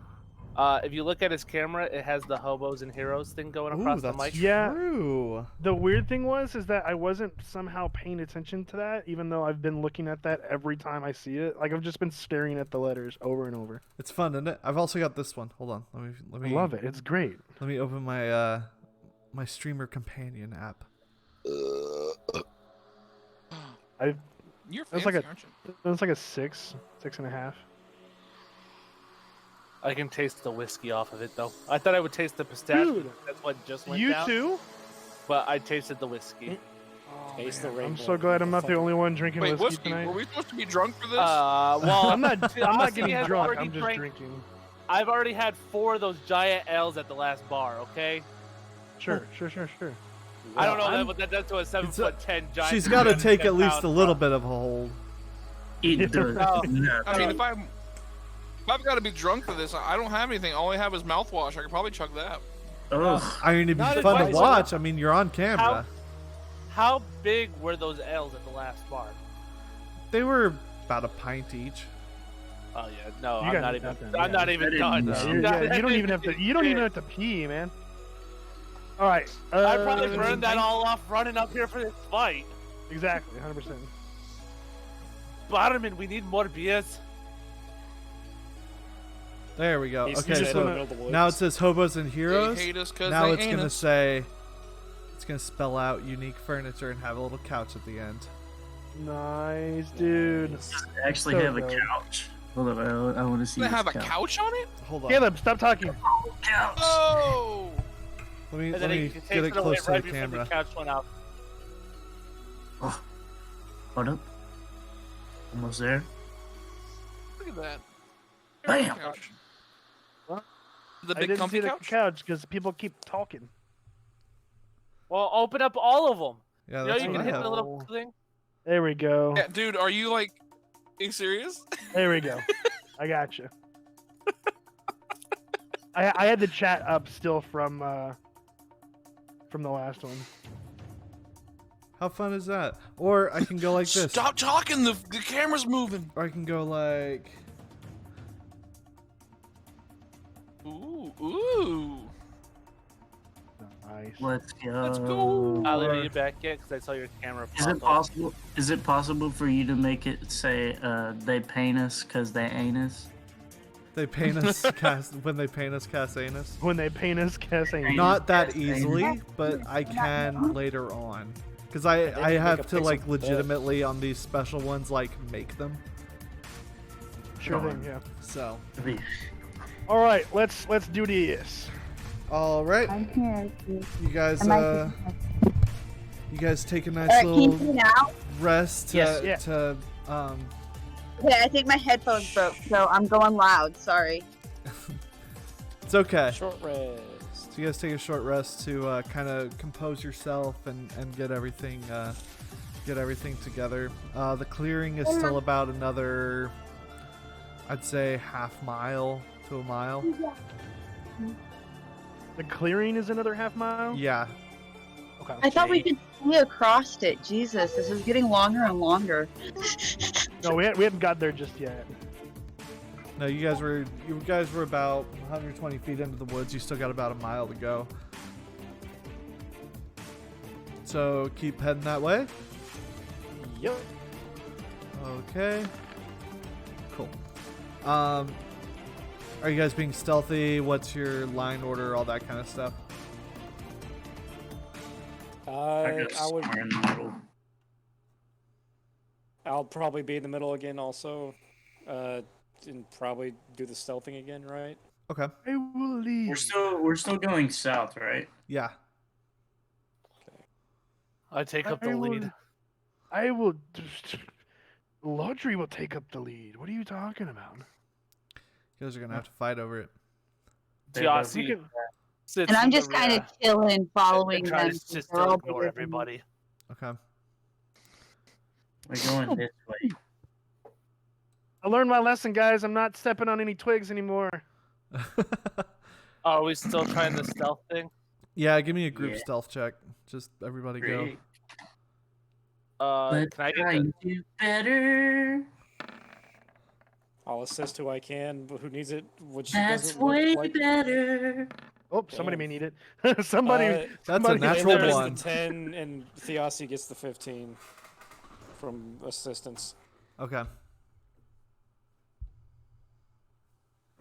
If you look at his camera, it has the hobos and heroes thing going Ooh, across the that's mic. Yeah. true. The weird thing is that I wasn't somehow paying attention to that, even though I've been looking at that every time I see it. Like I've just been staring at the letters over and over. It's fun, isn't it? I've also got this one. Hold on. Let I me love it. It's great. Let me open my my streamer companion app. You're That's fancy, like a- aren't you? It's like a 6.5. I can taste the whiskey off of it though. I thought I would taste the pistachio. Dude, That's what just went You down. too? But I tasted the whiskey. Taste the I'm rainbow. so glad I'm not the only one drinking Wait, whiskey whiskey? tonight. Were we supposed to be drunk for this? Well, I'm not Aussie getting has drunk. already I'm just drank- drinking. I've already had 4 of those giant L's at the last bar. Okay. Sure. I don't know I'm- what that does to a 7'10" giant. She's got to take at least a 10-pound little truck. bit of a hold. It does No. not. I mean, if I've got to be drunk for this, I don't have anything. All I have is mouthwash. I could probably chug that. Ugh. I mean, it'd be Not fun to advisable. watch. I mean, you're on camera. How big were those L's at the last bar? They were about a pint each. Oh yeah, no, You I'm got not even. nothing, I'm yeah. not even I done. didn't know. You Not don't even have to. You don't even have to pee, man. All right. I probably burned that all off running up here for this fight. Exactly, 100%. Barman, we need more beers. There we go. He's Okay, just so in the middle of the woods. now it says hobos and heroes. They hate us 'cause Now they it's ain't gonna us. say, it's gonna spell out unique furniture and have a little couch at the end. Nice, dude. I actually So have a dope. couch. Hold on, I want to see They this have a couch. couch on it? Hold on. Caleb, stop talking. Couch. Oh! Let me And let then me you can get taste it it away close to right the before camera. the couch went out. Oh. Hold up. Almost there. Look at that. Bam! Couch. What? The I big didn't comfy see the couch? couch because people keep talking. Well, open up all of them. Yeah, You know, that's you what can I hit have. the little thing. There we go. Yeah, dude, are you like, are you serious? There we go. I got you. I had the chat up still from the last one. How fun is that? Or I can go like this. Stop talking, the camera's moving. Or I can go like. Ooh. Nice. Let's go. Let's go. Ollie, are you back yet? Because I saw your camera Is pop it up. possible? Is it possible for you to make it say they paint us because they ain't us? They paint us cast when they paint us cast anus. When they paint us guessing. Not that Yes, easily, but I can later on. Because I you have make a to like pixel legitimately on these special ones like make them. Sure thing, yeah. So All right, let's do this. all right, I'm here. you guys Am I you guys take a nice Alright, can you little see me now? rest to Yes, yeah. to Okay, I think my headphones broke, so I'm going loud. Sorry. it's okay. Short rest. So you guys take a short rest to kind of compose yourself and get everything together. The clearing is still about another, I'd say, half mile to a mile. The clearing is another half mile? Yeah. I thought we could see across it. Jesus, this is getting longer and longer. No, we haven't got there just yet. No, you guys were about 120 feet into the woods. You still got about a mile to go. So keep heading that way. Yep. Okay. Cool. Are you guys being stealthy? What's your line order? All that kind of stuff. I would. somewhere in the middle. I'll probably be in the middle again, also, and probably do the stealthing again, right? Okay. I will leave. We're still going south, right? Yeah. I take up the lead. I will. Laundry will take up the lead. What are you talking about? You guys are gonna have to fight over it. Tiasi sits And I'm in the just kind of rear chilling, following and tries them. to since just they're all ignore bigger than me. everybody. Okay. We're going this way. I learned my lesson, guys. I'm not stepping on any twigs anymore. Are we still trying the stealth thing? Yeah, give me a group Yeah. stealth check. Just everybody go. Great. Can I Try get to do better. I'll assist who I can, but who needs it? Which That's doesn't look way like... better. Oh, somebody Damn. may need it. somebody. That's a somebody natural Layla gets one. the 10, and Thiasi gets the 15 from assistance. Okay.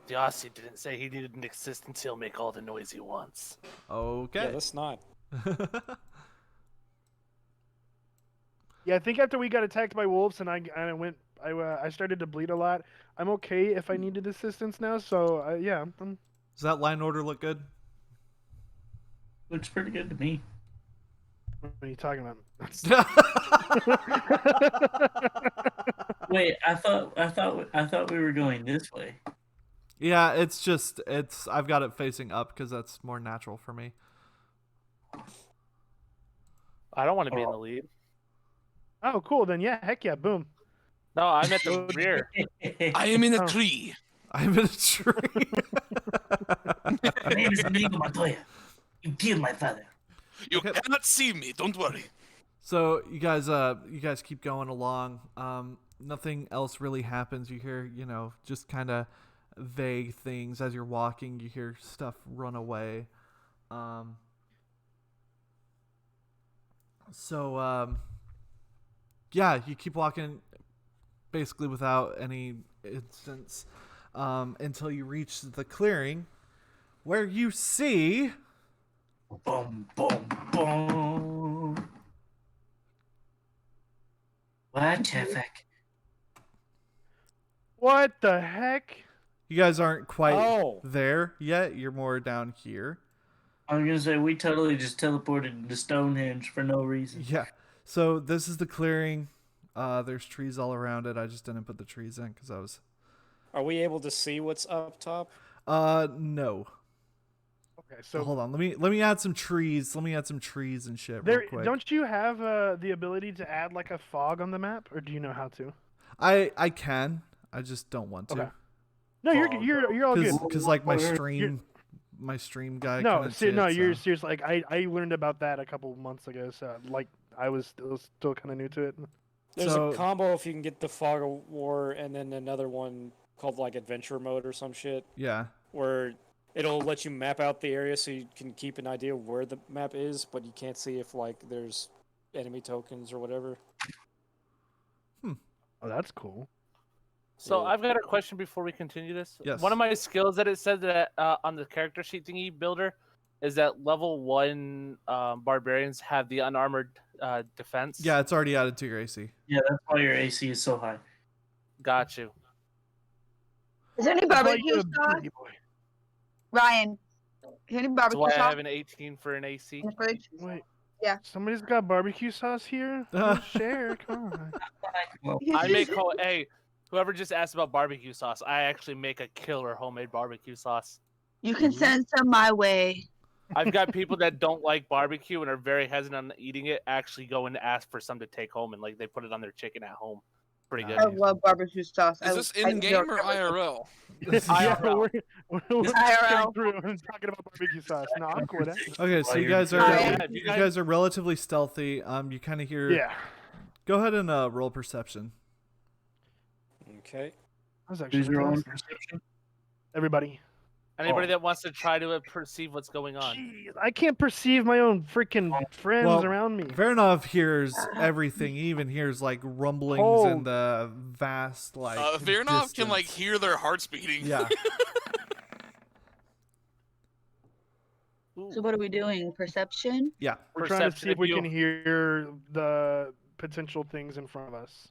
Tiasi didn't say he needed an assistant. He'll make all the noise he wants. Okay. Yeah, that's not. Yeah, I think after we got attacked by wolves and I started to bleed a lot. I'm okay if I needed assistance now. So yeah, I'm Does that line order look good? Looks pretty good to me. what are you talking about? Wait, I thought we were going this way. Yeah, I've got it facing up because that's more natural for me. I don't want to be in the lead. Oh, cool. Then yeah, heck yeah, boom. No, I'm at the rear. I am in a Oh. tree. I'm in a tree. My name is Enrico Montoya. You killed my father. You Okay. cannot see me. Don't worry. So you guys keep going along. Nothing else really happens. You hear, just kind of vague things as you're walking. You hear stuff run away. Yeah, you keep walking basically without any instance until you reach the clearing where you see Boom, boom, boom. What the fuck? What the heck? you guys aren't quite Oh. there yet. You're more down here. I was gonna say we totally just teleported to Stonehenge for no reason. Yeah. So this is the clearing. There's trees all around it. I just didn't put the trees in because I was. Are we able to see what's up top? No. Okay, so Hold on. Let me add some trees. Let me add some trees and shit there, real quick. don't you have the ability to add like a fog on the map, or do you know how to? I can. I just don't want to. Okay. No, you're all good. Because like my stream guy. No, couldn't see no, it, you're so. serious. Like I learned about that a couple months ago, so like I was still kind of new to it. There's So- a combo if you can get the Fog of War, and then another one called like Adventure Mode or some shit, Yeah. where it'll let you map out the area so you can keep an idea of where the map is, but you can't see if like there's enemy tokens or whatever. Oh, that's cool. So Yeah. I've got a question before we continue this. Yes. One of my skills that it said that on the character sheet thingy builder is that level 1 barbarians have the unarmored defense. Yeah, it's already added to your AC. Yeah, that's why your AC is so high. Got you. Is there any That's why barbecue you're a sauce? pretty boy. Ryan, is there any That's barbecue why I sauce have an 18 for an AC. in the fridge? Wait. Yeah. Somebody's got barbecue sauce here. Let's share. Come on. I make hey, whoever just asked about barbecue sauce, I actually make a killer homemade barbecue sauce. You can send some my way. I've got people that don't like barbecue and are very hesitant on eating it actually go and ask for some to take home and like they put it on their chicken at home. Pretty good. I love barbecue sauce. Is this in game or IRL? Yeah, IRL. we're IRL. going through and talking about barbecue sauce. No, I'm cool with that. Okay, so While you you're guys are doing it. you guys are relatively stealthy. You kind of hear. Yeah. Go ahead and roll perception. Okay. I was actually Who's rolling close. perception? Everybody. Anybody that wants to try to perceive what's going on. Jeez, I can't perceive my own freaking friends Well, around me. Veranov hears everything. He even hears like rumblings Oh. in the vast like. Viranov can like distance. hear their hearts beating. Yeah. So what are we doing? Perception? Yeah. We're trying to Perception, see if we if can you- hear the potential things in front of us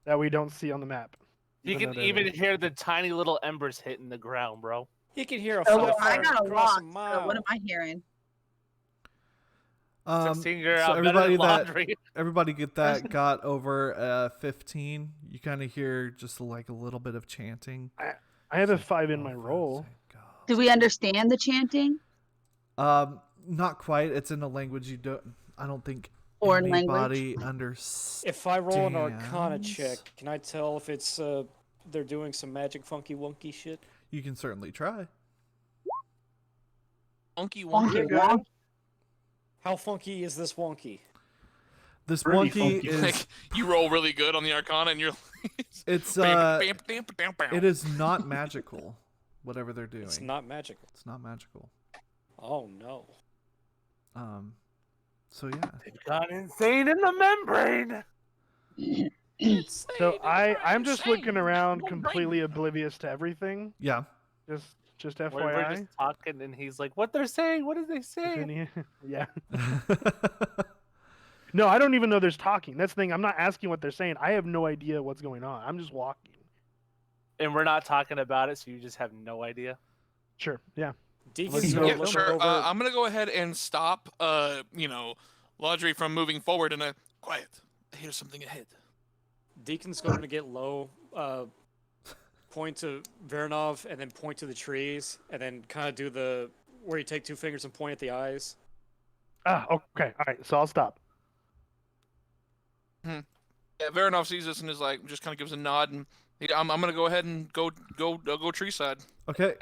that we don't see on the map. You Even can though they're even there. hear the tiny little embers hitting the ground, bro. You can hear a Oh, fire well, I got a across lot. a So mile. what am I hearing? 16, you're so better than everybody that laundry. everybody get that got over 15. You kind of hear just like a little bit of chanting. I have a 5 in my roll. Do we understand the chanting? Not quite. It's in a language you don't. I don't think Foreign anybody understands. If I roll an Arcana check, can I tell if it's they're doing some magic funky wonky shit? You can certainly try. Funky Funky wonky. wonk. How funky is this wonky? This Pretty monkey funky. is. Like, you roll really good on the Arcana, and you're. It's bam, bam, bam, bam, bam. It is not magical. Whatever they're doing. It's not magical. It's not magical. Oh no. So yeah. They've gone insane in the membrane. So I'm just looking around completely oblivious to everything. Yeah. Just We're FYI. just talking, and he's like, "What they're saying? What is they Is saying?" any- yeah. No, I don't even know there's talking. That's the thing. I'm not asking what they're saying. I have no idea what's going on. I'm just walking. And we're not talking about it, so you just have no idea. Sure. Yeah. Deacon's go. gonna Yeah, look sure. over. I'm gonna go ahead and stop. Laundry from moving forward, and quiet. I hear something ahead. Deacon's going to get low, point to Veranov, and then point to the trees, and then kind of do the where you take two fingers and point at the eyes. Ah, okay. All right. So I'll stop. Yeah, Veranov sees this and is like, just kind of gives a nod, and I'm gonna go ahead and go tree side. Okay.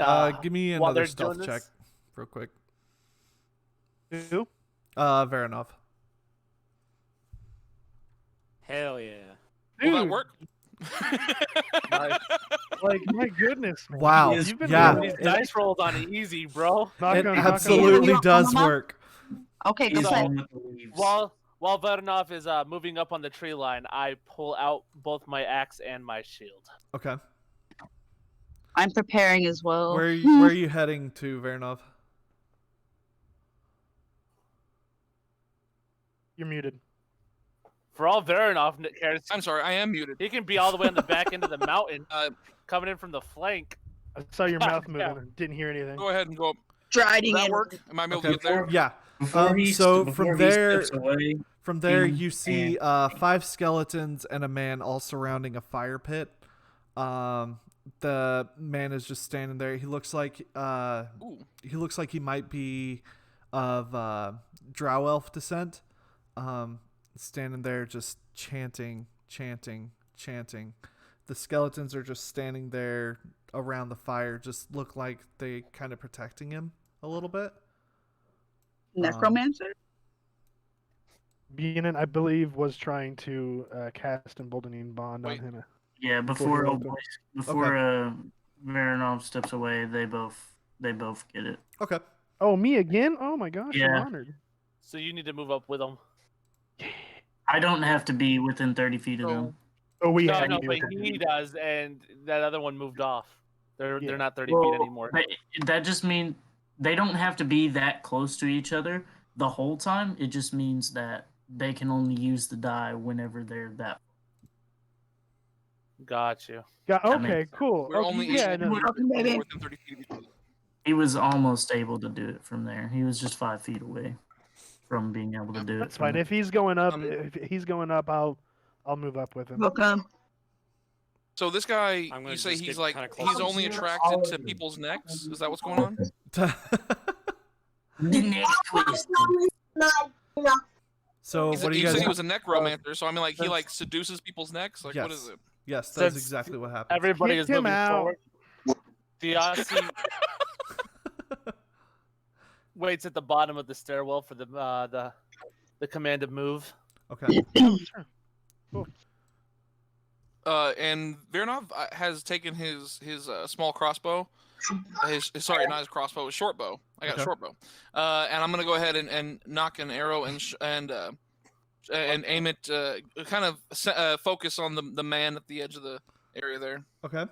Give me while another they're stealth doing check, this- real quick. Who? Veranov. Hell yeah. Will that Dude, work? Like, my goodness. man. Wow. Yes, You've been Yeah. really- These dice rolls on easy, bro. knock It on- knock on- absolutely wood. does Mama? work. Okay, He's good plan. on with the leaves. While Veranov is moving up on the tree line, I pull out both my axe and my shield. Okay. I'm preparing as well. Where are you heading to, Veranov? You're muted. For all Veranov cares, I'm sorry, I am muted. he can be all the way on the back end of the mountain, coming in from the flank. I saw your mouth Yeah. moving. and Didn't hear anything. Go ahead and go up. Striding Does that in. work? Am I able Okay. to get there? Yeah. Before he, so before from he there- steps away, From there, Mhm. you see 5 skeletons and a man all surrounding a fire pit. The man is just standing there. He looks like he might be of Drow elf descent. Standing there, just chanting. The skeletons are just standing there around the fire. Just look like they kind of protecting him a little bit. Necromancer? Beanin, I believe, was trying to cast Emboldening Bond Wait. on him. yeah, Before before he Veranov steps away, they both get it. Okay. Oh, me again? Oh my gosh, I'm Yeah. honored. So you need to move up with him. I don't have to be within 30 feet of them. Oh, we No, had no, you. but he does, and that other one moved off. They're Yeah. they're not 30 Well, feet anymore. but that just means they don't have to be that close to each other the whole time. It just means that they can only use the die whenever they're that. Got you. Yeah, I okay, mean, cool. We're Okay, only yeah, able no, to move maybe. within 30 feet of each other. He was almost able to do it from there. He was just 5 feet away from being able to do it. that's from fine. there. If he's going up, I'll move up with him. Welcome. So this guy, I'm gonna you say just he's get like, kinda he's closer. only attracted to people's necks? Is that what's going on? The next question. So what do you You said guys? he was a necromancer, so I mean, like he Since- like seduces people's necks. Like what is Yes. it? Yes, that's Since exactly what happened. Everybody Kick is him moving out. forward. Diasi waits at the bottom of the stairwell for the command to move. Okay. And Vernov has taken his small crossbow. Sorry, not his crossbow, his short bow. I got Okay. a short bow. And I'm gonna go ahead and knock an arrow and aim it. Kind of focus on the man at the edge of the area there. Okay.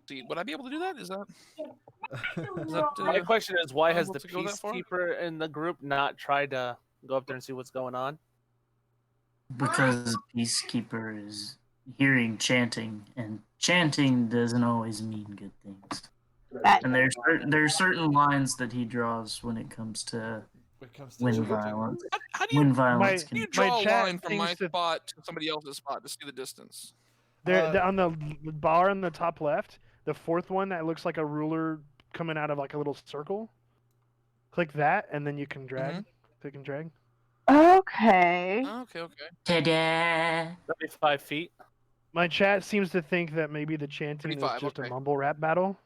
See, would I be able to do that? Is that My question is, why has able the to go that far? peacekeeper in the group not tried to go up there and see what's going on? Because Peacekeeper is hearing chanting, and chanting doesn't always mean good things. And there's certain lines that he draws when it comes to wind violence. How do you, Wind violence how can do you draw a chat line from my thinks that- spot to somebody else's spot to see the distance? There, on the bar on the top left, the fourth one that looks like a ruler coming out of like a little circle. Click that, and then you can drag. Click and drag. Okay. Okay. Ta-da! 75 feet. My chat seems to think that maybe the chanting is 35, just okay. a mumble rap battle.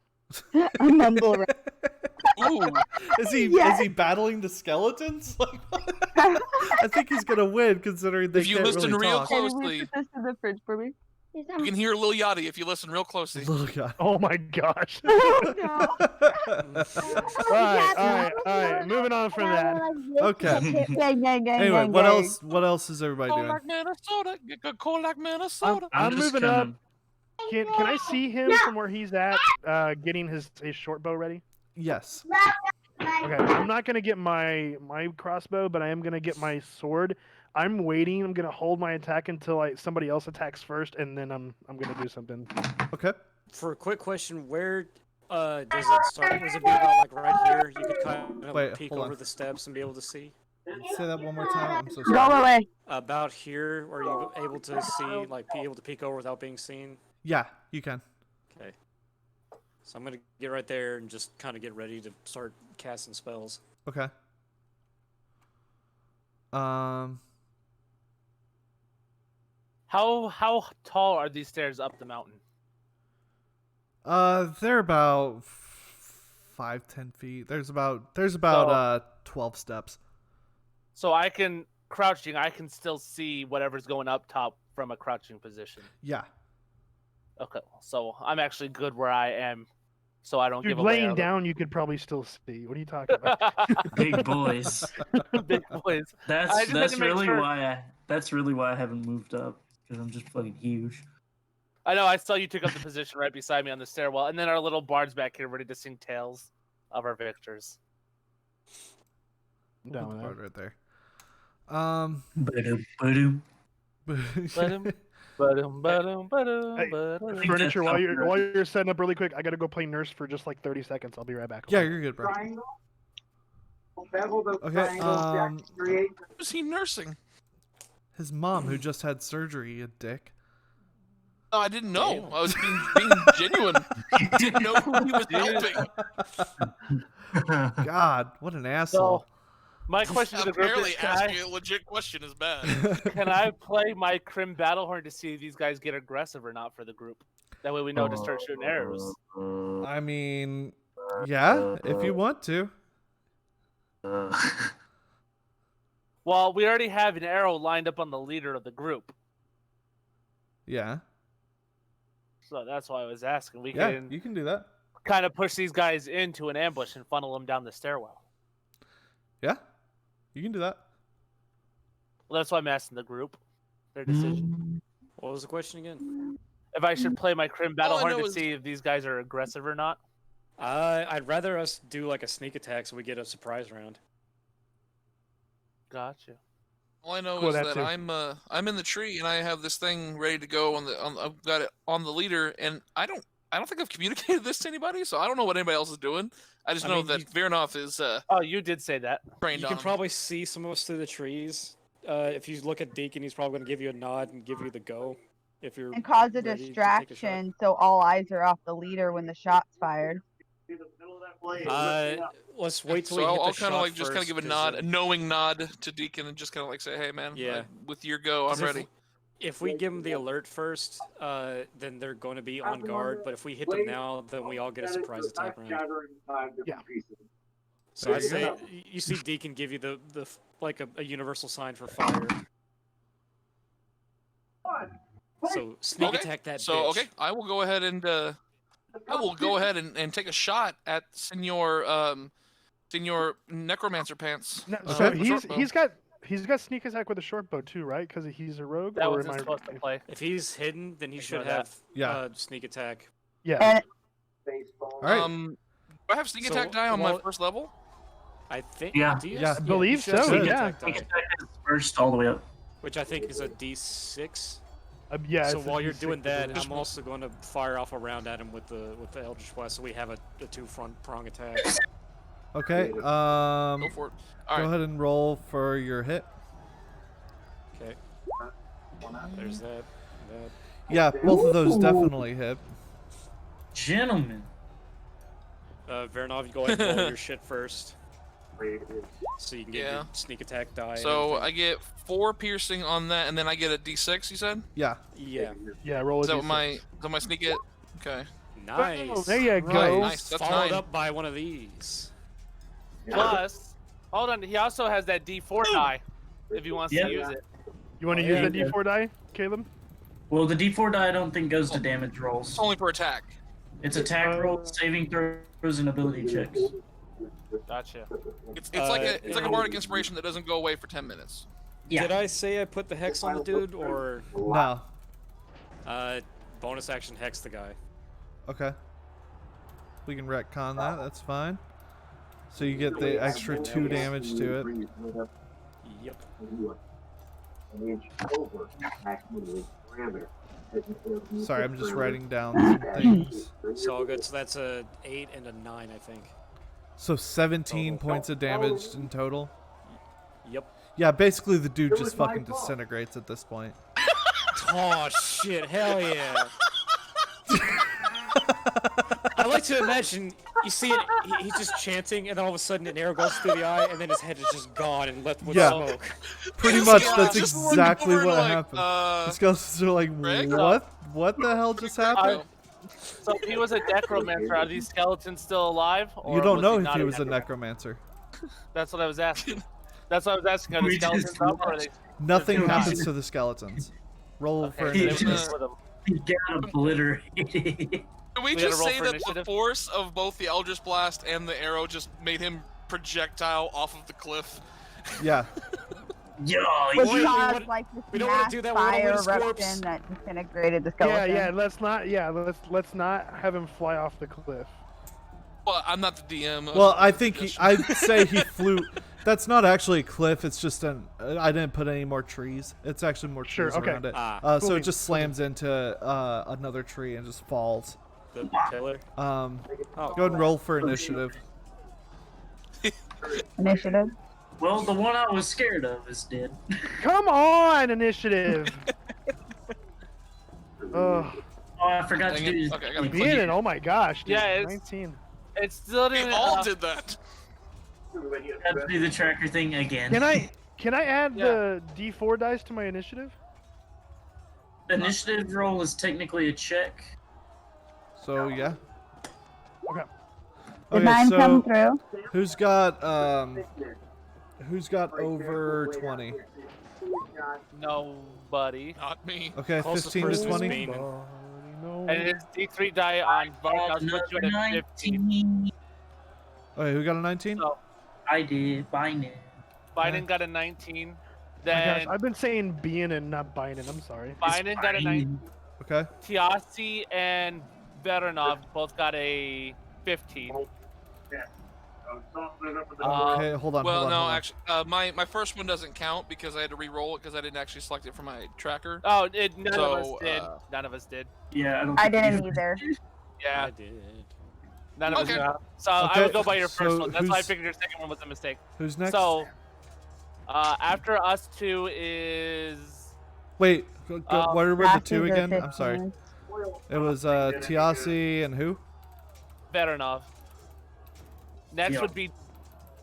A mumble rap. Ooh, Is he Yes. battling the skeletons? Like, I think he's gonna win considering they If you can't listen really real talk. close- Can we Closely. put this in the fridge for me? you can hear Lil Yachty if you listen real closely. Little guy. Oh my gosh. Oh, no. all right. Moving on from that. Okay. Gang, gang, gang, Anyway, gang, what gang. else? What else is everybody Cold doing? like Minnesota, cold like Minnesota. I'm just moving up. gonna- Can I see him from where he's at, getting his short bow ready? Yes. Okay, I'm not gonna get my crossbow, but I am gonna get my sword. I'm waiting. I'm gonna hold my attack until somebody else attacks first, and then I'm gonna do something. Okay. For a quick question, where does it start? Was it be about like right here? You could kind of Wait, peek hold on. over the steps and be able to see. Say that one more time. I'm so Go sorry. away. About here, are you able to see, like, be able to peek over without being seen? Yeah, you can. Okay. So I'm gonna get right there and just kind of get ready to start casting spells. Okay. How tall are these stairs up the mountain? They're about 5-10 feet. There's about 12 steps. So I can crouching. I can still see whatever's going up top from a crouching position. Yeah. Okay, so I'm actually good where I am, so I don't Dude, give away. laying our- down, you could probably still see. What are you talking about? Big boys. Big boys. I That's just had to make really sure. why I haven't moved up, because I'm just fucking huge. I know. I saw you took up the position right beside me on the stairwell, and then our little bards back here ready to sing tales of our victors. I'm down with that. Part right there. Ba-doom. Ba-dum, ba-dum, ba-dum, ba-dum, Hey, ba-dum. think Furniture, that's while you're setting up really quick, I gotta go play nurse for just like 30 seconds. I'll be right back. Yeah, okay? you're good, bro. Okay. Who's he nursing? His mom, who just had surgery, you dick. Oh, I didn't know. I was being genuine. I didn't know who he was helping. God, what an asshole. So, my question to the group Apparently, is, asking a legit question is bad. can I play my Crim Battlehorn to see if these guys get aggressive or not for the group? That way we know to start shooting arrows. I mean, yeah, if you want to. Well, we already have an arrow lined up on the leader of the group, Yeah. so that's why I was asking. We Yeah, can you can do that. kind of push these guys into an ambush and funnel them down the stairwell. Yeah, you can do that. Well, that's why I'm asking the group their decision. What was the question again? If I should play my Crim All I Battlehorn know to is- see if these guys are aggressive or not. I'd rather us do like a sneak attack so we get a surprise round. Gotcha. All I know Cool, is that that too. I'm in the tree and I have this thing ready to go I've got it on the leader, and I don't think I've communicated this to anybody, so I don't know what anybody else is doing. I just I know mean, that Vernov is Oh, you did say that. trained You on can him. probably see some of us through the trees. If you look at Deacon, he's probably going to give you a nod and give you the go. If you're And cause a ready to take a shot. distraction so all eyes are off the leader when the shot's fired. Let's wait till So we hit I'll the kind of shot like just kind of give a first, nod, 'cause, a knowing nod to Deacon, and just kind of like say, "Hey, man, Yeah. with your go, I'm 'cause ready." if we give them the alert first, then they're going to be on guard. But if we hit them now, then we all get a surprise attack round. Yeah. So I'd say you see Deacon give you the like a universal sign for fire. So sneak Okay. attack that So bitch. okay, I will go ahead and take a shot at Senor Necromancer Pants. No, Okay. so with a short bow. he's got sneak attack with a short bow too, right? Because he's a rogue. That or wasn't am I? supposed to play. If he's hidden, then he should Ignore that. have Yeah. sneak attack. Yeah. And All right. Do I have sneak So, attack die on my well- first level? I think. Yeah. do you- Yeah. I you believe should have so, sneak yeah. attack die, First, all the way up. which I think is a D6. Yeah. So it's a while you're D6, doing I that, believe. I'm also going to fire off a round at him with the Eldritch Blast, so we have a 2 front prong attack. Okay. Go for it. All Go right. ahead and roll for your hit. Okay. There's that. Yeah, both of those definitely hit. Gentlemen. Vernov, you go ahead and roll your shit first. So you can get Yeah. your sneak attack die. and So everything. I get 4 piercing on that, and then I get a D6. You said? Yeah. Yeah. Yeah. Roll a Is that what D6. my sneak it? Okay. Nice. Oh, there you Right. go. Nice. That's Followed 9. up by one of these. Plus, hold on, he also has that D4 die if he wants Yeah. to use it. You want to Yeah. use the D4 die, Caleb? Well, the D4 die I don't think goes to damage rolls. It's only for attack. It's attack rolls, saving throws, and ability checks. Gotcha. It's like a bardic inspiration that doesn't go away for 10 minutes. Yeah. Did I say I put the hex on the dude, or No. bonus action hex the guy? Okay. We can retcon that. That's fine. So you get the extra 2 damage to it. Yep. Sorry, I'm just writing down some things. So all good. So that's a 8 and a 9, I think. So 17 points of damage in total. Yep. Yeah, basically the dude just fucking disintegrates at this point. Oh shit! Hell yeah! I like to imagine you see it. He's just chanting, and then all of a sudden an arrow goes through the eye, and then his head is just gone and left with Yeah. smoke. Pretty much, Yeah, that's just look exactly over and what like, happened. The skeletons are like, Rick? what the hell just happened? So if he was a necromancer, are these skeletons still alive? Or You don't was know if not he was a necromancer. That's what I was asking. That's what I was asking. Are the We just skeletons up, or are they? Nothing They're happens not. to the skeletons. Roll for Okay, they initiative. were just with them. He got obliterated. Can we We gotta just roll say for that the initiative? force of both the Eldritch Blast and the arrow just made him projectile off of the cliff? Yeah. Yo, which Wait, caused what- like this we don't wanna mass do that, we wanna fire lose corpse. eruption that disintegrated the Yeah, skeleton. yeah. Let's not have him fly off the cliff. Well, I'm not the DM. Well, I think I'd say he flew. That's not actually a cliff. It's just I didn't put any more trees. It's actually more Sure, trees okay. around it. So Cool. it just slams into another tree and just falls. The pillar. Go Oh. ahead and roll for initiative. Initiative. well, the one I was scared of is dead. Come on, initiative. Oh, Oh, I forgot to Dang it. do. Okay, I gotta being in. Oh my gosh. Dude, Yeah, it's- 19. It still We didn't. all did that. Have to do the tracker thing again. Can I add Yeah. the D4 dice to my initiative? Initiative roll is technically a check. So yeah. Okay. Did mine come so through? who's got over 20? Nobody. Not me. Okay, Closest 15 to person is 20. me. And it's D3 die on Vargas, put you at a 15. 19. Okay, who got a 19? So I did. Biden. Biden got a 19. Oh my gosh, Then I've been saying being and not Biden. I'm sorry. Biden got a 19. Okay. Tiasi and Veronov both got a 15. Okay, hold on. Well, hold on, no, hold on. actually, my first one doesn't count because I had to re-roll it because I didn't actually select it for my tracker. Oh, none of us So, did. None of us did. Yeah, I don't. I think didn't you- either. Yeah, I did. none of Okay. us got. So I Okay, would go by your first so one. That's why I who's- figured your second one was a mistake. Who's next? So, after us two is Wait, what were the Last two is a again? I'm sorry. 15. It was Tiasi and who? Veronov. Next Yeah. would be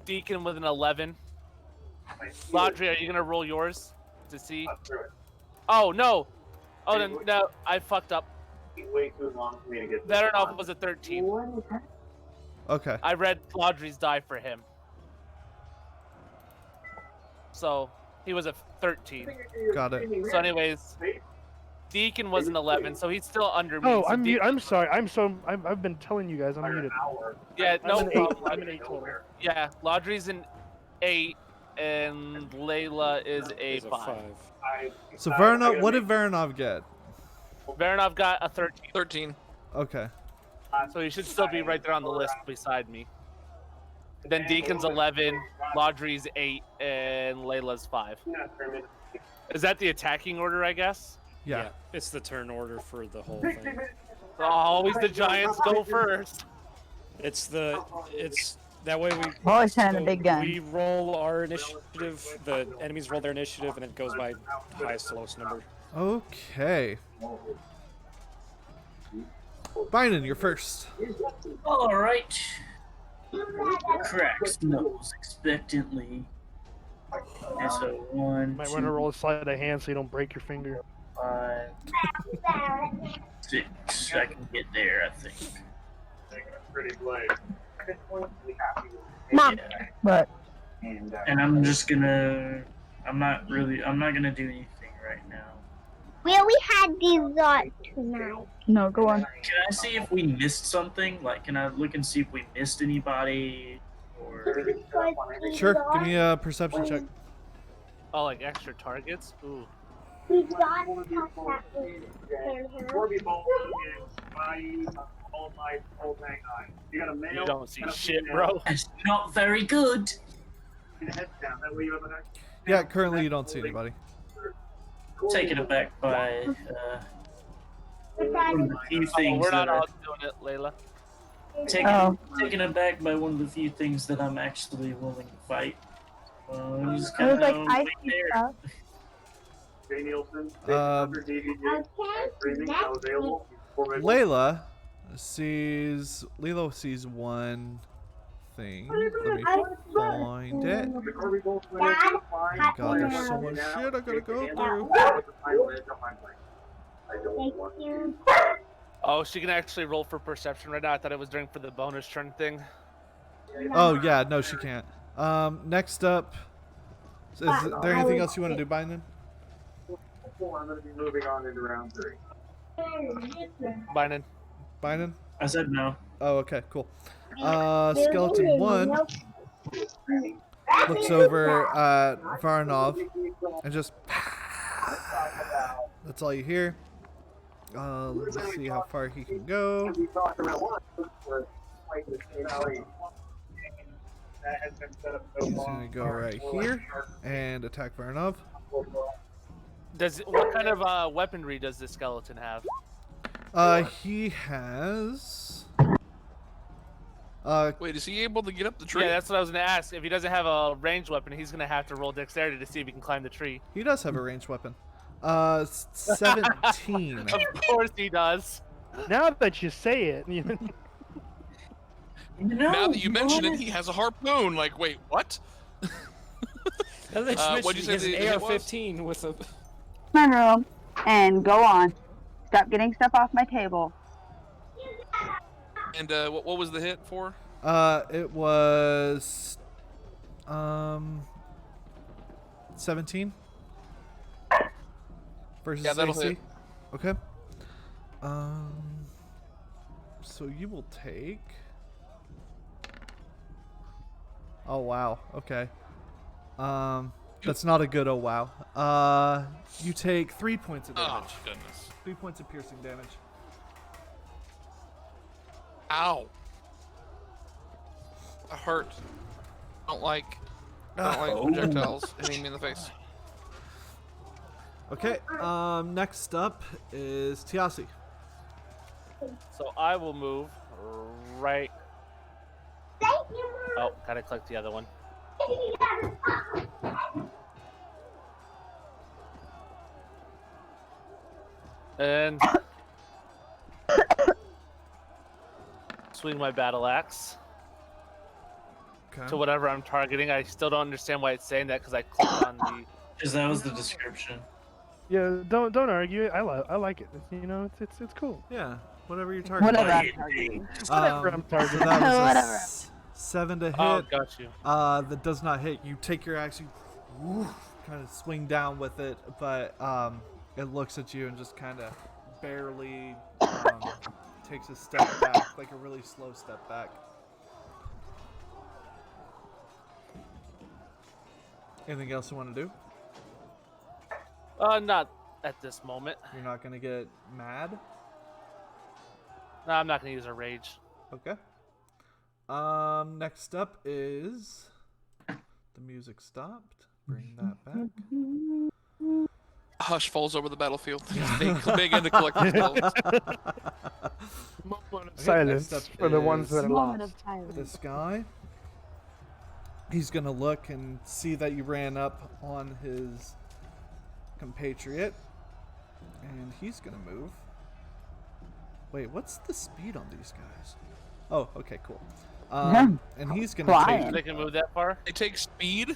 Deacon with an 11. Laundry, are you gonna roll yours to see? Oh no! Oh no, I fucked up. Way too long for me to get. Better off was a 13. Okay. I read Laundry's die for him. So he was a 13. Got it. So anyways, Deacon was an 11, so he's still under me. Oh, so I'm mute. Deacon- I'm sorry. I've been telling you guys I'm muted. Yeah, no I'm an 8. problem. I'm an 8 total. Yeah, Laundry's an 8, and Layla is a Is a 5. 5. So Varanov, what did Varanov get? Varanov got a 13. 13. Okay. So he should still be right there on the list beside me. Then Deacon's 11, Laundry's 8, and Layla's 5. Is that the attacking order, I guess? Yeah. It's the turn order for the whole thing. Always the Giants go first. It's that way we. Always having a big gun. We roll our initiative. The enemies roll their initiative, and it goes by highest to lowest number. Okay. Bynum, you're first. All right. Cracks nose expectantly. And so 1, Might want to 2, roll a sleight of hand so you don't break your finger. 5, 6. I can get there, I think. Pretty blade. Mom. Yeah. But And I'm just gonna. I'm not gonna do anything right now. We had dessert tonight. no, go on. Can I see if we missed something? Like, can I look and see if we missed anybody? Or Sure. Give me a perception check. Oh, like extra targets? Ooh. We got to talk that with Before we both all my old man eye. You got a male. You don't see and a shit, female. bro. it's not very good. Head down. That way you have an Yeah, currently you don't see anybody. Taken aback by one of the few things We're not that all doing it, Layla. taken aback by one of the few things that I'm actually willing to fight. Just It was like kinda I wait see there. stuff. Jay Nielsen. Layla sees one thing. Let me find it. God, there's so much shit I gotta go through. Oh, she can actually roll for perception right now. I thought it was during for the bonus turn thing. Oh yeah, no, she can't. Next up, is there anything else you want to do, Bynum? I'm going to be moving on into round 3. Bynum. Bynum? I said no. Oh, okay, cool. Skeleton 1 looks over at Varanov and just. That's all you hear. Let's see how far he can go. He's gonna go right here and attack Varanov. What kind of weaponry does this skeleton have? He has. Wait, is he able to get up the tree? Yeah, that's what I was gonna ask. If he doesn't have a ranged weapon, he's gonna have to roll dexterity to see if he can climb the tree. He does have a ranged weapon. 17. Of course he does. Now that you say it, Now that you mention it, he has a harpoon. Like, wait, what? What'd you say He has the an hit was? AR-15 with a. My room and go on. Stop getting stuff off my table. And what was the hit for? It was 17 versus Yeah, that'll AC. hit. Okay. So you will take. Oh wow. Okay. That's not a good. Oh wow. You take 3 points of damage. Oh, goodness. 3 points of piercing damage. Ow. That hurt. Don't like projectiles hitting me in the face. Okay. Next up is Tiasi. So I will move right. Oh, gotta click the other one. And swing my battle axe. to whatever I'm targeting. I still don't understand why it's saying that because I clicked on the. Because that was the description. Yeah, don't argue it. I like it. You know, it's cool. Yeah, whatever you're targeting. Whatever I'm targeting. Whatever I'm So targeting. that was a Whatever. 7 to hit. Oh, got you. That does not hit. You take your axe, you kind of swing down with it, but it looks at you and just kind of barely takes a step back, like a really slow step back. Anything else you want to do? Not at this moment. You're not going to get mad? No, I'm not gonna use a rage. Okay. Next up is the music stopped. Bring that back. Hush falls over the battlefield. Big into collecting spells. Moment of silence for the ones that are Moment lost. of silence. This guy, he's gonna look and see that you ran up on his compatriot, and he's gonna move. Wait, what's the speed on these guys? Oh, okay, cool. And he's gonna Flying. They can move that far. They take speed.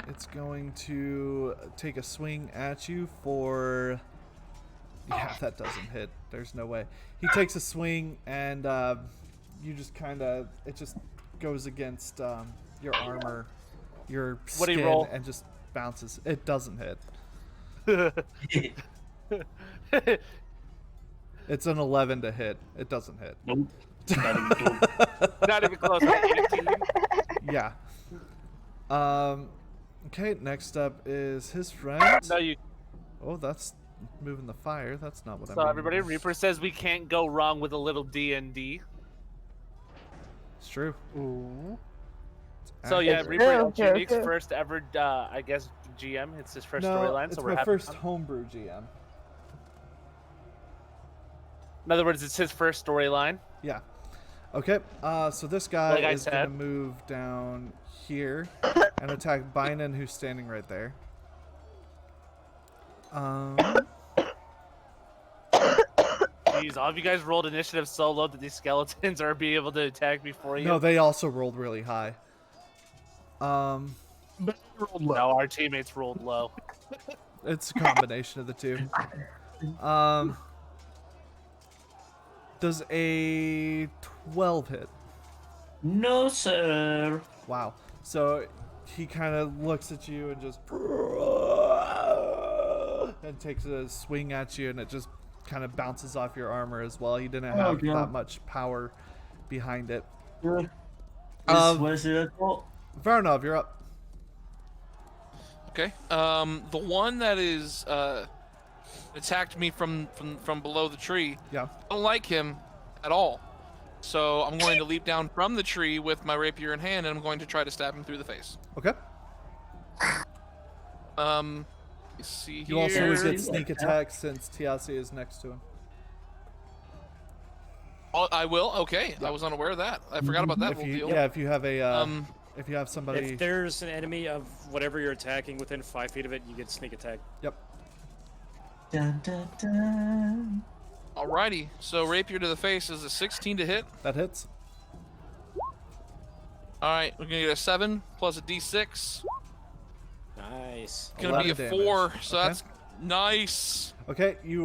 It's going to take a swing at you for. Yeah, that doesn't hit. There's no way. He takes a swing, and you just kind of. It just goes against your armor, your What do skin, you roll? and just bounces. It doesn't hit. It's an 11 to hit. It doesn't hit. Nope. Not even close. Not even close. 18. Yeah. Okay, next up is his friend. No, you. Oh, that's moving the fire. That's not what I So mean. everybody, Reaper says we can't go wrong with a little D&D. It's true. Ooh. So yeah, It's Reaper, true, it's true, Unique's true. first ever, I guess, GM. It's his first no, storyline, it's so we're my having first fun. homebrew GM. In other words, it's his first storyline. Yeah. Okay. So this guy Like I is gonna said. move down here and attack Binen, who's standing right there. Jeez, all of you guys rolled initiative so low that these skeletons are being able to attack before you. No, they also rolled really high. But you rolled low. No, our teammates rolled low. It's a combination of the two. Does a 12 hit? No, sir. Wow. So he kind of looks at you and just and takes a swing at you, and it just kind of bounces off your armor as well. He didn't have God. that much power behind it. What is it called? Varnov, you're up. Okay. The one that is attacked me from below the tree. Yeah. I don't like him at all. So I'm going to leap down from the tree with my rapier in hand, and I'm going to try to stab him through the face. Okay. You see You also here. would get sneak attack since Tiasi is next to him. Oh, I will. Okay, I was unaware of that. I forgot about that If whole you, deal. yeah, if you have a if you have somebody. If there's an enemy of whatever you're attacking within 5 feet of it, you get sneak attack. Yep. Dun, dun, dun. Alrighty. So rapier to the face is a 16 to hit. That hits. All right, we're gonna get a 7 plus a D6. Nice. It's gonna be a 11 4. damage. So Okay. that's nice. Okay, you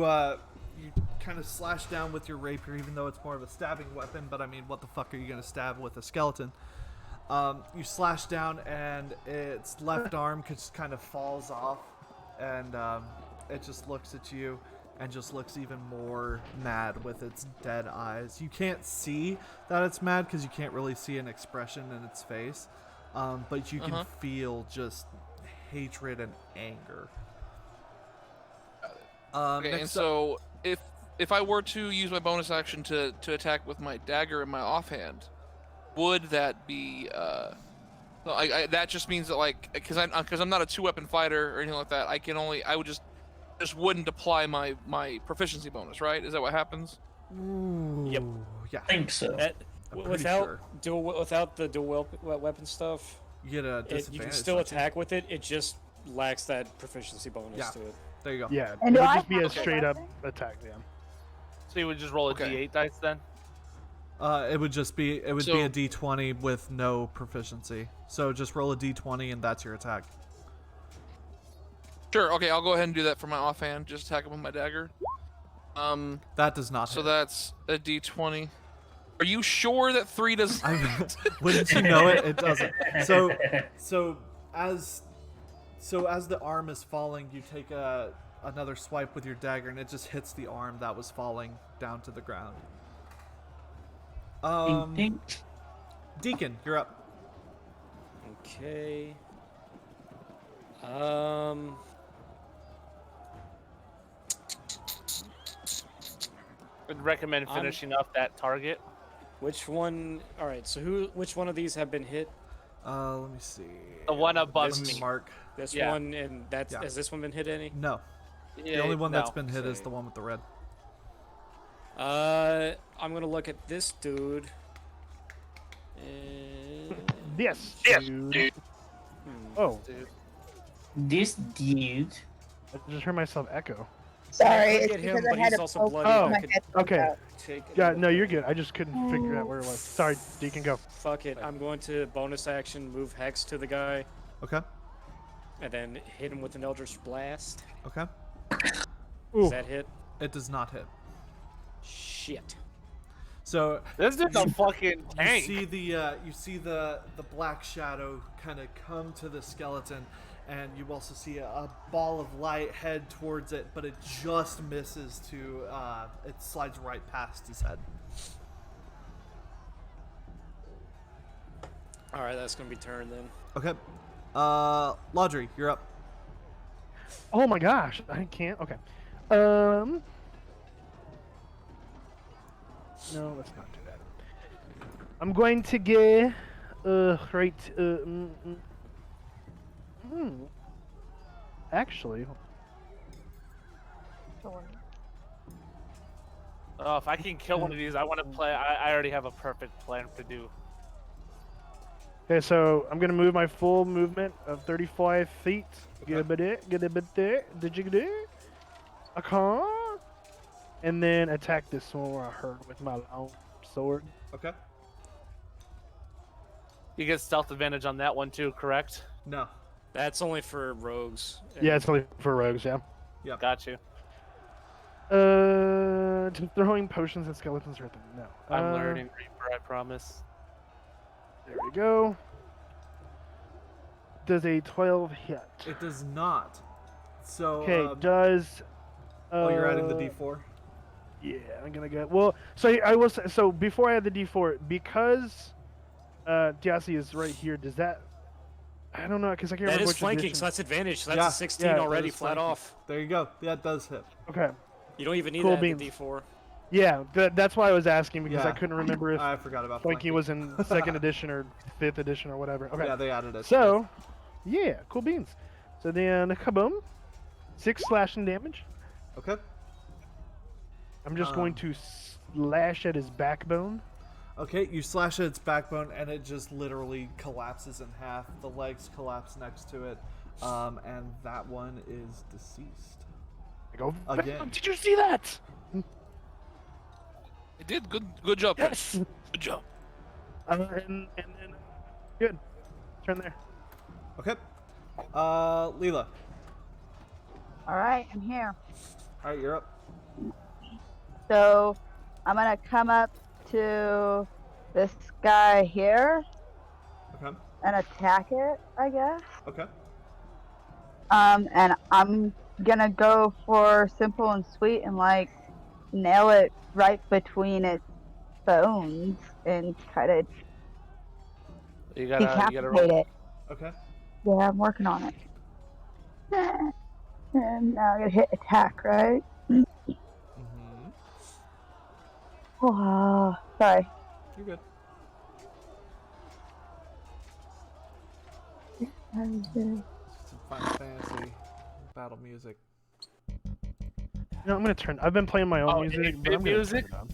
kind of slash down with your rapier, even though it's more of a stabbing weapon. But I mean, what the fuck are you gonna stab with a skeleton? You slash down, and its left arm just kind of falls off, and it just looks at you and just looks even more mad with its dead eyes. You can't see that it's mad because you can't really see an expression in its face, but you can feel just hatred and anger. Okay, and next so if I were to use my bonus action to attack with my dagger in my offhand, would that be that just means that, like, because I'm not a 2-weapon fighter or anything like that, I would just wouldn't apply my proficiency bonus, right? Is that what happens? Yep. Yeah. I think so. I'm pretty Without sure. without the dual weapon stuff, You get a disadvantage. you can still don't you? attack with it. It just lacks that proficiency bonus Yeah. to it. There you go. Yeah, And it do would I just be a have to straight up weapon? attack, yeah. So you would just roll a Okay. D8 dice then? It would just be be a So- D20 with no proficiency. So just roll a D20 and that's your attack. Sure. Okay, I'll go ahead and do that for my offhand. Just attack him with my dagger. That does not So hit. that's a D20. Are you sure that 3 does? Wouldn't you know it? It doesn't. So as the arm is falling, you take another swipe with your dagger, and it just hits the arm that was falling down to the ground. Deacon, you're up. Okay. Would recommend finishing off that target. Which one? All right. So which one of these have been hit? Let me see. The one above Let me me. mark. This Yeah. one, and that's Yeah. has this one been hit any? No. The Yeah, only one that's no. been hit is the one with the red. I'm gonna look at this dude. And... Yes, dude. Oh, Dude. This dude. I just heard myself echo. Sorry, Look it's at him, because but I had he's a also poke bloody. Oh, my could headphones okay. out. take it. Yeah, no, you're good. I just couldn't figure out where it was. Sorry, Deacon, go. Fuck it. I'm going to bonus action move Hex to the guy, Okay. and then hit him with an Eldritch Blast. Okay. Ooh. Does that hit? It does not hit. Shit. So This dude's a fucking you tank. see the black shadow kind of come to the skeleton, and you also see a ball of light head towards it, but it just misses to it slides right past his head. All right, that's gonna be turn then. Okay. Laudry, you're up. Oh my gosh, I can't. Okay. No, let's not do that. I'm going to get right. Actually, Oh, if I can kill one of these, I want to play. I already have a perfect plan to do. okay. So I'm gonna move my full movement of 35 feet. Get a bit there. Did you get it? Okay. And then attack this one where I hurt with my long sword. Okay. You get stealth advantage on that one too, correct? No. That's only for rogues. Yeah, it's only for rogues. Yeah. Yep. Got you. Throwing potions at skeletons right there. No. I'm learning Reaper, I promise. There we go. Does a 12 hit? It does not. So Okay, does. oh, you're adding the D4? Yeah, I'm gonna go. Well, so I will say, so before I had the D4, because Diasi is right here, does that. I don't know, because I can't That remember is which flanking, edition. so that's advantage. So that's Yeah. a 16 Yeah, that already, is flat flanking. off. There you go. Yeah, it does hit. Okay. You don't even need Cool that beans. in D4. Yeah, that's why I was asking, because Yeah. I couldn't remember if I forgot about flanking was in 2nd edition or 5th edition or whatever. Okay. Yeah, they added it. So, yeah, cool beans. So then, kaboom. 6 slashing damage. Okay. I'm just going to slash at his backbone. Okay, you slash at its backbone, and it just literally collapses in half. The legs collapse next to it, and that one is deceased. I go, Again. Did you see that? It did. Good job. Yes. Good job. And then, good. Turn there. Okay. Leela. All right, I'm here. All right, you're up. So I'm gonna come up to this guy here Okay. and attack it, I guess. Okay. And I'm gonna go for simple and sweet and like nail it right between its bones and try to You gotta decapitate roll. it. Okay. Yeah, I'm working on it. And now I gotta hit attack, right? Mm-hmm. Oh, sorry. You're good. Some Final Fantasy battle music. No, I'm gonna turn. I've been playing my own Oh, music, but 8-bit I'm gonna music? turn it on.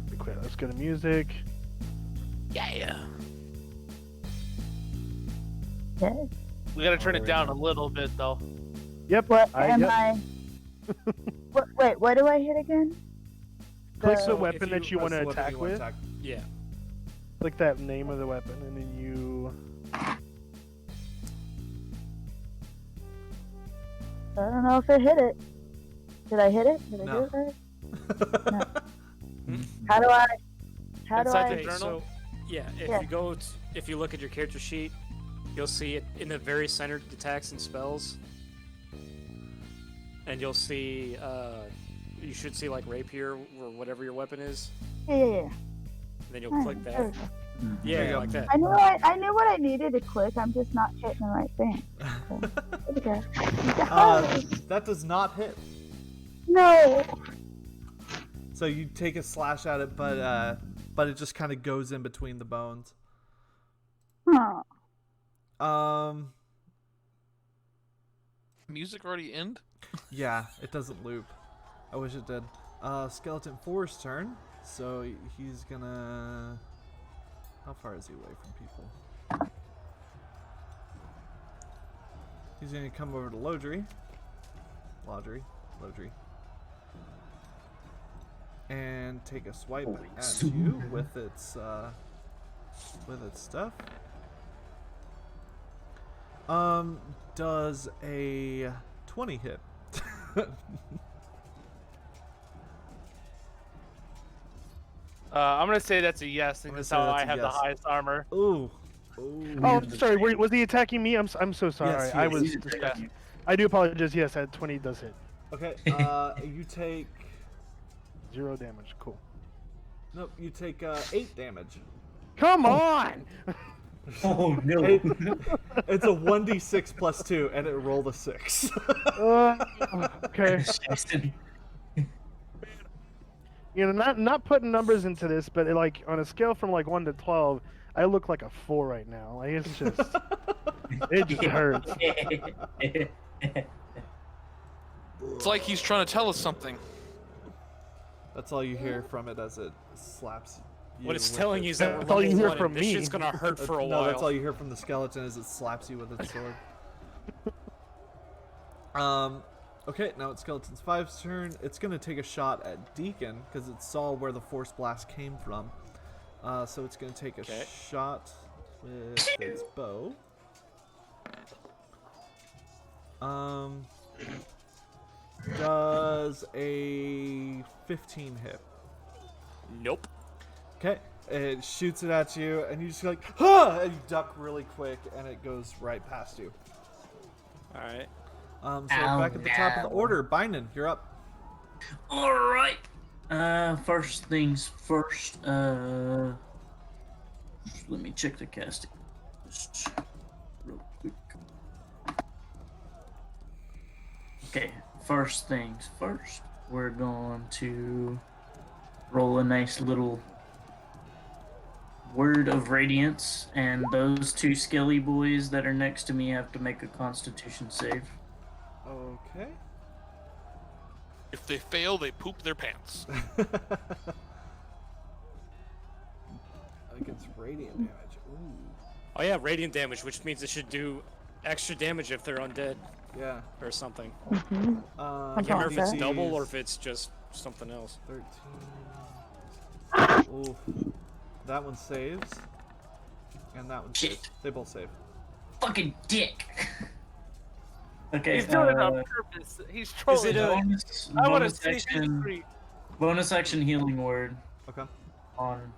Be quick. Let's go to music. Yeah. Yes. We gotta turn it down a little bit though. Yep. What am yep. I? Wait, what do I hit again? Click the So weapon if you- that you want That's to the weapon attack you wanna with. attack. Yeah. Click that name of the weapon, and then you. I don't know if it hit it. Did I hit it? Did I No. do it right? No. How do I? How do Inside I? the Okay, journal? so yeah, if you look at your character sheet, you'll see it in the very center, attacks and spells, and you'll see you should see like rapier or whatever your weapon is, Yeah. and then you'll click There that. we go. There you Yeah, go. like that. I knew what I needed to click. I'm just not hitting the right thing. So, okay. That does not hit. No. So you take a slash at it, but it just kind of goes in between the bones. Huh. Music already end? Yeah, it doesn't loop. I wish it did. Skeleton 4's turn. So he's gonna. How far is he away from people? He's gonna come over to Lodri. Lodri. And take a swipe at you with its stuff. Does a 20 hit? I'm gonna say that's a yes, I'm because gonna how say I that's a have the yes. highest armor. Ooh. Oh, I'm sorry. Was he attacking me? I'm so sorry. Yes, he I is. was He's distracted. I do apologize. Yes, at 20 does hit. Okay. You take. 0 damage. Cool. Nope. You take 8 damage. Come on! Oh no! It's a 1d6 plus 2, and it rolled a 6. Okay. You know, not putting numbers into this, but like on a scale from like 1 to 12, I look like a 4 right now. Like it's just, it just hurts. It's like he's trying to tell us something. That's all you hear from it as it slaps you. What it's with telling it. you is that we're That's all you level hear 1 from and this me. shit's gonna hurt for a No, while. that's all you hear from the skeleton as it slaps you with its sword. Okay, now it's Skeleton's 5's turn. It's gonna take a shot at Deacon because it saw where the force blast came from. So it's gonna take a shot with its bow. Does a 15 hit? Nope. Okay, it shoots it at you, and you just like, huh! And you duck really quick, and it goes right past you. All right. So back at the top of the order, Bindon, you're up. All right. First things first. Let me check the casting list real quick. Okay. First things first. We're going to roll a nice little word of radiance, and those 2 skelly boys that are next to me have to make a Constitution save. Okay. If they fail, they poop their pants. Against radiant damage. Ooh. Oh yeah, radiant damage, which means it should do extra damage if they're undead Yeah. or something. I I can't remember if it's DC's double or if it's just something else. 13. Ooh. That one saves. And that one saves. They both save. Fucking dick. Okay. He's doing it on purpose. He's trolling. I want to see his street. Bonus action healing word Okay. on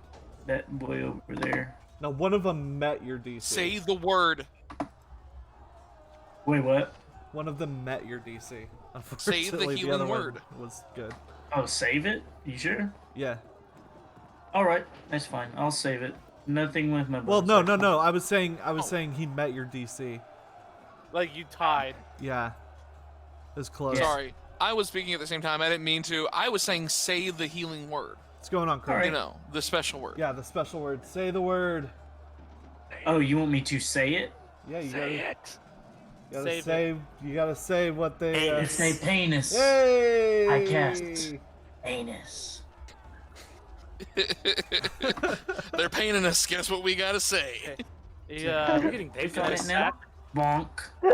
that boy over there. Now, one of them met your DC. Say the word. Wait, what? One of them met your DC. Say the Unfortunately, healing other word. one was good. Oh, save it? You sure? Yeah. Alright, that's fine. I'll save it. Nothing with my Well, bonus no. action. I was saying he met your DC. Like you tied. Yeah. It was close. Sorry. I was speaking at the same time. I didn't mean to. I was saying say the healing word. What's going on, Chris? You know, the special word. Yeah, the special word. Say the word. Oh, you want me to say it? Yeah, you Say gotta, it. you gotta Save say. You gotta say what they. Let's say penis. Yay! I cast anus. They're paying us. Guess what we gotta say? Yeah. We're getting paid for Got this. it now? Bonk. All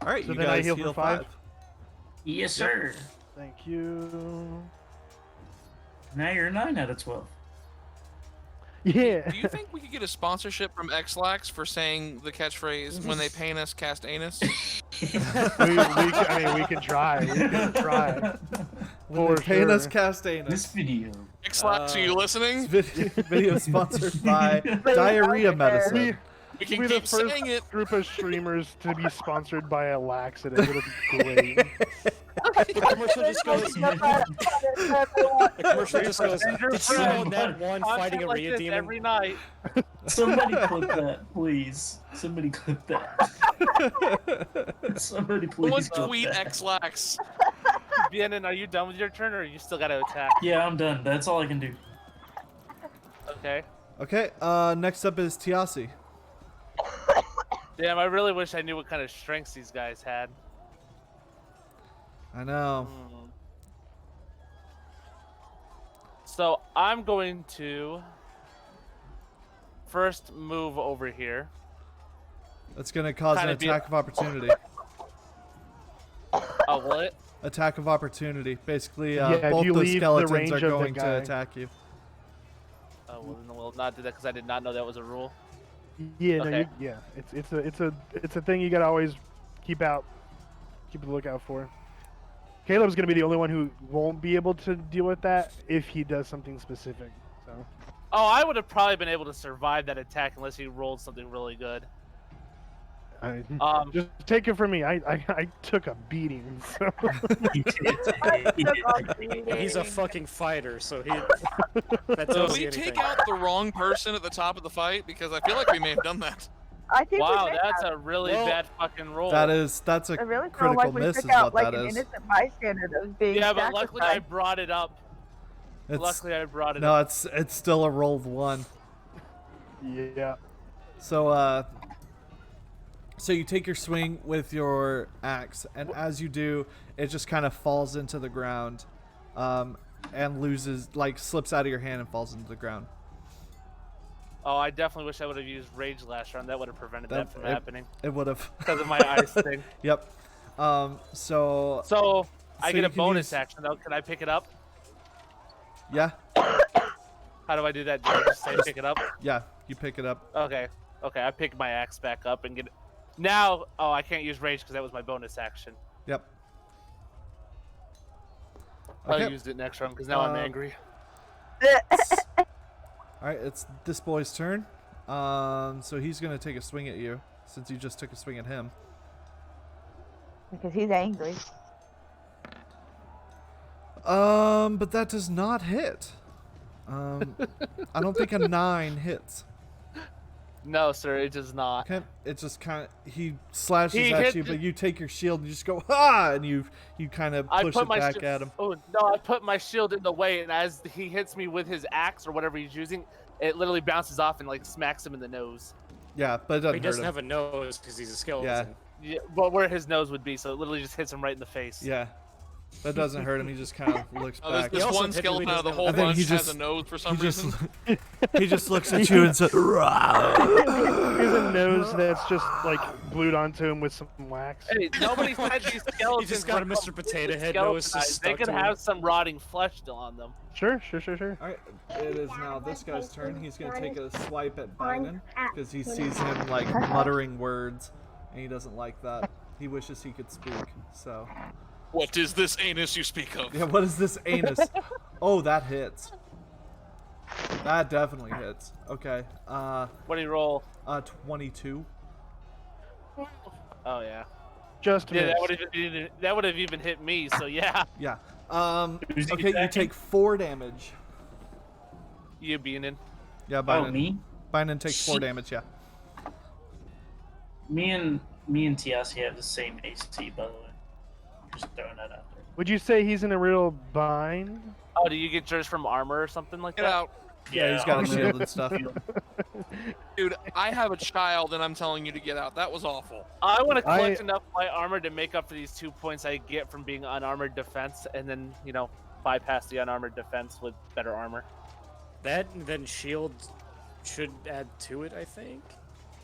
right, So you then I guys heal heal for 5? 5. Yes, sir. Thank you. Now you're 9 out of 12. Yeah. Do you think we could get a sponsorship from Xlax for saying the catchphrase "When they paint us, cast anus"? I mean, we can try. We can try. When For they paint us sure. Castanus. This video. Xlax, are you listening? Video sponsored by Diarrhea Medicine. We can We'll be keep the first saying it. group of streamers to be sponsored by a laxative. It'll be great. The commercial just goes. The commercial just goes. Did you know that one fighting a like Rhea this demon? every night. Somebody clip that, please. Somebody clip that. Somebody please Someone clip tweet that. Xlax. Viennan, are you done with your turn, or you still gotta attack? Yeah, I'm done. That's all I can do. Okay. Okay, next up is Tiasi. Damn, I really wish I knew what kind of strengths these guys had. I know. So I'm going to first move over here. That's going to cause an Kinda be- attack of opportunity. Oh, what? Attack of opportunity. Basically, Yeah, if both you the leave the skeletons range are of the going to guy. attack you. Oh, well, then we'll not do that because I did not know that was a rule. Yeah, no, Okay. yeah. It's a thing you gotta always keep a lookout for. Caleb's gonna be the only one who won't be able to deal with that if he does something specific. So. Oh, I would have probably been able to survive that attack unless he rolled something really good. Just take it from me. I took a beating. So. He's a fucking fighter, so he. That Did tells we you anything. take out the wrong person at the top of the fight? Because I feel like we may have done that. I think Wow, we that's a really bad fucking roll. That's a I really feel critical like we miss took is out what like that an is. innocent bystander that was being Yeah, but luckily I sacrificed. brought it up. Luckily I brought it No, up. it's still a rolled 1. Yeah. So so you take your swing with your axe, and as you do, it just kind of falls into the ground, and slips out of your hand and falls into the ground. Oh, I definitely wish I would have used rage last round. That would have prevented that from happening. It would have. Because of my ice thing. Yep. So I get you a can bonus use- action though. Can I pick it up? Yeah. How do I do that? Do I just say pick it up? Yeah, you pick it up. Okay. Okay, I pick my axe back up and get it. Now, oh, I can't use rage because that was my bonus action. Yep. I used it next round because now I'm angry. Alright, it's this boy's turn. So he's gonna take a swing at you, since you just took a swing at him. Because he's angry. But that does not hit. I don't think a 9 hits. No, sir, it does not. Okay, it just kind of he slashes He at hit you, the- but you take your shield and you just go ha, and you kind of I push put it my back shi- at him. Oh no! I put my shield in the way, and as he hits me with his axe or whatever he's using, it literally bounces off and like smacks him in the nose. Yeah, but it doesn't He hurt doesn't him. have a nose because he's a skeleton. Yeah, well, where his nose would be, so it literally just hits him right in the face. Yeah, that doesn't hurt him. He just kind of looks Oh, there's back. this also one typically skeleton out of the doesn't whole I think bunch he has just- a nose for some he just reason. he just looks at you and says, "Rah." He has a nose that's just like glued onto him with some wax. Hey, nobody said these skeletons. He just got a were Mr. Potato Head nose just skeletonized. They stuck could to him. have some rotting flesh still on them. Sure. Alright, it is now this guy's turn. He's gonna take a swipe at Bynum because he sees him like muttering words, and he doesn't like that. He wishes he could speak. So, What is this anus you speak of? yeah, what is this anus? Oh, that hits. That definitely hits. Okay. What do you roll? 22. Oh yeah. Just Yeah, missed. that would have even hit me. So yeah, Yeah. Who's he Okay, you attacking? take 4 damage. you being in. Yeah, Oh, Bynum. me? Bynum takes 4 damage. Yeah. Me and Tiasi have the same AC, by the way. Just throwing that out there. Would you say he's in a real bind? Oh, do you get yours from armor or something like Get that? out. Yeah, he's got a I'm shield gonna- and stuff. Dude, I have a child and I'm telling you to get out. That was awful. I want to collect enough of my armor to make up for these 2 points I get from being unarmored defense, and then bypass the unarmored defense with better armor. That and then shield should add to it, I think,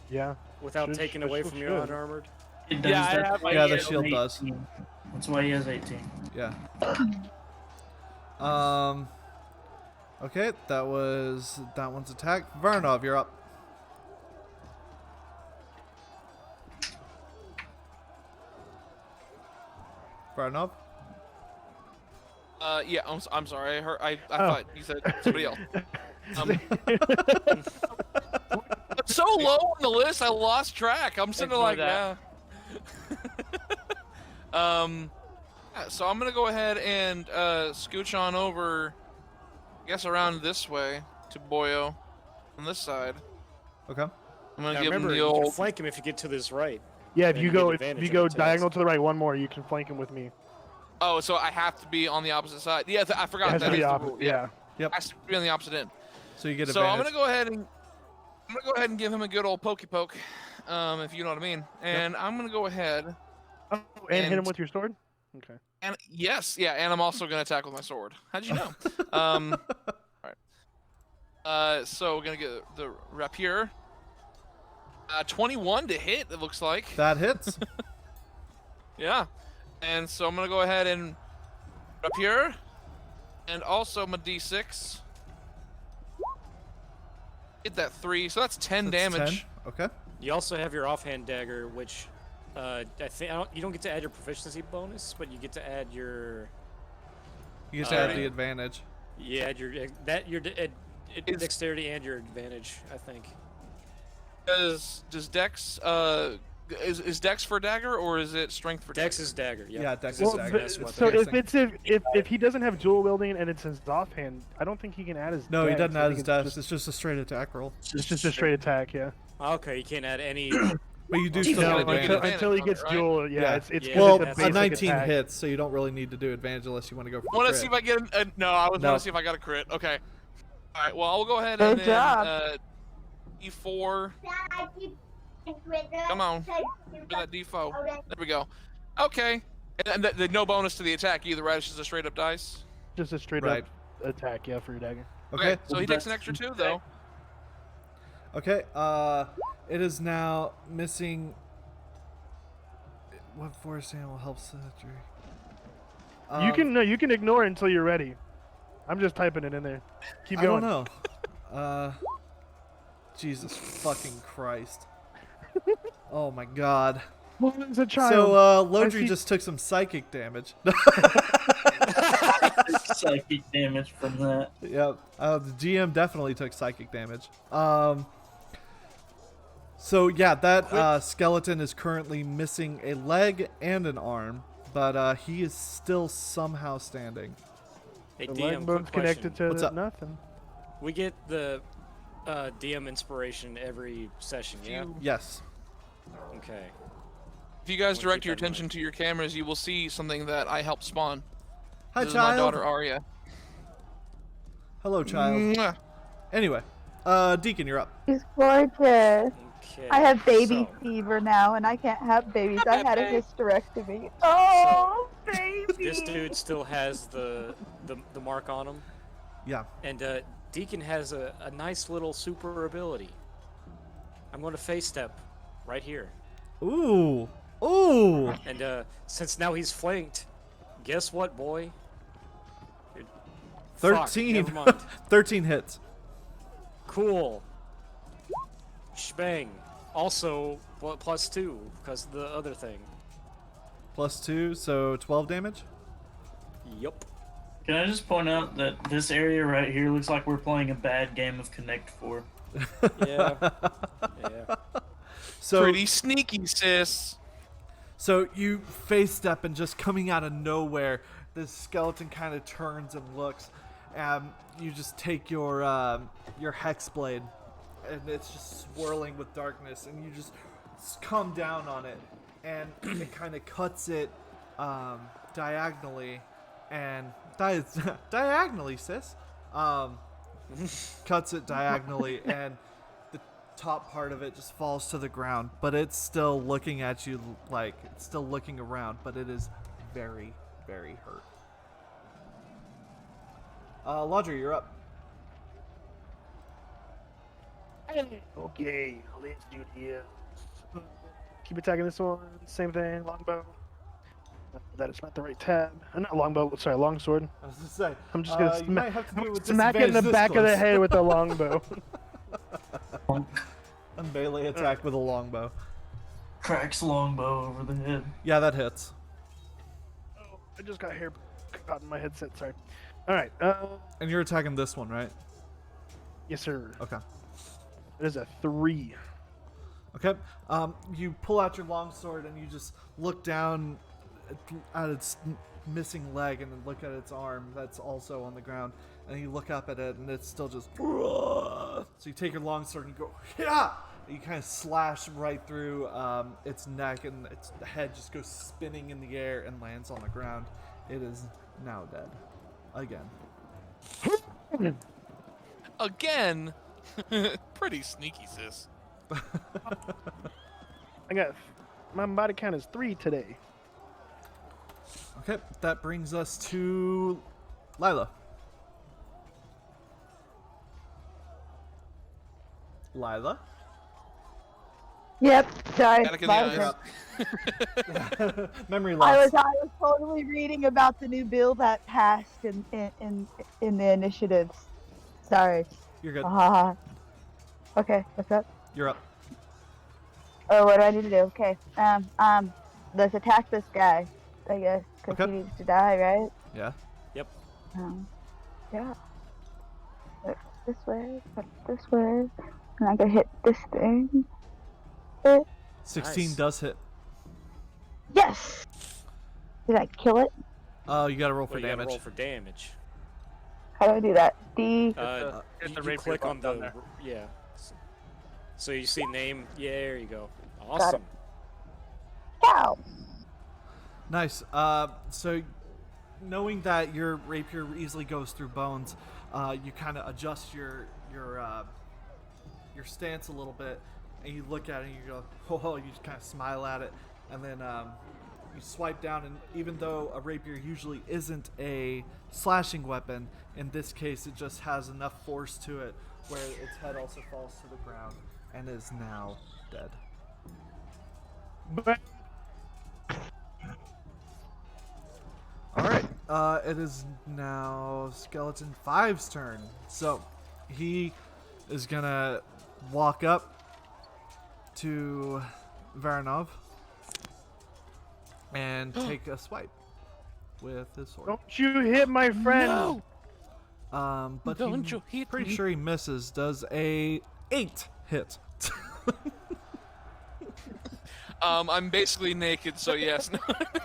Yeah. without Should- taking should- away should- from your should. unarmored. It does Yeah, I that. have my Yeah, the shield. shield does. That's why he has 18. Yeah. Okay, that was that one's attack. Varnov, you're up. Varnov? Yeah, I'm sorry. I Oh. thought you said somebody else. So low on the list, I lost track. I'm sitting there Ignore like, that. yeah. Yeah, so I'm gonna go ahead and scooch on over, I guess around this way to Boyo on this side. Okay. I'm gonna Now give him remember, the you can old. flank him if you get to this right. Yeah, if Then you you get go advantage of attacks. diagonal to the right one more, you can flank him with me. Oh, so I have to be on the opposite side. Yeah, I It forgot has that to be is the opposite. rule. Yeah. Yep. Has to be on the opposite end. So you get So advantage. I'm gonna go ahead and give him a good old pokey poke, if you know what I mean. And I'm gonna go ahead Oh, and hit him And- with your sword. Okay. and yes, yeah, and I'm also gonna attack with my sword. How'd you know? All right. So we're gonna get the rapier. 21 to hit. It looks like. That hits. Yeah. And so I'm gonna go ahead and rapier, and also my d6. Hit that 3, so that's 10 That's damage. 10. Okay. You also have your offhand dagger, which I think you don't get to add your proficiency bonus, but you get to add your You get to add the advantage. add your dexterity and your advantage. I think. Does Dex is Dex for dagger or is it strength for Dex dagger? is dagger. Yeah. Yeah, Dex Well, is dagger. That's what so the if best it's if he doesn't have dual wielding and it's his offhand, I don't think he can add his. No, he dex. doesn't I add think his it's dex. It's just a straight attack roll. It's just a straight attack. Yeah. Okay, you can't add any. But you do He's still gonna get do advantage. advantage until he on gets it, right? dual. Yeah, Yeah. it's Yeah. because Well, it's a a basic 19 attack. hits, so you don't really need to do advantage unless you want to go for I want to crit. see if I get no. I was No. want to see if I got a crit. Okay. All right. Well, I'll go ahead Good and then job. D4. Come on. Give me that D4. There we go. Okay. And the no bonus to the attack either, right? It's just a straight up dice. Just a straight Right. up attack. Yeah, for your dagger. Okay. So he takes an extra 2 though. Okay. It is now missing. What forest animal helps the You can ignore it until you're ready. I'm just typing it in there. Keep I going. don't know. Jesus fucking Christ. Oh my God. Well, it's a child. So I Lodri see- just took some psychic damage. Psychic damage from that. Yep. The GM definitely took psychic damage. So yeah, that skeleton is currently missing a leg and an arm, but he is still somehow standing. Hey, The DM, leg quick bone's connected question. to What's up? nothing. We get the DM inspiration every session. Yeah. Yes. Okay. If you guys We'll direct keep your that in attention mind. to your cameras, you will see something that I helped spawn. Hi, This is my child. daughter Arya. Hello, child. Mwah. Anyway, Deacon, you're up. He's gorgeous. Okay. I have baby so, fever now, and I can't have babies. I had a hysterectomy. Oh, baby! This dude still has the mark on him, Yeah. and Deacon has a nice little super ability. I'm going to face step right here, Ooh. Ooh. and since now he's flanked, guess what, boy? Fuck, 13. never mind. 13 hits. Cool. Shbang. Also, +2 because of the other thing. +2, so 12 damage. Yup. Can I just point out that this area right here looks like we're playing a bad game of Connect 4? Yeah. Yeah. So Pretty sneaky, sis. So you face step, and just coming out of nowhere, this skeleton kind of turns and looks, and you just take your hex blade, and it's just swirling with darkness, and you just come down on it, and it kind of cuts it diagonally, and diagonally, sis. Cuts it diagonally, and the top part of it just falls to the ground, but it's still looking at you, like it's still looking around, but it is very, very hurt. Laudry, you're up. Okay, let's do this. Keep attacking this one. Same thing, longbow. That is not the right tab. Not longbow. Sorry, longsword. I was gonna say. I'm just gonna you might have to do it with smack it in the disadvantage this back of the close. head with a longbow. A melee attack with a longbow. Cracks longbow over the head. Yeah, that hits. Oh, I just got hair caught in my headset. Sorry. All right. And you're attacking this one, right? Yes, sir. Okay. It is a 3. Okay. You pull out your longsword and you just look down at its missing leg and then look at its arm that's also on the ground. And you look up at it and it's still just. So you take your longsword and you go, yeah! You kind of slash right through its neck and its head just goes spinning in the air and lands on the ground. It is now dead. Again. Again? Pretty sneaky, sis. I got. My body count is 3 today. Okay, that brings us to Lila. Lila? Yep. Sorry. Static in My the bad. eyes. Memory I loss. was totally reading about the new bill that passed in the initiatives. Sorry. You're good. Okay, what's up? You're up. Oh, what do I need to do? Okay. Let's attack this guy, I guess, because Okay. he needs to die, right? Yeah. Yep. Yeah. Look this way, look this way, and I can hit this thing. 16 Nice. does hit. Yes! Did I kill it? Oh, you gotta roll for Well, you gotta damage. roll for damage. How do I do that? D. Hit the You rapier click on button the down yeah. So you see name. Yeah, there you go. it. Awesome. Cow! Nice. So knowing that your rapier easily goes through bones, you kind of adjust your stance a little bit, and you look at it and you go, oh, you just kind of smile at it, and then you swipe down, and even though a rapier usually isn't a slashing weapon, in this case it just has enough force to it where its head also falls to the ground and is now dead. But Alright, it is now Skeleton 5's turn. So, he is gonna walk up to Varanov and take a swipe with his sword. don't you hit my friend! No! But Don't he, you hit pretty me. sure he misses. Does a 8 hit? I'm basically naked, so yes.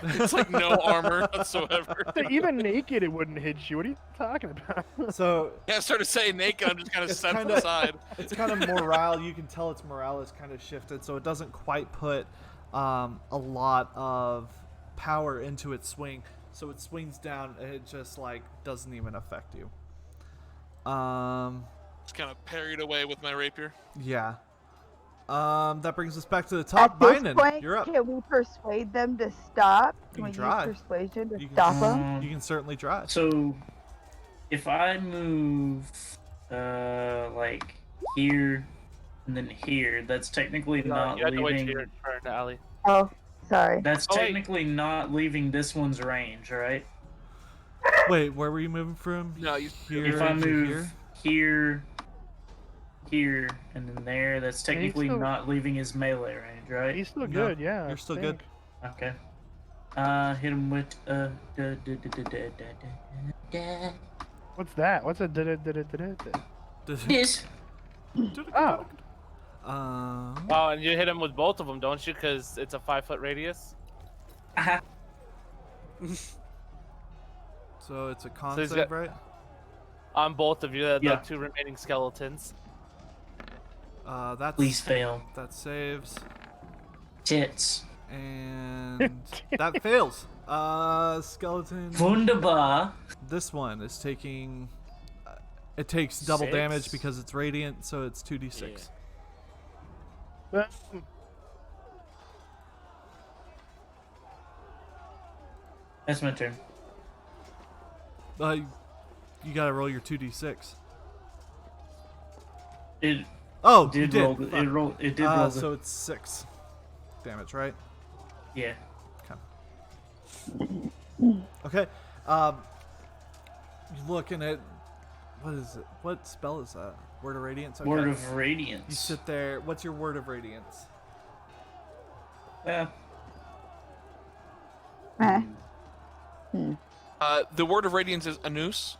It's like no armor whatsoever. Even naked, it wouldn't hit you. What are you talking about? So Yeah, I started saying naked, I'm just kind of It's set kinda- aside. it's kind of morale. You can tell its morale is kind of shifted, so it doesn't quite put a lot of power into its swing. So it swings down, and it just like doesn't even affect you. Just kind of parried away with my rapier. Yeah. That brings us back to the top. At this Binen, point, you're up. can we persuade them to stop? You Can we can try. use persuasion to You can- stop them? You can certainly try. So, if I move, like here and then here, that's technically not You have to wait till leaving. your turn, Ali. Oh, sorry. That's Oh, wait. technically not leaving this one's range, right? Wait, where were you moving from? No, you. Here If I to move here, here, and then there, that's technically still- not leaving his melee range, right? He's still No, good, yeah. you're I still think. good. Okay. Hit him with What's that? What's a da-da-da-da-da-da? this. Oh, Oh, and you hit him with both of them, don't you? Because it's a 5-foot radius. So it's a con So he's save, got- right? On both of you, the Yeah. 2 remaining skeletons. That's Please fail. that saves, Tits. and that fails. Skeleton. Wunderbar. This one is taking. It takes double 6? damage because it's radiant, so it's 2d6. well, That's my turn. You gotta roll your 2d6. It Oh, you did did. roll. Fuck. It rolled. It did roll. So it's 6 damage, right? Yeah. Okay. Okay. You look and what is it? What spell is that? Word of Radiance? Okay. Word of Radiance. You sit there. What's your Word of Radiance? Eh. The word of radiance is anus.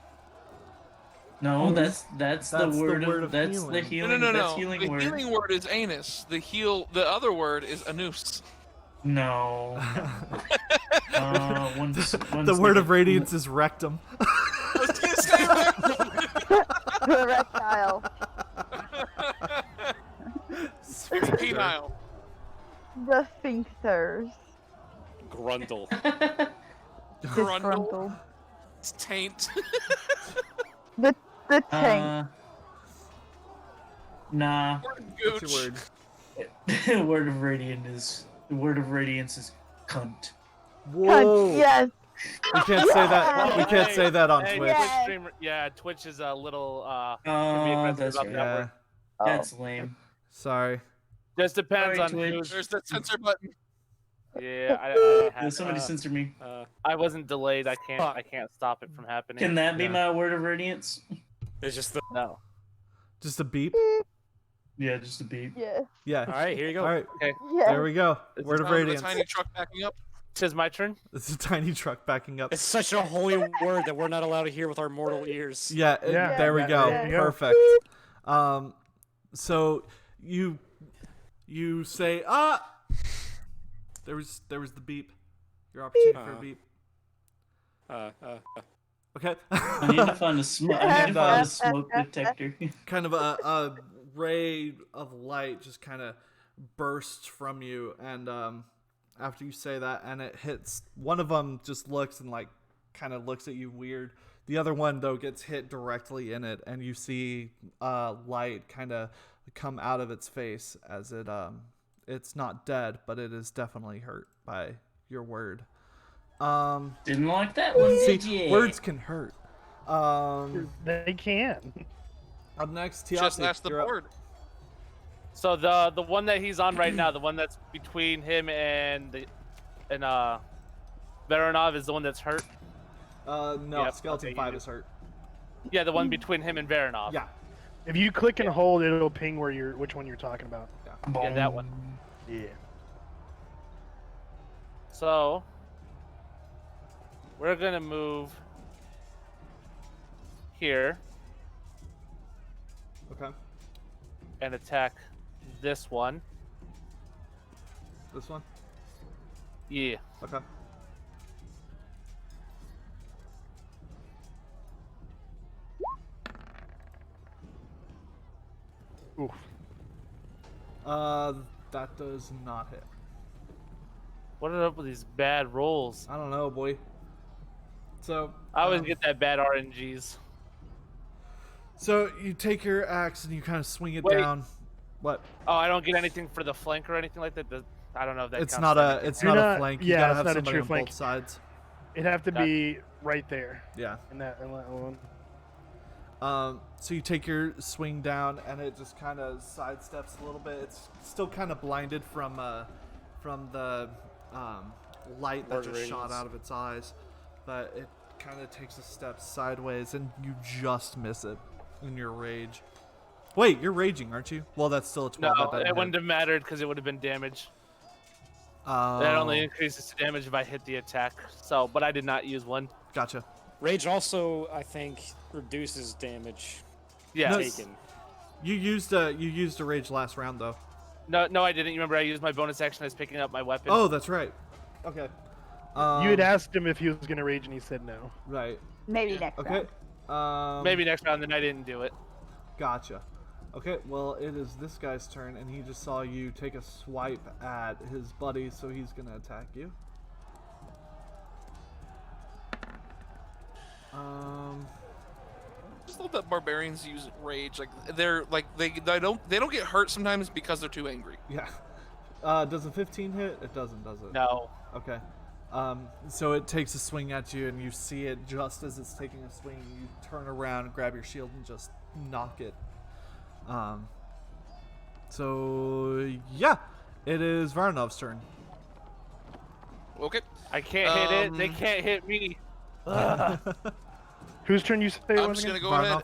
No, that's the word of healing. that's the healing. No. That's healing The word. healing word is anus. The other word is anus. No. The Word of Radiance is rectum. I was gonna say rectum. The reptile. It's penile. The sphincters. Grundle. Grundle. It's taint. The tank. Nah. What's your word? The word of radiance is cunt. Whoa. Cunt, yes. We can't say that. We can't say that on Hey, Twitch. Yes. streamer, yeah, Twitch is a little That's about right. that word. That's lame. Sorry. Just depends Sorry, on Twitch. who's. There's that censor button. Yeah, I Did somebody censor me? I wasn't delayed. I can't stop it from happening. Can that be my word of radiance? It's just the. No. Just a beep. Yeah, just a beep. Yeah. Yeah. All right, here you go. All right. Okay. Yeah. There we go. Is Word the of sound Radiance. a tiny truck backing up. Tis my turn. It's a tiny truck backing up. It's such a holy word that we're not allowed to hear with our mortal ears. Yeah, Yeah, there we yeah, go. there you go. Perfect. So you say there was the beep. Your opportunity for a beep. Okay. I need to find a smoke detector. Kind of a ray of light just kind of bursts from you, and after you say that, and it hits one of them, just looks and like kind of looks at you weird. The other one though gets hit directly in it, and you see light kind of come out of its face as it's not dead, but it is definitely hurt by your word. Didn't like that one, did See, you? words can hurt. They can. Up next, Just Tiasi, ask the you're up. board. So the one that he's on right now, the one that's between him and Veronov is the one that's hurt. No, Yep, Skeleton okay, 5 you- is hurt. Yeah, the one between him and Veronov. Yeah. If you click and hold, it'll ping which one you're talking about. Yeah, that one. Yeah. So we're gonna move here Okay. and attack this one. This one? Yeah. Okay. Oof. That does not hit. What are up with these bad rolls? I don't know, boy. So I always get that bad RNGs. So you take your axe and you kind of swing it Wait. down. What? Oh, I don't get anything for the flank or anything like that. I don't know if that. It's counts not as a. anything. It's You're not a not- flank. You yeah, gotta it's have not a somebody true on flank. both sides. It'd have to Gotcha. be right there. Yeah. In that one. So you take your swing down, and it just kind of sidesteps a little bit. It's still kind of blinded from the light that just shot out of its eyes, but it kind of takes a step sideways, and you just miss it in your rage. Wait, you're raging, aren't you? Well, that's still a 12. No, that doesn't it wouldn't hit. have mattered because it would have been damage. Oh, That only increases the damage if I hit the attack. So, but I did not use one. Gotcha. Rage also, I think, reduces damage Yeah. taken. You used a rage last round though. No, I didn't. You remember I used my bonus action as picking up my weapon. Oh, that's right. Okay. You had asked him if he was gonna rage, and he said no. Right. Maybe next Okay. round. Maybe next round, then I didn't do it. Gotcha. Okay, well, it is this guy's turn, and he just saw you take a swipe at his buddy, so he's gonna attack you. Just love that barbarians use rage. Like they don't get hurt sometimes because they're too angry. Yeah. Does a 15 hit? It doesn't, does it? No. Okay. So it takes a swing at you, and you see it just as it's taking a swing. You turn around, grab your shield, and just knock it. So yeah, it is Varnov's turn. Okay. I can't hit it. They can't hit me. Whose turn you say it I'm was just again? gonna go ahead. Varnov.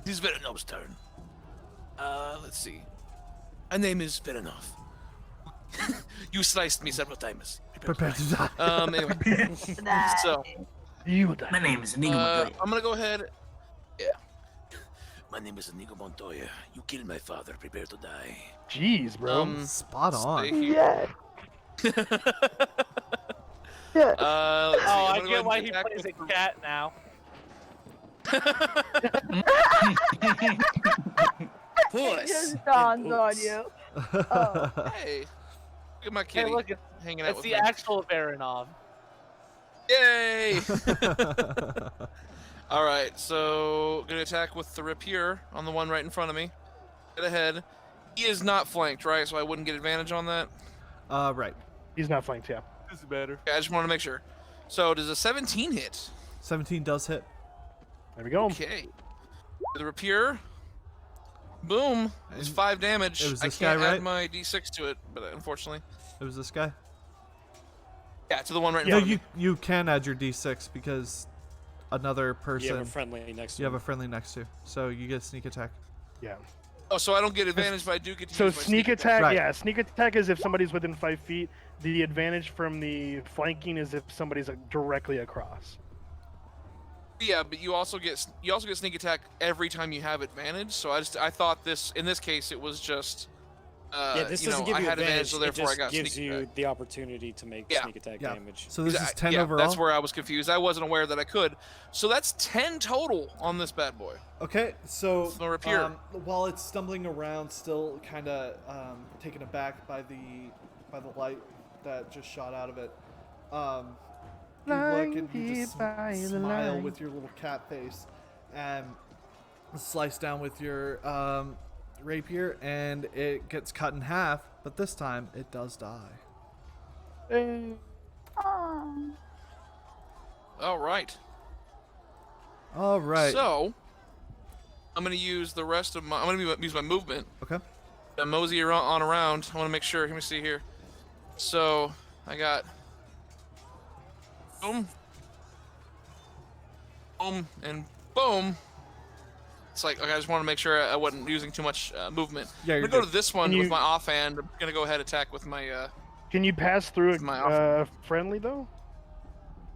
This is Veranov's turn. Let's see. My name is Veranov. You sliced me several times. Prepare to die. Anyway. So, You die. My name is Inigo Montoya. I'm gonna go ahead. Yeah. My name is Inigo Montoya. You killed my father. Prepare to die. Jeez, bro. Spot Stay on. here. Yes. Let's see. Oh, I'm I gonna go get ahead why and he attack plays a with cat now. It just dawns on you. Oh. Hey, look at my Hey, kitty look, hanging out it's with the me. actual Baronov. Yay! All right, so gonna attack with the rapier on the one right in front of me. Get ahead. He is not flanked, right? So I wouldn't get advantage on that. Right. He's not flanked, yeah. This is better. Okay, I just want to make sure. So does a 17 hit? 17 does hit. There we go. Okay. The rapier. Boom. It's 5 damage. It was I this guy, can't add right? my d6 to it, but unfortunately. It was this guy. Yeah, to the one right in No, front of me. you can add your d6 because another person. You have a friendly next to You have a friendly next to, so you get sneak attack. Yeah. Oh, so I don't get advantage, but I do get to So use my sneak attack, Right. yeah, sneak attack is if somebody's within 5 feet. The advantage from the flanking is if somebody's directly across. Yeah, but you also get sneak attack every time you have advantage. So I thought in this case it was just Yeah, this doesn't give I you had advantage. so It therefore I just got gives sneak you attack. the opportunity to make Yeah. sneak attack Yeah. damage. So this is 10 yeah, overall. that's where I was confused. I wasn't aware that I could. So that's 10 total on this bad boy. Okay, so The rapier. while it's stumbling around, still kind of taken aback by the light that just shot out of it, you look and you just smile with your little cat face, and slice down with your rapier, and it gets cut in half. But this time, it does die. Oh. All right. All right. So I'm gonna use the rest of my. I'm gonna use my movement. Okay. Mosey on around. I want to make sure. Let me see here. So I got boom, boom, and boom. It's like, okay, I just want to make sure I wasn't using too much movement. Yeah, I'm you're gonna go good. to this one Can with you- my offhand. I'm gonna go ahead attack with my. Can you pass through My a friendly though?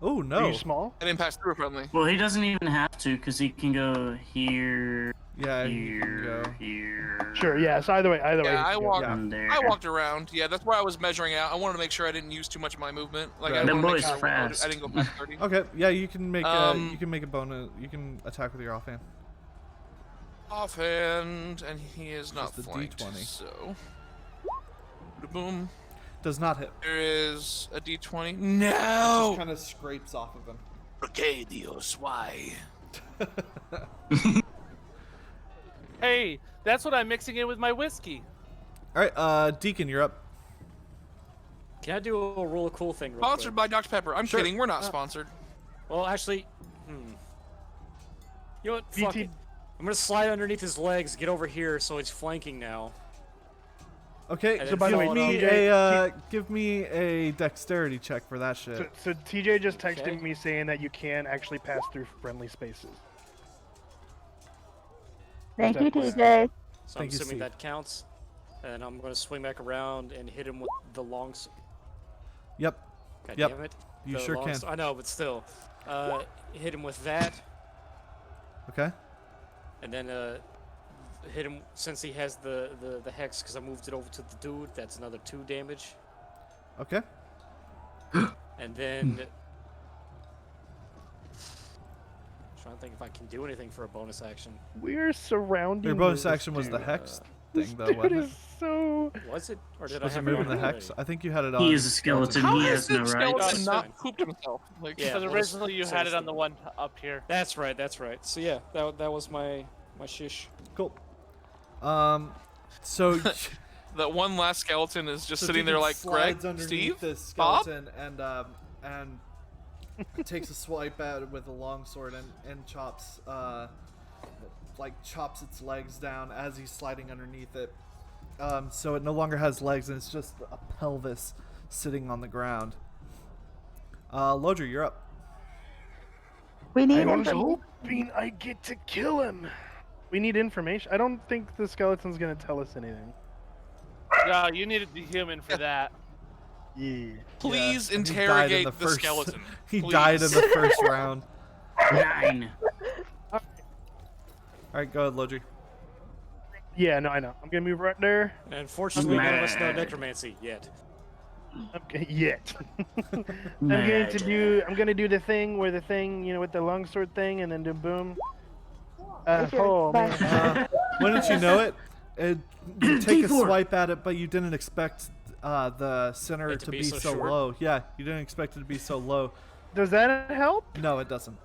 Oh Are no. you small? I didn't pass through friendly. Well, he doesn't even have to because he can go here, Yeah, you can here, go. here. Sure. Yeah. So either way. Yeah, you I can go. walked. Yeah. And there. I walked around. Yeah, that's where I was measuring out. I wanted to make sure I didn't use too much of my movement. Like Right. I That wanted to make boy's sure fast. I didn't go past 30. Okay. Yeah, you can make Um, a bonus. You can attack with your offhand. Offhand, and he is not Just a flanked. D20. So, boom. Does not hit. There is a D20. Just No. kind of scrapes off of him. Okay, Dios, why? Hey, that's what I'm mixing in with my whiskey. All right, Deacon, you're up. Can I do a real cool thing? Real Sponsored by Dr Pepper. I'm Sure. kidding. We're not sponsored. Well, actually, you know what? Fuck BT it. I'm gonna slide underneath his legs, get over here, so he's flanking now. Okay, And so then by the way, follow me it give me a dexterity check for that shit. So TJ just texted Okay. me saying that you can actually pass through friendly spaces. Thank you, Definitely. TJ. So Thank I'm you, assuming Steve. that counts. And I'm gonna swing back around and hit him with the long. Yep. God Yep. damn it. You The sure long can. I know, but still. Hit him with that, Okay. and then hit him since he has the hex because I moved it over to the dude. That's another 2 damage, Okay. and then. Trying to think if I can do anything for a bonus action. We're surrounding. Your bonus this action was the dude. hex This thing, though, dude wasn't is it? so. Was it, or did Was I it have moving it the on hex? already? I think you had it on. He is a skeleton. How He has has no this rights. skeleton not Fine. pooped himself? Like, Yeah. Because well, originally you so had does it on the- the one up here. That's right. That's right. So yeah, that was my shish. Cool. So that one last skeleton is just so sitting there Deacon like, Greg, slides underneath Steve, this Bob? skeleton and takes a swipe at it with a longsword and chops chops its legs down as he's sliding underneath it, So it no longer has legs, and it's just a pelvis sitting on the ground. Lodger, you're up. We need I was information. hoping I get to kill him. We need information. I don't think the skeleton's gonna tell us anything. No, you need to be human for that. Yeah. Please Yeah, and he died in interrogate the the first- skeleton. He Please. died in the first round. 9. All right, go ahead, Lodger. Yeah, no, I know. I'm gonna move right there. Unfortunately, none of us know Mad. necromancy yet. Okay, yet. I'm gonna do the thing where the thing, with the longsword thing, and then do boom. If you're- Oh but- man. Wouldn't you know it? You take a D4. swipe at it, but you didn't expect the center It to be so short? low. Yeah, you didn't expect it to be so low. Does that help? No, it doesn't.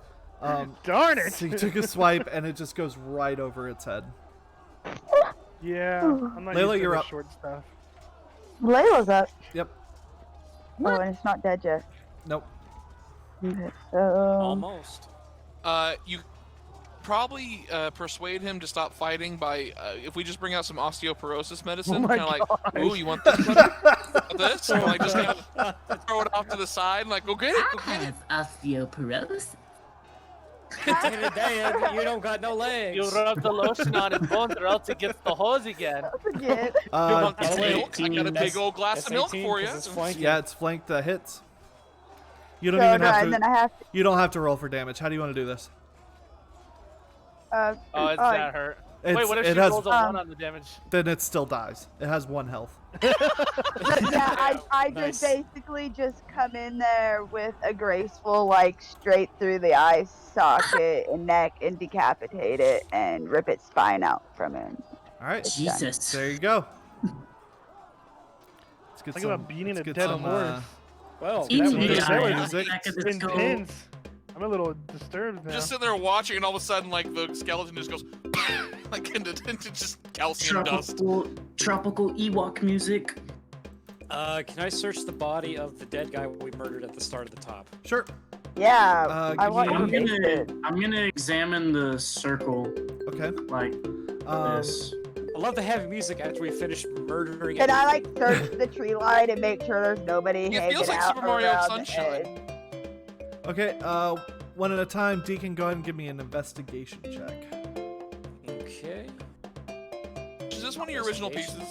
Darn it! So you took a swipe, and it just goes right over its head. Yeah, I'm not Layla, used to you're the up. short stuff. Layla's up. Yep. Oh, and it's not dead yet. Nope. Okay, so Almost. You probably persuade him to stop fighting by if we just bring out some osteoporosis medicine, my kind of like, gosh. ooh, you want this? buddy? Want this? Or like just kind of throw it off to the side, and like, go get it, go get it. osteoporosis. Container Dad, you don't got no legs. You rub the lotion on his bones, or else he gets the hose again. forget. You want that's this milk? I got a 18. big old glass That's of milk 18, for you. 'cause it's flanking. Yeah, it's flanked the hits. You don't So even do have I, to. then I have to. You don't have to roll for damage. How do you want to do this? Oh, it's that hurt. Wait, what if it she has, rolls a 1 on the damage? Then it still dies. It has 1 health. Yeah, I Nice. just basically just come in there with a graceful, like, straight through the eye socket and neck and decapitate it and rip its spine out from him. All right. Jesus. There you go. Let's get Think some, about beating let's a get dead some, horse. Well, Eat that some was- good that was music. Back at the skull. Intense. I'm a little disturbed now. Just sitting there watching, and all of a sudden, like the skeleton just goes like into just calcium dust. Tropical Ewok music. Can I search the body of the dead guy we murdered at the start of the top? Sure. Yeah, I give want me- I'm gonna examine the circle Okay. like this. I love the heavy music after we finish murdering. Can I, everything. like, search the tree line and make sure there's nobody It hanging feels like out Super Mario around Sunshine. the edge? Okay. One at a time. Deacon, go ahead and give me an investigation check. Okay. Is this one of your original pieces?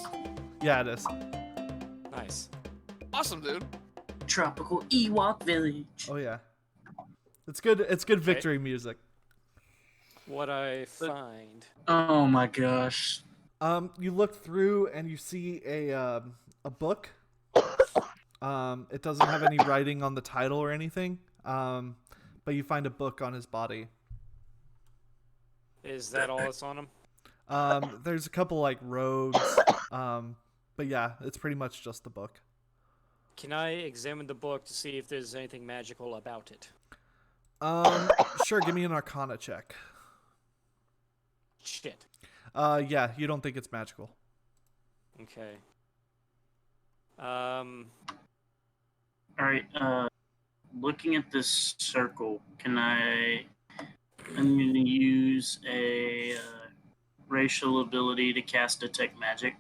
Yeah, it is. Nice. Awesome, dude. Tropical Ewok village. Oh yeah. It's good. It's good victory music. What I find. Oh my gosh. You look through and you see a book. It doesn't have any writing on the title or anything. But you find a book on his body. Is that all that's on him? There's a couple like robes. But yeah, it's pretty much just the book. Can I examine the book to see if there's anything magical about it? Sure. Give me an Arcana check. Shit. Yeah, you don't think it's magical. Okay. Alright, looking at this circle, I'm gonna use a racial ability to cast Detect Magic.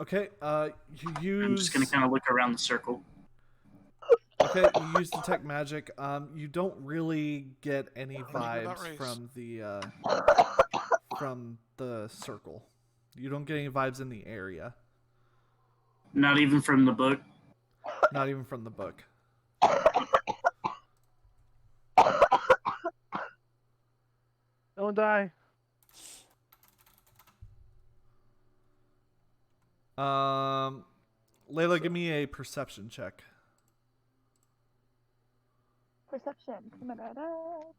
Okay. You use. I'm just gonna kind of look around the circle. Okay, you use detect magic. You don't really get any vibes race. from the circle. You don't get any vibes in the area. Not even from the book. Not even from the book. Don't die. Layla, give me a perception check. Perception. Coming right up.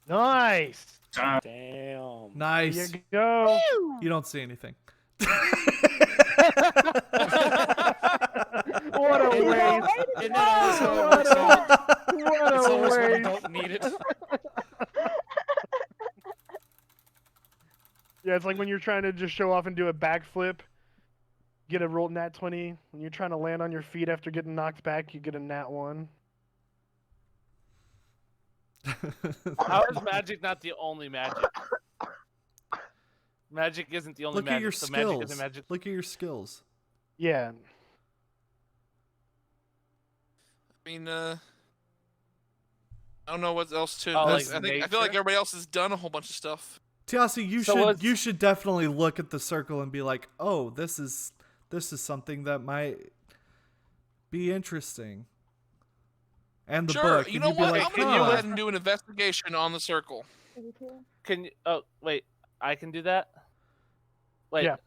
Nice. Damn. Nice. There you go. You don't see anything. What a You know, waste. Isn't that always how it works out? What It's a always when I waste. don't need it. Yeah, it's like when you're trying to just show off and do a backflip. Get a roll nat 20. When you're trying to land on your feet after getting knocked back, you get a nat 1. How is magic not the only magic? Magic isn't the only Look magic. at your so magic skills. isn't magic. Look at your skills. Yeah. I mean, I don't know what else to. Oh, I like think I feel like everybody else has done a whole bunch of stuff. Tiasi, So you should definitely look at the circle and be like, oh, this is something that might be interesting. And the Sure, book. you and know you'd be what? like, I'm gonna huh. go ahead and do an investigation on the circle. Can you? Oh, wait. I can do that. Wait. Yeah.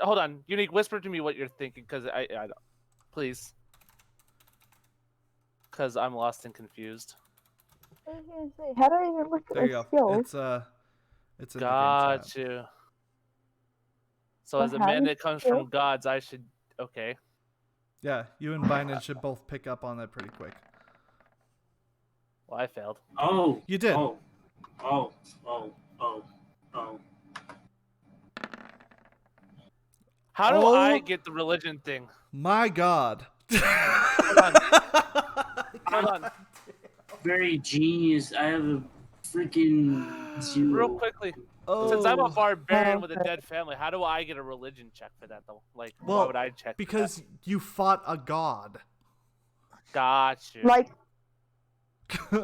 Hold on. Unique. Whisper to me what you're thinking, because I don't. Please. Because I'm lost and confused. I was gonna say, how do I even look There at you my go. skills? It's in the game chat. Got you. So Well, as a how man do that comes you- from gods, I should. Okay. Yeah, you and Binen should both pick up on that pretty quick. Well, I failed. Oh. You did. Oh. How do Oh. I get the religion thing? My God. Hold on. Very genius. I have a freaking 0. Real quickly. Oh. Since I'm a barbarian Oh, with a okay. dead family, how do I get a religion check for that though? Like, why Well, would I check? for because you fought a god. that? Got you. Like,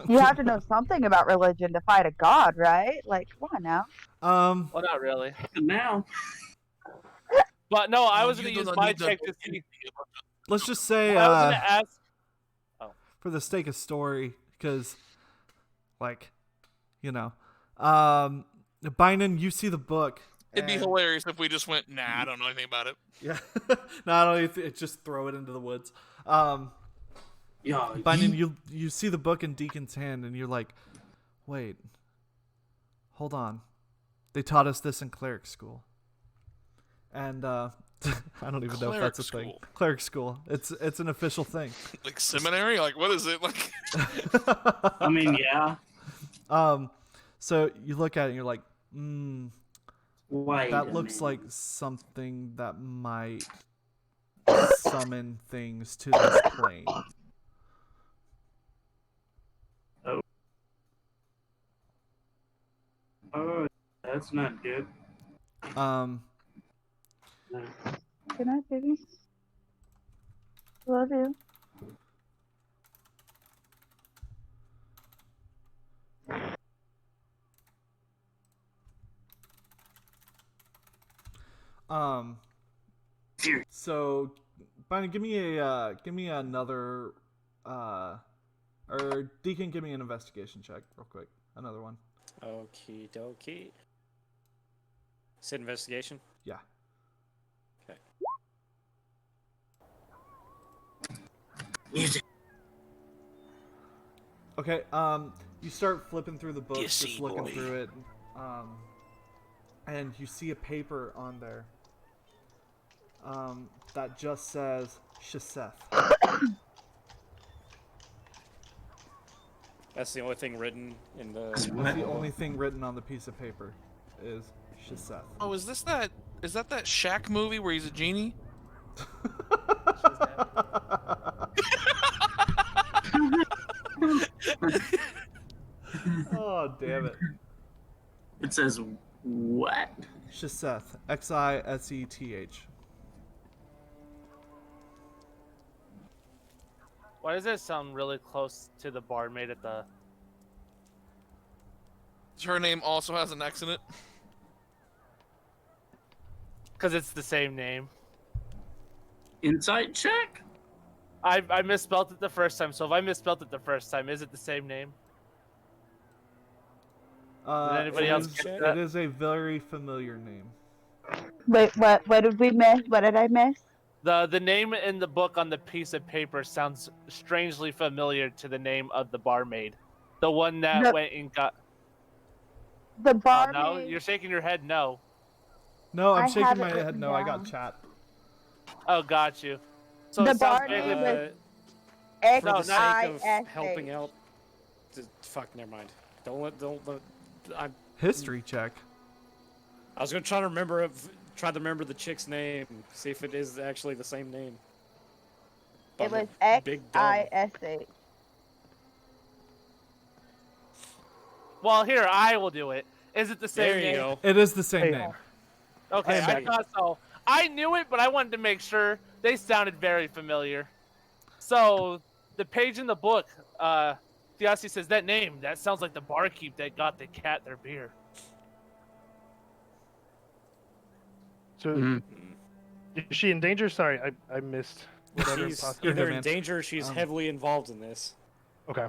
you have to know something about religion to fight a god, right? Like, come on now. Um, Well, not really. Now. But no, I was You gonna do use not my need to check to know see. anything about that. let's just say, I was gonna ask. for the sake of story, because, like, Binen, you see the book. It'd be and- hilarious if we just went, nah, I don't know anything about it. Yeah. No, I don't even just throw it into the woods. Yeah. Binen, you see the book in Deacon's hand, and you're like, wait, hold on. They taught us this in cleric school. And I don't even know if that's a Cleric thing. school. Cleric school. It's an official thing. Like seminary? Like, what is it? Like, I mean, yeah. So you look at it and you're like, Wait. that looks like something that might summon things to this plane. Oh, that's not good. Good night, baby. Love you. So, Biden, give me another, or Deacon, give me an investigation check real quick. Another one. Okie dokie. Sit investigation. Yeah. Okay. Music. Okay. You start flipping through the book, Yes, just looking boy. through it, and you see a paper on there. That just says Shaseth. That's the only thing written in the. That's the only thing written on the piece of paper is Shaseth. oh, is that that Shaq movie where he's a genie? Oh, damn it. It says what? Shaseth. Xiseth. Why does that sound really close to the barmaid at the? Her name also has an X in it. Because it's the same name. Insight check? I misspelled it the first time, so if I misspelled it the first time, is it the same name? Did anybody else get that? It is a very familiar name. Wait, what? What did we miss? What did I miss? The name in the book on the piece of paper sounds strangely familiar to the name of the barmaid. The one that The- went and got... The Oh, barmaid. no? You're shaking your head no. No, I'm I shaking have my it head written no. I down. got chat. Oh, got you. So The it sounds barmaid vaguely... was- For the sake of X-I-S-H. helping out. Fuck, never mind. Don't let. History check. I was gonna try to remember the chick's name. See if it is actually the same name. But It was I'm a big dumb. X-I-S-H. Well, here I will do it. Is it the same There you name? go. It is the same Hey, name. Okay, am I back. thought so. I knew it, but I wanted to make sure. They sounded very familiar. So the page in the book, Thiassi says that name. That sounds like the barkeep that got the cat their beer. So, Mhm. is she in danger? Sorry, I missed whatever. She's possible. You're either good, in man. danger or she's heavily involved in this. Okay.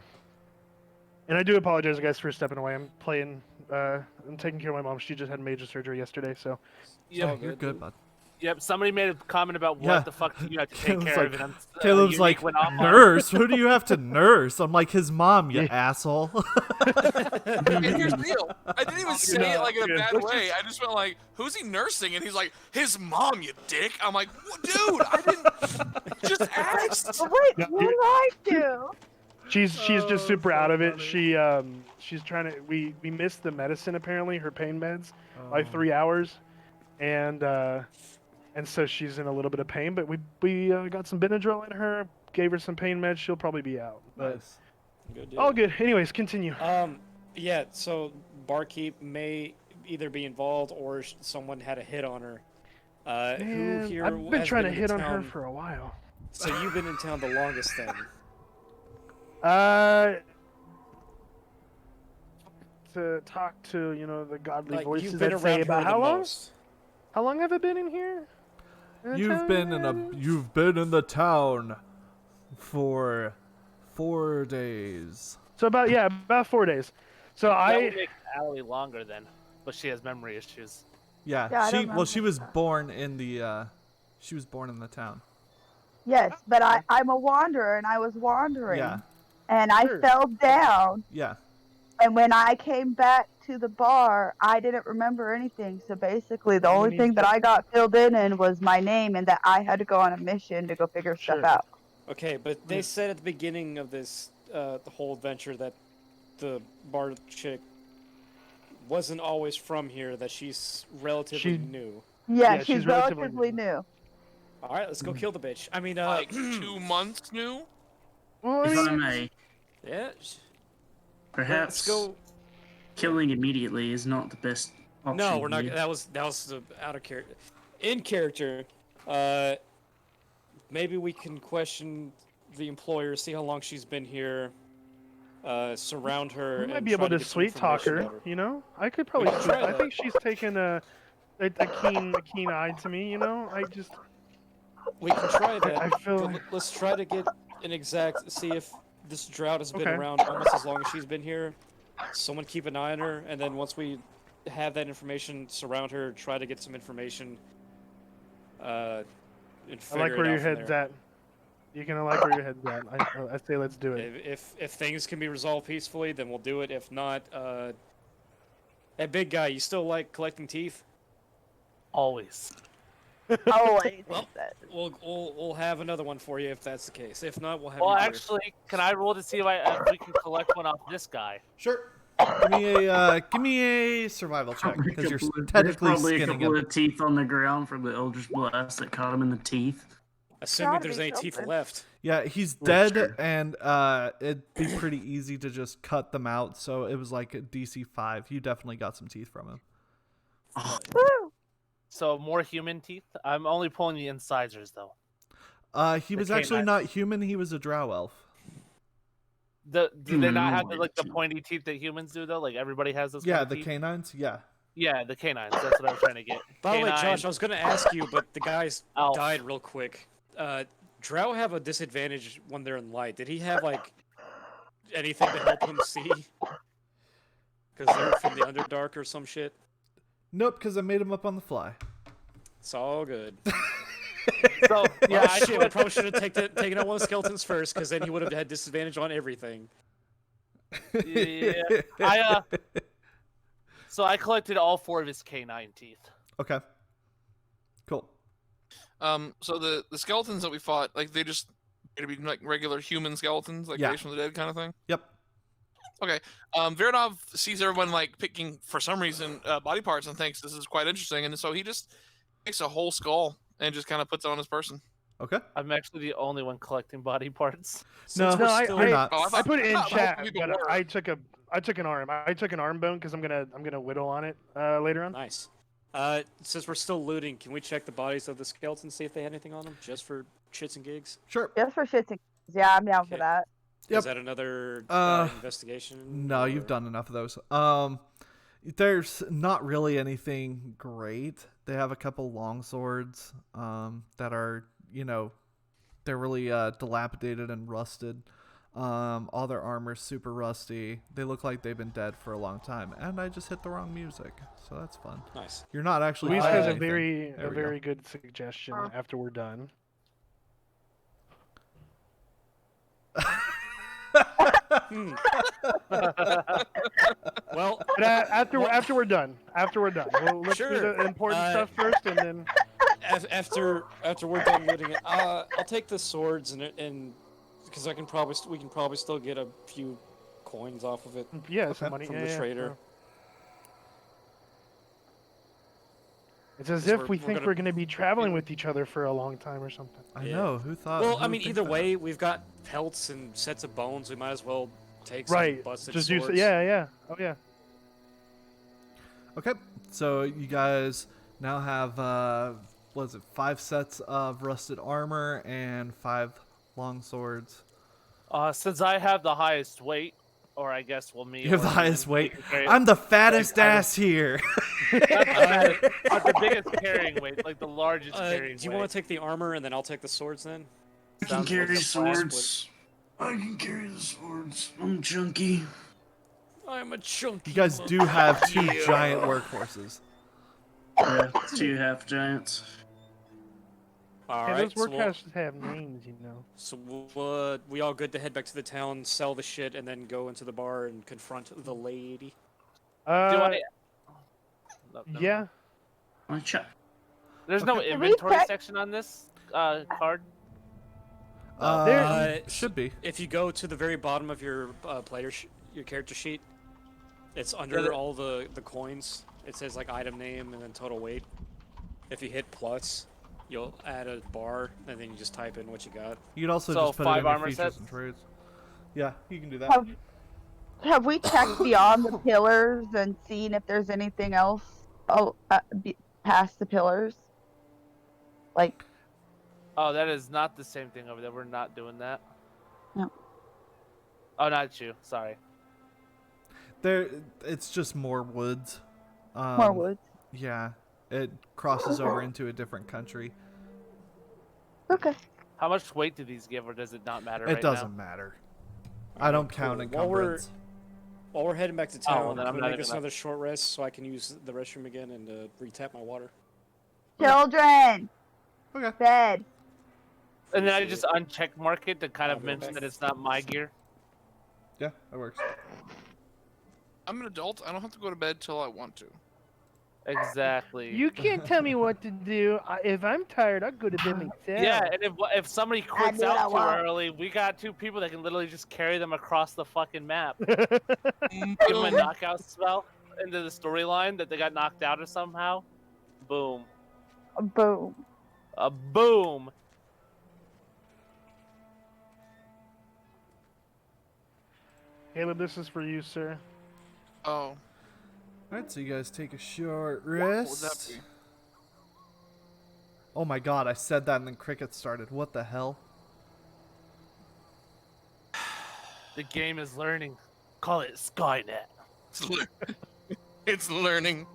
And I do apologize, guys, for stepping away. I'm playing. I'm taking care of my mom. She just had major surgery yesterday, so. Yep. all You're good, good, dude. bud. Yep. Somebody made a comment about Yeah. what the fuck do you have to take Caleb's care like- of, and Caleb's like, went off on. nurse? Who do you have to nurse? I'm like, his mom, you Yeah. asshole. And here's the deal. I didn't even say it like in a Yeah. bad way. I just went like, "Who's he nursing?" And he's like, "His mom, you dick." I'm like, "What, dude? I didn't just ask." Oh, wait, Yeah, what did I do? She's just super out of it. funny. She's trying to. We missed the medicine apparently, her pain meds, Oh. by 3 hours, and so she's in a little bit of pain. But we got some Benadryl in her, gave her some pain meds. She'll probably be out. But Nice. Good deal. all good. Anyways, continue. Yeah, so barkeep may either be involved or someone had a hit on her. Who Man, here I've been has trying to in hit on her town- for a while. So you've been in town the longest then. To talk to the godly Like, voices you've been that say around about her the how long? most. How long have I been in here? You've been in the town for 4 days. So about 4 days. So That would make Allie longer then, but she has memory issues. Yeah, Yeah, I don't she remember was that. born in the she was born in the town. Yes, but I'm a wanderer, and I was wandering, Yeah. and I Sure. fell down. Yeah. And when I came back to the bar, I didn't remember anything. So basically, the only thing that I got filled in was my name, and that I had to go on a mission to go figure stuff Sure. out. Okay, but they said at the beginning of this, the whole adventure, that the bar chick wasn't always from here, that she's relatively new. Yeah, Yeah, she's relatively new. All right, let's go kill the bitch. I mean, Like 2 months new. Well, If I may, yeah. perhaps Let's go. killing immediately is not the best option. No, we're not. here. That was out of character. In character, maybe we can question the employer, see how long she's been here, surround her. we might and be try able to get some sweet talk information her. about I could probably. can try I that. think she's taken a keen eye to me. I just. We can try that. I feel but like- let's try to get an exact. See if this drought has been Okay. around almost as long as she's been here. Someone keep an eye on her, and then once we have that information, surround her. Try to get some information. And I figure like it where out your from head's there. at. You can like where your head's at. I say let's do it. If things can be resolved peacefully, then we'll do it. If not, hey, big guy, you still like collecting teeth? Always. Always. Well, we'll have another one for you if that's the case. If not, we'll have. Well, another. actually, can I roll to see if we can collect one off this guy? Sure. Give me a survival check because you're There's technically probably a skinning couple him. of teeth on the ground from the Eldritch Blast that caught him in the teeth. Assuming Gotta there's be any teeth something. left. Yeah, he's That's dead, true. and it'd be pretty easy to just cut them out. So it was like a DC 5. You definitely got some teeth from him. Woo! So more human teeth. I'm only pulling the incisors though. He The was actually canines. not human. He was a drow elf. Do they not have Mm. the pointy teeth that humans do though? Like everybody has those. Yeah, kind of the teeth? canines. Yeah. Yeah, the canines. That's what I was trying to get. By the way, Canine. Josh, I was gonna ask you, but the guys Elf. died real quick. Drow have a disadvantage when they're in light. Did he have like anything to help him see? Because they're from the Underdark or some shit. Nope, because I made him up on the fly. It's all good. So Yeah, yeah, I shit. We probably should have taken out one of the skeletons first, because then he would have had disadvantage on everything. Yeah, so I collected all 4 of his canine teeth. Okay. Cool. So the skeletons that we fought, like they just to be like regular human skeletons, like Yeah. Days from the Dead kind of thing. Yep. Okay. Veranov sees everyone like picking for some reason body parts and thinks this is quite interesting, and so he just takes a whole skull and just kind of puts it on his person. Okay. I'm actually the only one collecting body parts. No, Since we're still, you're not. Oh, I put it in thought chat, multiple people but were. I took an arm. I took an arm bone because I'm gonna whittle on it later on. Nice. Since we're still looting, can we check the bodies of the skeletons, see if they had anything on them, just for shits and gigs? Sure. Just for shits and yeah, I'm down for Okay. that. Yep. Is that another investigation? No, or- you've done enough of those. There's not really anything great. They have a couple long swords that are, they're really dilapidated and rusted. All their armor's super rusty. They look like they've been dead for a long time. And I just hit the wrong music, so that's fun. Nice. You're not actually Luis finding has a anything. very There we go. good suggestion after we're done. Well, But after we're done, we'll look through Sure. the important stuff first, and then after we're done looting it, I'll take the swords and because we can probably still get a few coins off of it yeah, some money from yeah, the yeah, trader. yeah. It's as 'Cause if we're- we we're think gonna- we're going to be traveling with each other for a long time or something. I Yeah. know. Who thought? Well, who I would mean, think either that? way, we've got pelts and sets of bones. We might as well take some Right. busted Just swords. do yeah. Oh yeah. Okay, so you guys now have what is it? 5 sets of rusted armor and 5 long swords. Since I have the highest weight, or I guess me. You have or the him, highest we weight. can carry it. I'm the fattest I don't- ass here. Not the fattest, but the biggest carrying weight, like the largest carrying Do you weight. want to take the armor and then I'll take the swords then? I can Sounds like carry a plan. swords. I can carry the swords. I'm chunky. I'm a chunky. You guys do have 2 giant workhorses. Yeah, 2 half giants. All Yeah, right. those So, workhouses have names, you know. we all good to head back to the town, sell the shit, and then go into the bar and confront the lady. Do I... Yeah. My ch- There's no we inventory check- section on this card. Should be. If you go to the very bottom of your your character sheet, it's under Yeah, all the coins. It says like item name and then total weight. If you hit plus, you'll add a bar and then you just type in what you got. You'd also So just put 5 it in your armor features sets? and trades. Yeah, you can do that. Have we checked beyond the pillars and seen if there's anything else past the pillars? Like, Oh, that is not the same thing over there. We're not doing that. No. Oh, not you. Sorry. It's just more woods. more woods. Yeah, it crosses over into a different country. Okay. How much weight do these give, or does it not matter It right doesn't matter. I don't count cool. encumbrance. While we're heading back to Oh, town, well, then I'm can we not make even us another short rest so I can use the restroom again and retap my water? Children, Okay. bed. And then I just uncheck mark it to kind of mention that it's not my gear. Yeah, that works. I'm an adult. I don't have to go to bed till I want to. Exactly. You can't tell me what to do. If I'm tired, I'll go to bed myself. Yeah, and if somebody quits do what I out too want. early, we got 2 people that can literally just carry them across the fucking map. Give them a knockout spell into the storyline that they got knocked out or somehow. Boom. Boom. A boom. Caleb, this is for you, sir. Oh, Alright, so you guys take a short what would that rest. be? Oh my god, I said that and then crickets started. What the hell? The game is learning. Call it Skynet. It's learning.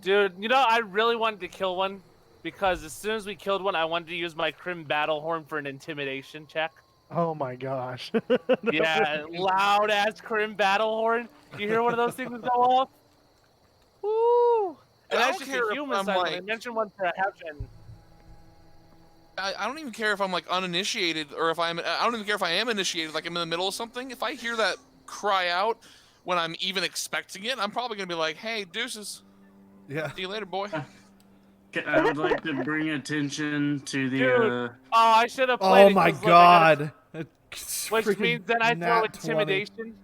Dude, I really wanted to kill one because as soon as we killed one, I wanted to use my Crim Battle Horn for an intimidation check. Oh my gosh. Yeah, loud ass Crim Battle Horn. You hear one of those things go off? Woo! And I that's don't just care a if human I'm size. When I like- mentioned one for a half-gen. I don't even care if I'm like uninitiated or if I don't even care if I am initiated. Like I'm in the middle of something. If I hear that cry out when I'm even expecting it, I'm probably gonna be like, "Hey, deuces. Yeah. See you later, boy." I would like to bring attention to the. Dude. Oh, I should have played Oh it, my 'cause, look, I gotta- god. Which means then I throw nat 20. intimidation.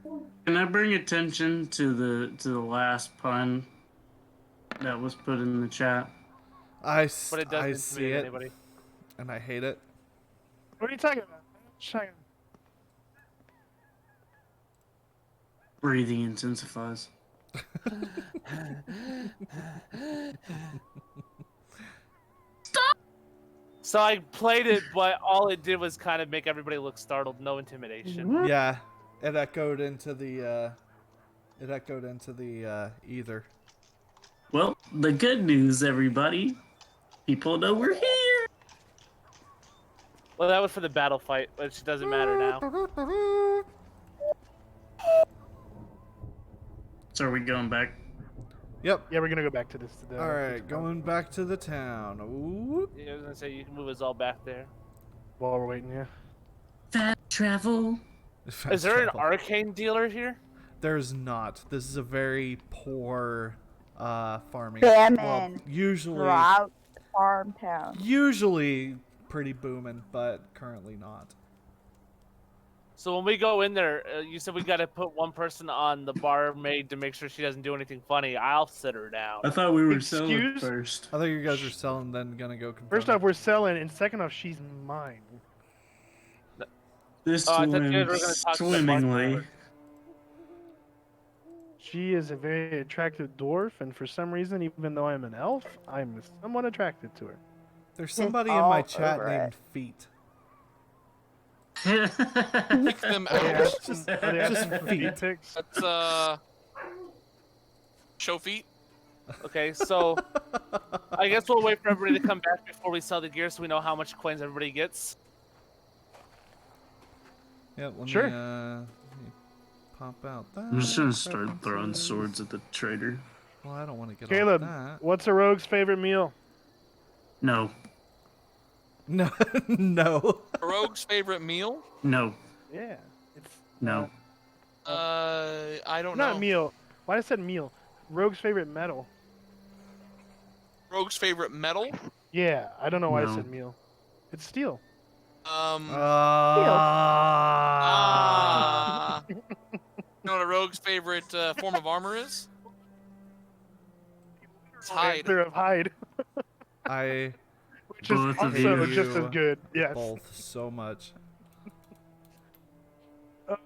Can I bring attention to the last pun that was put in the chat? I But it doesn't see intimidate it. anybody. and I hate it. What are you talking about? Breathing intensifies. So I played it, but all it did was kind of make everybody look startled. No intimidation. Yeah, it echoed into the ether. Well, the good news, everybody. People know we're here. Well, that was for the battle fight, which doesn't matter now. So are we going back? Yep. Yeah, we're gonna go back to this. All right, going back to the town. Ooh. Yeah, I was gonna say you can move us all back there. While we're waiting, yeah. Fast travel. Is there an arcane dealer here? There's not. This is a very poor farming. Famine. Well, usually. Drought. Farm town. Usually pretty booming, but currently not. So when we go in there, you said we got to put one person on the barmaid to make sure she doesn't do anything funny. I'll sit her down. I thought we were Excuse? selling first. I thought you guys were selling, then gonna go confront First her. off, we're selling, and second off, she's mine. This I thought you guys were gonna swims talk to the swimmingly. bartender. She is a very attractive dwarf, and for some reason, even though I'm an elf, I'm somewhat attracted to her. There's somebody in my all chat over named it. Feet. Pick them Oh, yeah. out. Just, Oh, they have just some feet. pics? That's show feet. Okay, so I guess we'll wait for everybody to come back before we sell the gear, so we know how much coins everybody gets. Yeah, let Sure. me pop out that. I'm just gonna start throwing swords at the trader. Well, I don't want to get Caleb, off that. what's a rogue's favorite meal? No. No, no. A rogue's favorite meal? No. Yeah, it's No. I don't not know. meal. Why I said meal? Rogue's favorite metal. Rogue's favorite metal? Yeah, I don't know why I No. said meal. It's steel. You know what a rogue's favorite form of armor is? It's hide. Answer of hide, I which is Both of also you. just as good. Yes. both so much.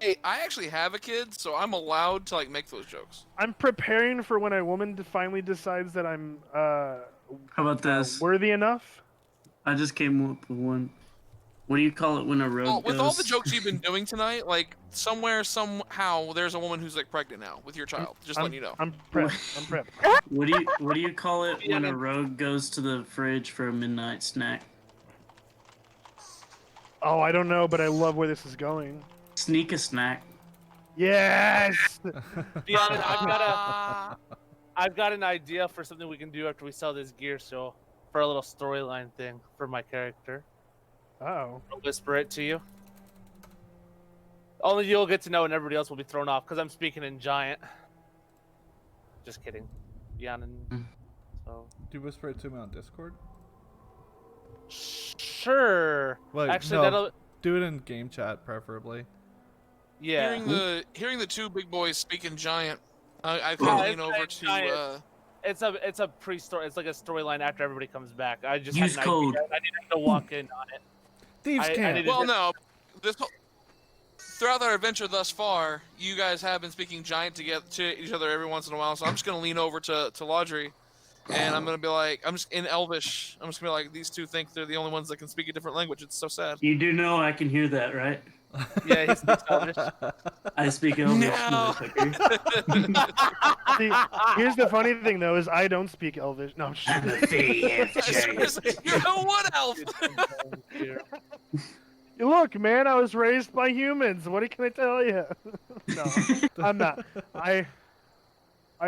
Hey, I actually have a kid, so I'm allowed to like make those jokes. I'm preparing for when a woman finally decides that I'm How about this? worthy enough. I just came up with one. What do you call it when a rogue Well, with goes? all the jokes you've been doing tonight, like somewhere, somehow, there's a woman who's like pregnant now with your child. Just letting you know. I'm prepped. I'm prepped. What do you call it when a rogue goes to the fridge for a midnight snack? Oh, I don't know, but I love where this is going. Sneak a snack. Yes. Be honest, I've got an idea for something we can do after we sell this gear. So for a little storyline thing for my character. Oh. I'll whisper it to you. Only you'll get to know, and everybody else will be thrown off because I'm speaking in giant. Just kidding, Yanin. So Do you whisper it to me on Discord? sure. Wait, Actually, no. that'll. Do it in game chat, preferably. Yeah. Hearing the two big boys speaking giant, I Yeah, lean over it's to. giant. It's a pre-story. It's like a storyline after everybody comes back. I just Use had an code. idea. I didn't have to walk in on it. Thieves I can't. needed- Well, no. Throughout our adventure thus far, you guys have been speaking giant to each other every once in a while. So I'm just gonna lean over to Laudry, and I'm gonna be like, I'm just in Elvish. I'm just gonna be like, these two think they're the only ones that can speak a different language. It's so sad. You do know I can hear that, right? Yeah, he speaks Elvish. I speak Elvish, No. motherfucker. See, here's the funny thing though, is I don't speak Elvish. No, I'm just I'm a thief. You're a wood elf. Look, man, I was raised by humans. What can I tell you? No, I'm not. I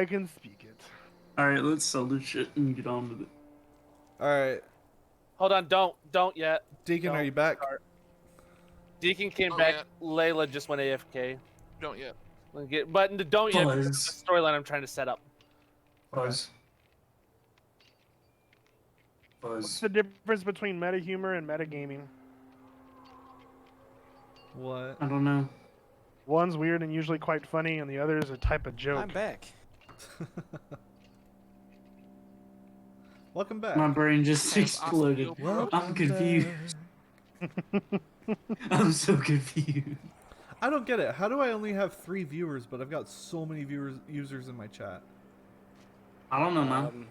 can speak it. Alright, let's sell this shit and get on with it. Alright. Hold on, don't yet. Deacon, are Don't you back? start. Deacon came Not back. yet. Layla just went AFK. Don't yet. But don't yet. because Buzz. it's the storyline I'm trying to set up. Buzz. What's Buzz. the difference between meta humor and metagaming? What? I don't know. One's weird and usually quite funny, and the other is a type of joke. I'm back. Welcome back. My brain just Have exploded. osteoporosis. I'm confused. I'm so confused. I don't get it. How do I only have 3 viewers, but I've got so many users in my chat? I don't know, man.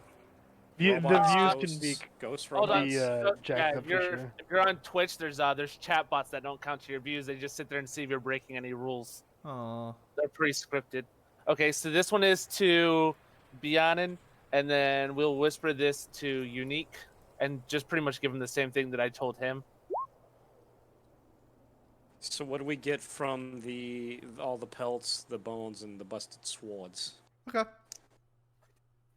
The robots, views ghosts, can be ghost Hold on. robots. jacked Yeah, up for sure. if you're on Twitch, there's chat bots that don't count to your views. They just sit there and see if you're breaking any rules. Aw. They're pre-scripted. Okay, so this one is to Bianin, and then we'll whisper this to Unique, and just pretty much give him the same thing that I told him. So what do we get from all the pelts, the bones, and the busted swords? Okay.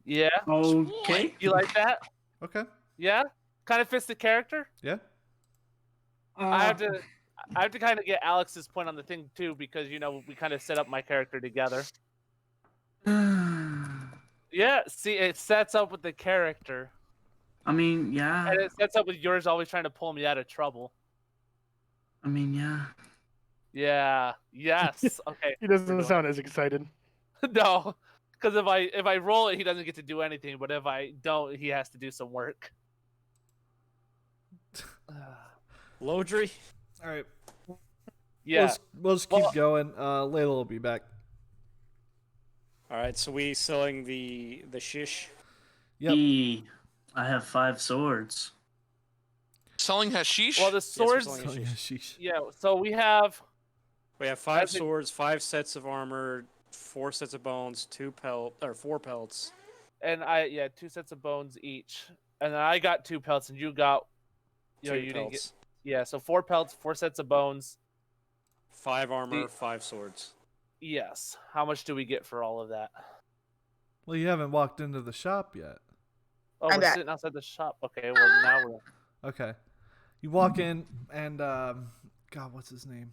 Yeah. Okay. You like that? Okay. Yeah. Kind of fits the character. Yeah. I have to kind of get Alex's point on the thing too, because we kind of set up my character together. Yeah. See, it sets up with the character, I mean, yeah. and it sets up with yours always trying to pull me out of trouble. I mean, yeah. Yeah. Yes. Okay. He doesn't sound as excited. No, because if I roll it, he doesn't get to do anything. But if I don't, he has to do some work. Lodri? All right. Yeah. We'll just keep going. Layla will be back. All right, so we selling the shish. Yep. I have 5 swords. Selling hashish? Well, the Yes, we're swords. selling Sheesh. Yeah. So we have. We have 5 swords, 5 sets of armor, 4 sets of bones, 4 pelts. And 2 sets of bones each. And then I got 2 pelts, and you got. You 2 didn't get. pelts. Yeah. So 4 pelts, 4 sets of bones. 5 armor, 5 swords. Yes. How much do we get for all of that? Well, you haven't walked into the shop yet. Oh, I'm we're back. sitting outside the shop. Okay. Well, now we're. Okay. You walk in and God, what's his name?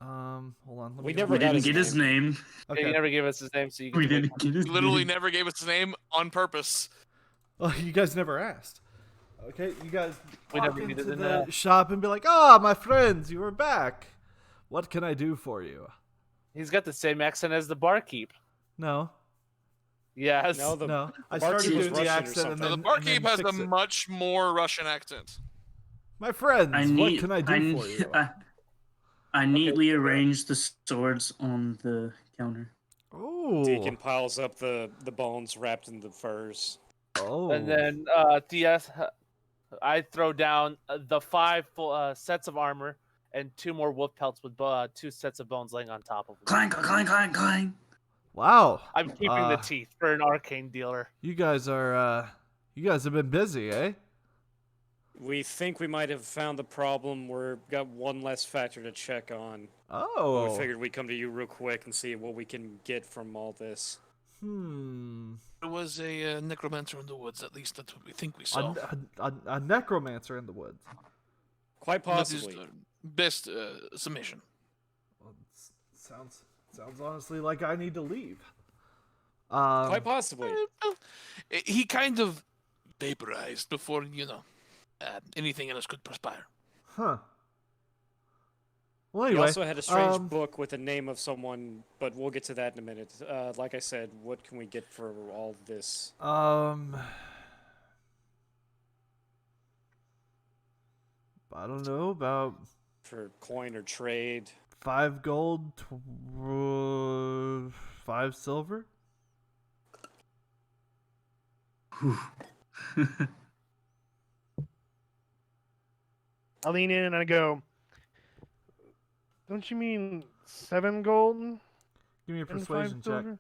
Hold on. Let me We go never We back. got didn't get his name. Yeah, Okay. you never gave us his name, so you can. We didn't get his He literally name. never gave us his name on purpose. Well, you guys never asked. Okay, you guys We walk never into needed to the know. shop and be like, "Ah, my friends, you are back. What can I do for you?" He's got the same accent as the barkeep. No, Yes. No, no. I barkeep started was doing the Russian or accent and something. then The barkeep and then has a fix it. much more Russian accent. My friends, what can I do for you? I neatly arranged the swords on the counter. Oh, Deacon piles up the bones wrapped in the furs. oh. And then DS, I throw down the 5 full sets of armor and 2 more wolf pelts with 2 sets of bones laying on top of them. Clank, clank, clank, clank. Wow. I'm keeping the teeth for an arcane dealer. You guys are you guys have been busy, eh? We think we might have found the problem. We've got one less factor to check on. Oh. We figured we'd come to you real quick and see what we can get from all this. There was a necromancer in the woods, at least that's what we think we saw. A necromancer in the woods. Quite That is possibly. the best summation. Well, sounds honestly like I need to leave. Quite possibly. He kind of vaporized before, anything else could perspire. Huh. Well, We anyway, also had a strange book with the name of someone, but we'll get to that in a minute. Like I said, what can we get for all this? I don't know, about For coin or trade? 5 gold, 5 silver. I lean in and I go, "Don't you mean 7 gold Give me a and 5 persuasion check. silver?"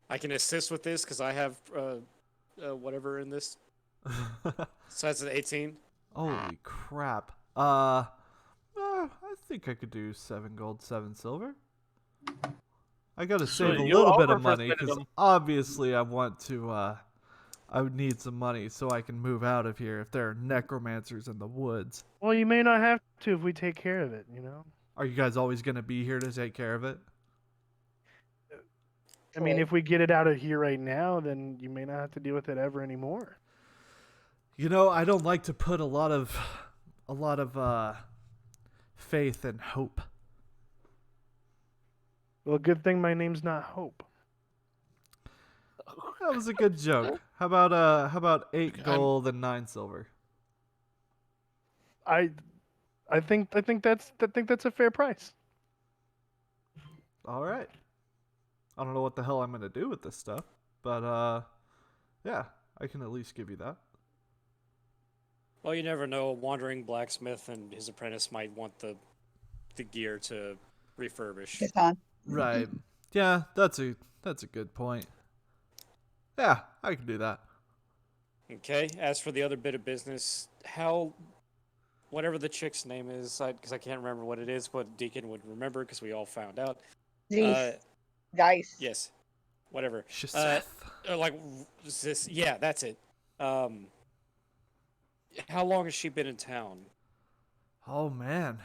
I can assist with this because I have whatever in this. So that's an 18. Holy crap. I think I could do 7 gold, 7 silver. I gotta save a you little bit of money overpersuaded because them. obviously I want to. I would need some money so I can move out of here if there are necromancers in the woods. Well, you may not have to if we take care of it, Are you guys always gonna be here to take care of it? I mean, if we get it out of here right now, then you may not have to deal with it ever anymore. I don't like to put a lot of faith and hope. Well, good thing my name's not Hope. That was a good joke. How about 8 gold and 9 silver? I think that's a fair price. All right. I don't know what the hell I'm gonna do with this stuff, but yeah, I can at least give you that. Well, you never know. A wandering blacksmith and his apprentice might want the gear to refurbish. It's on. Right. Yeah, that's a good point. Yeah, I can do that. Okay. As for the other bit of business, whatever the chick's name is, because I can't remember what it is, but Deacon would remember because we all found out. Dice. Yes. Whatever. Shaseth. Like this. Yeah, that's it. How long has she been in town? Oh man.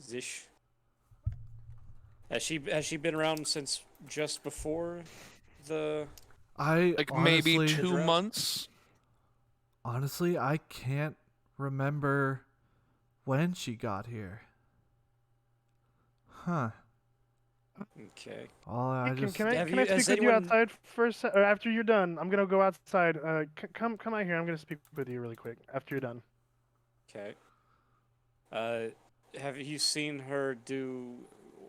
Zish. Has she been around since just before the? Like honestly, maybe 2 months. Honestly, I can't remember when she got here. Huh. Okay. Can I speak with you outside first, or after you're done? I'm gonna go outside. Come out here. I'm gonna speak with you really quick after you're done. Okay. Have you seen her do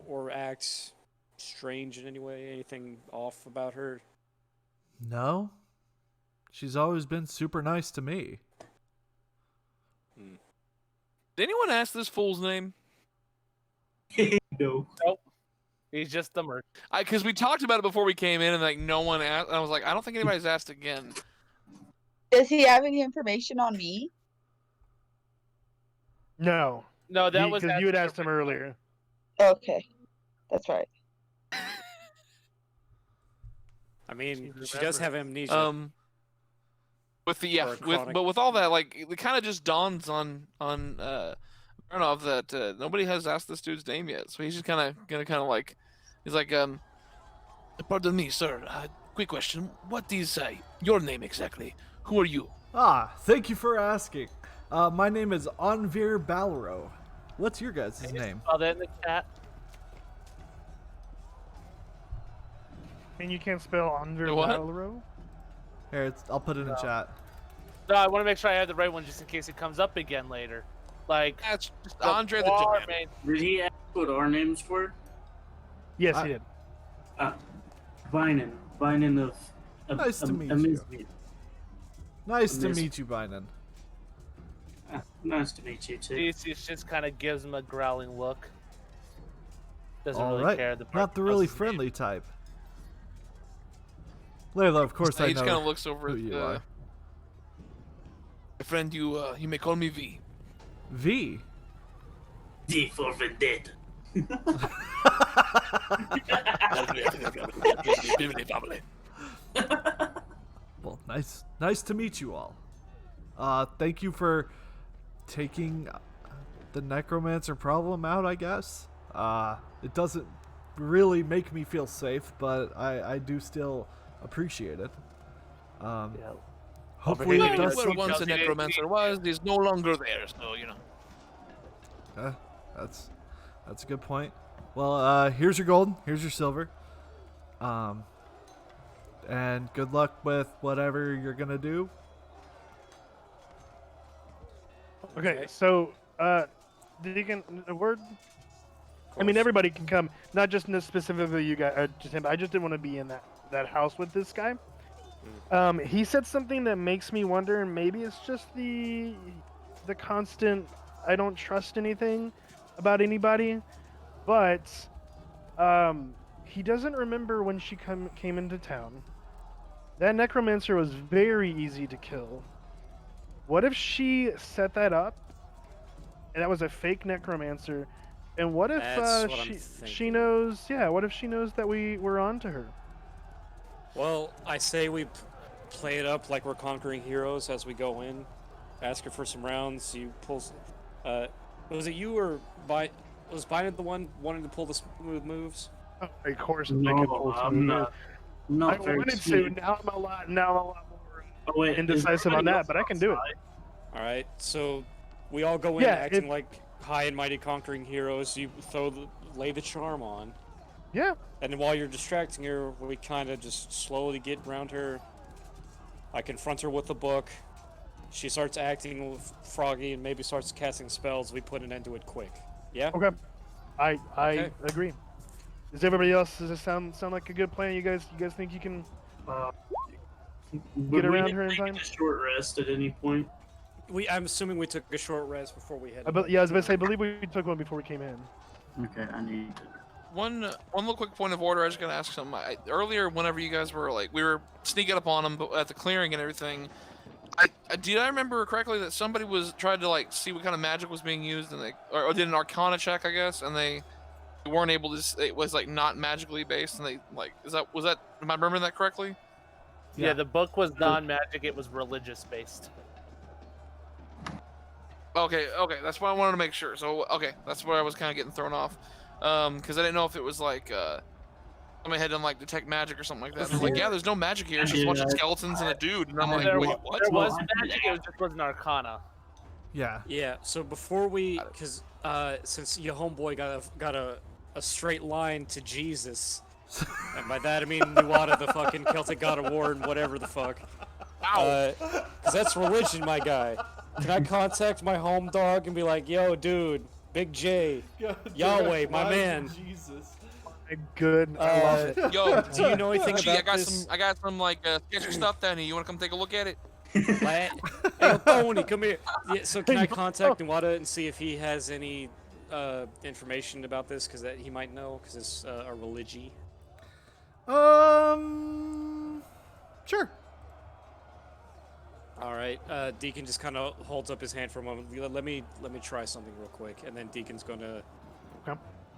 or act strange in any way? Anything off about her? No. She's always been super nice to me. Did anyone ask this fool's name? No. Nope. He's just the merc. Because we talked about it before we came in, and like no one asked. And I was like, I don't think anybody's asked again. Does he have any information on me? No. No, that was because you had asked him earlier. Okay, that's right. I mean, she does have amnesia. But with all that, like it kind of just dawns on Bernov that nobody has asked this dude's name yet. So he's just gonna like, he's like, pardon me, sir. Quick question. What is your name exactly? Who are you? Thank you for asking. My name is Anvir Balro. What's your guys' name? Saw that in the chat. And you can't spell under What? Valro? Here, I'll put it in chat. No, I want to make sure I have the right one just in case it comes up again later. Like That's just the Andre the bar Giant. main- Did he ask what our names were? Yes, he did. Vinan of. Nice to meet you. Nice to meet you, Binen. Nice to meet you too. Theseus just kind of gives him a growling look. Doesn't All really right. care. Not the really friendly type. Layla, of course I He know just kind of looks over who at you are. my friend. You may call me V. V. D for Vendetta. Well, nice to meet you all. Thank you for taking the necromancer problem out, I guess. It doesn't really make me feel safe, but I do still appreciate it. Hopefully it does Where once a necromancer was, is no longer there. So you know. That's a good point. Well, here's your gold. Here's your silver. And good luck with whatever you're gonna do. Okay, so, Deacon, a word? I mean, everybody can come, not just specifically you guys, just him. I just didn't want to be in that house with this guy. He said something that makes me wonder, and maybe it's just the constant, I don't trust anything about anybody, but he doesn't remember when she came into town. That necromancer was very easy to kill. What if she set that up, and that was a fake necromancer? And what if she knows? Yeah, what if she knows that we were on to her? Well, I say we play it up like we're conquering heroes as we go in. Ask her for some rounds. You pull. Was it you or was Biden the one wanting to pull the smooth moves? Oh, of course, I No, can pull I'm smooth. not. Not I very wanted to. smooth. Now I'm a lot more Oh, wait, indecisive on that, but I can do it. All right, so we all go in Yeah, acting like high and mighty conquering heroes. You lay the charm on. Yeah. And then while you're distracting her, we kind of just slowly get around her. I confront her with the book. She starts acting froggy and maybe starts casting spells. We put an end to it quick. Yeah? Okay. I Okay. agree. Does everybody else? Does this sound like a good plan? You guys think you can Uh, get would we around have her in taken time? a short rest at any point? I'm assuming we took a short rest before we headed. Yeah, I was about to say. I believe we took one before we came in. Okay, I need to. One little quick point of order. I was gonna ask something. Earlier, whenever you guys were like, we were sneaking up on them, but at the clearing and everything. Did I remember correctly that somebody was tried to like see what kind of magic was being used, and they or did an Arcana check, I guess, and they weren't able to. It was like not magically based, and they like was that? Am I remembering that correctly? Yeah, the book was non-magic. It was religious based. Okay, that's what I wanted to make sure. So okay, that's where I was kind of getting thrown off, because I didn't know if it was like somebody had done like detect magic or something like that. And I was like, yeah, there's no magic here. It's just a bunch of skeletons and a dude. And I'm like, wait, what? There was magic. It just wasn't Arcana. Yeah. Yeah. So before we, because since your homeboy got a straight line to Jesus, and by that I mean Nuada, the fucking Celtic god of war and whatever the fuck. Because that's religion, my guy. Can I contact my home dog and be like, yo, dude, Big J, Yahweh, my man. Jesus. Good. I love it. Yo, Do you know anything G, about this? I got some like sketchy stuff down here. You want to come take a look at it? Hey, Tony, come here. Yeah, so can I contact Nuada and see if he has any information about this? Because he might know, because it's a religion. Sure. All right. Deacon just kind of holds up his hand for a moment. Let me try something real quick, and then Deacon's gonna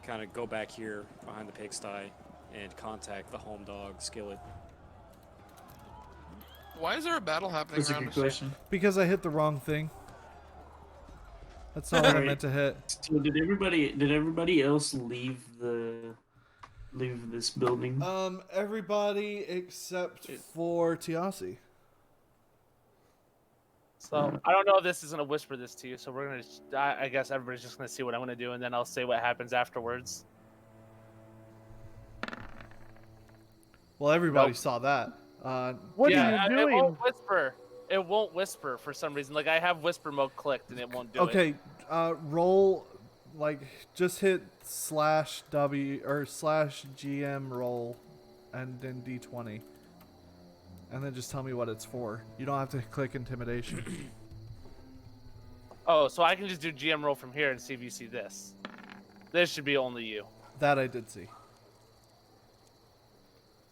kind of go back here behind the pigsty and contact the home dog Skillet. Why is there a battle happening That's a around good us? question. Because I hit the wrong thing. That's not what I meant to hit. So did everybody else leave this building? Everybody except for Tiasi. So I don't know if this is gonna whisper this to you. So we're gonna. I guess everybody's just gonna see what I'm gonna do, and then I'll say what happens afterwards. Well, everybody saw that. What yeah, are you doing? It won't whisper. It won't whisper for some reason. Like I have whisper mode clicked, and it won't do it. Okay, roll, like just hit /W or /GM roll, and then D20, and then just tell me what it's for. You don't have to click intimidation. Oh, so I can just do GM roll from here and see if you see this. This should be only you. That I did see.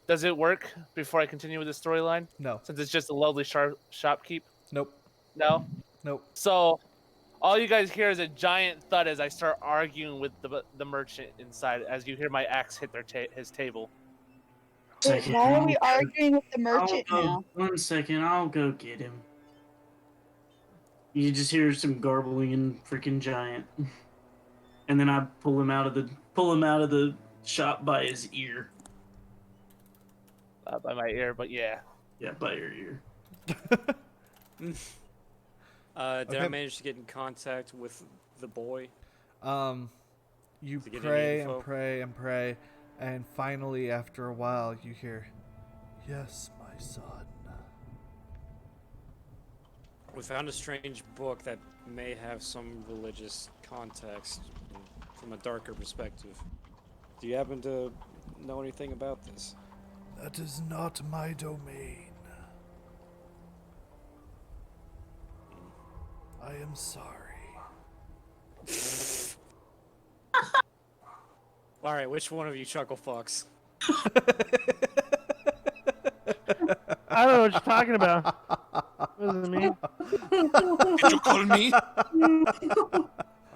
Does it work before I continue with the storyline? No. Since it's just a lovely shopkeep? Nope. No? Nope. So, all you guys hear is a giant thud as I start arguing with the merchant inside, as you hear my axe hit his table. Wait, why are we arguing with the merchant now? 1 second, I'll go get him. You just hear some garbling and freaking giant, and then I pull him out of the shop by his ear. By my ear, but yeah. Yeah, by your ear. Did I manage to get in contact with the boy? You To get any pray info? and pray and pray, and finally, after a while, you hear, "Yes, my son." We found a strange book that may have some religious context from a darker perspective. Do you happen to know anything about this? That is not my domain. I am sorry. All right, which one of you chuckle fucks? I don't know what you're talking about. What does it mean? Did you call me?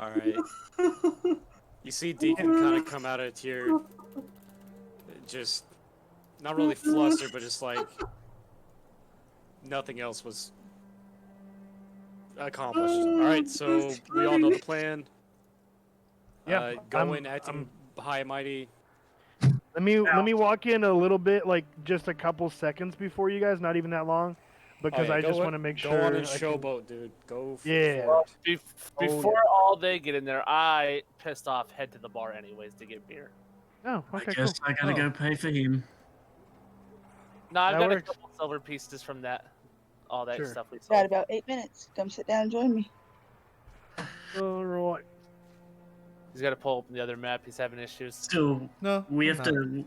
All right. You see Deacon kind of come out of here, just not really flustered, but just like nothing else was accomplished. All right, so we all know the plan. Yeah, go in acting high and mighty. Let me walk in a little bit, like just a couple seconds before you guys, not even that long, because I just want to make sure. Go on and I can- showboat, dude. Go. Yeah. Well, before all they get in there, I, pissed off, head to the bar anyways to get beer. Oh, okay, I guess cool. I gotta go pay for him. No, I've That got works. a couple silver pieces from that, all that Sure. stuff we Got sold. about 8 minutes. Come sit down and join me. All right. He's got to pull open the other map. He's having issues. Still, No, we I'm have not. to.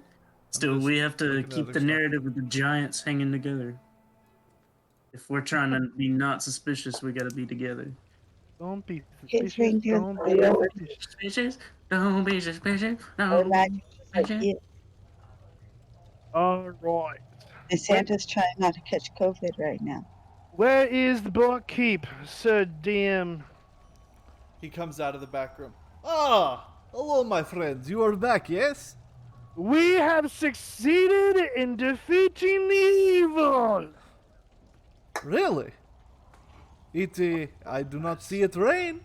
Still, just we have to looking at keep other the stuff. narrative of the giants hanging together. If we're trying to be not suspicious, we gotta be together. Don't be His suspicious. reindeer Don't flew be over suspicious. Suspicious? Don't be suspicious. I Don't be imagine just like suspicious. you. All right. And Santa's trying not to catch COVID right now. Where is the barkeep, Sir DM? He comes out of the back room. Ah, hello, my friends. You are back, yes? We have succeeded in defeating the evil. Really? I do not see it rain.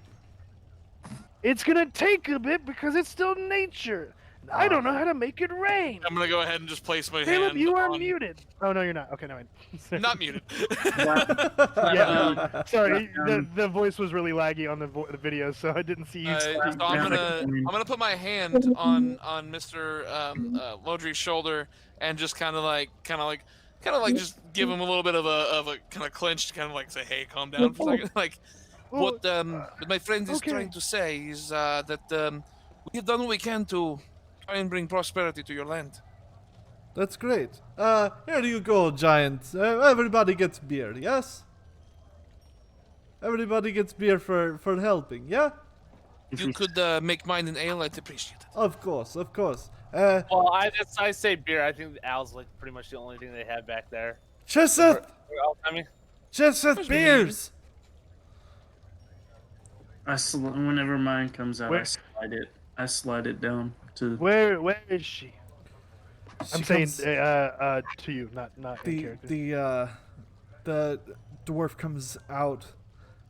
It's gonna take a bit because it's still nature. I don't know how to make it rain. I'm gonna go ahead and just place my Caleb, hand you are on... muted. Oh no, you're not. Okay, no. Not muted. Yeah, sorry. Um, The voice was really laggy on the video, so I didn't see you. So I'm gonna put my hand on Mr. Lodry's shoulder and just kind of like just give him a little bit of a kind of clinch, kind of like say, hey, calm down for a second. Like what my friend is trying to say is that we have done what we can to try and bring prosperity to your land. That's great. Here you go, giant. Everybody gets beer, yes? Everybody gets beer for helping, yeah? If you could make mine an ale, I'd appreciate it. Of course, of course. Well, I say beer. I think Al's like pretty much the only thing they have back there. Cheseth! I mean, Cheseth beers! Whenever mine comes out, Where- I slide it down to. Where is she? I'm She saying comes- to you, not in character. The dwarf comes out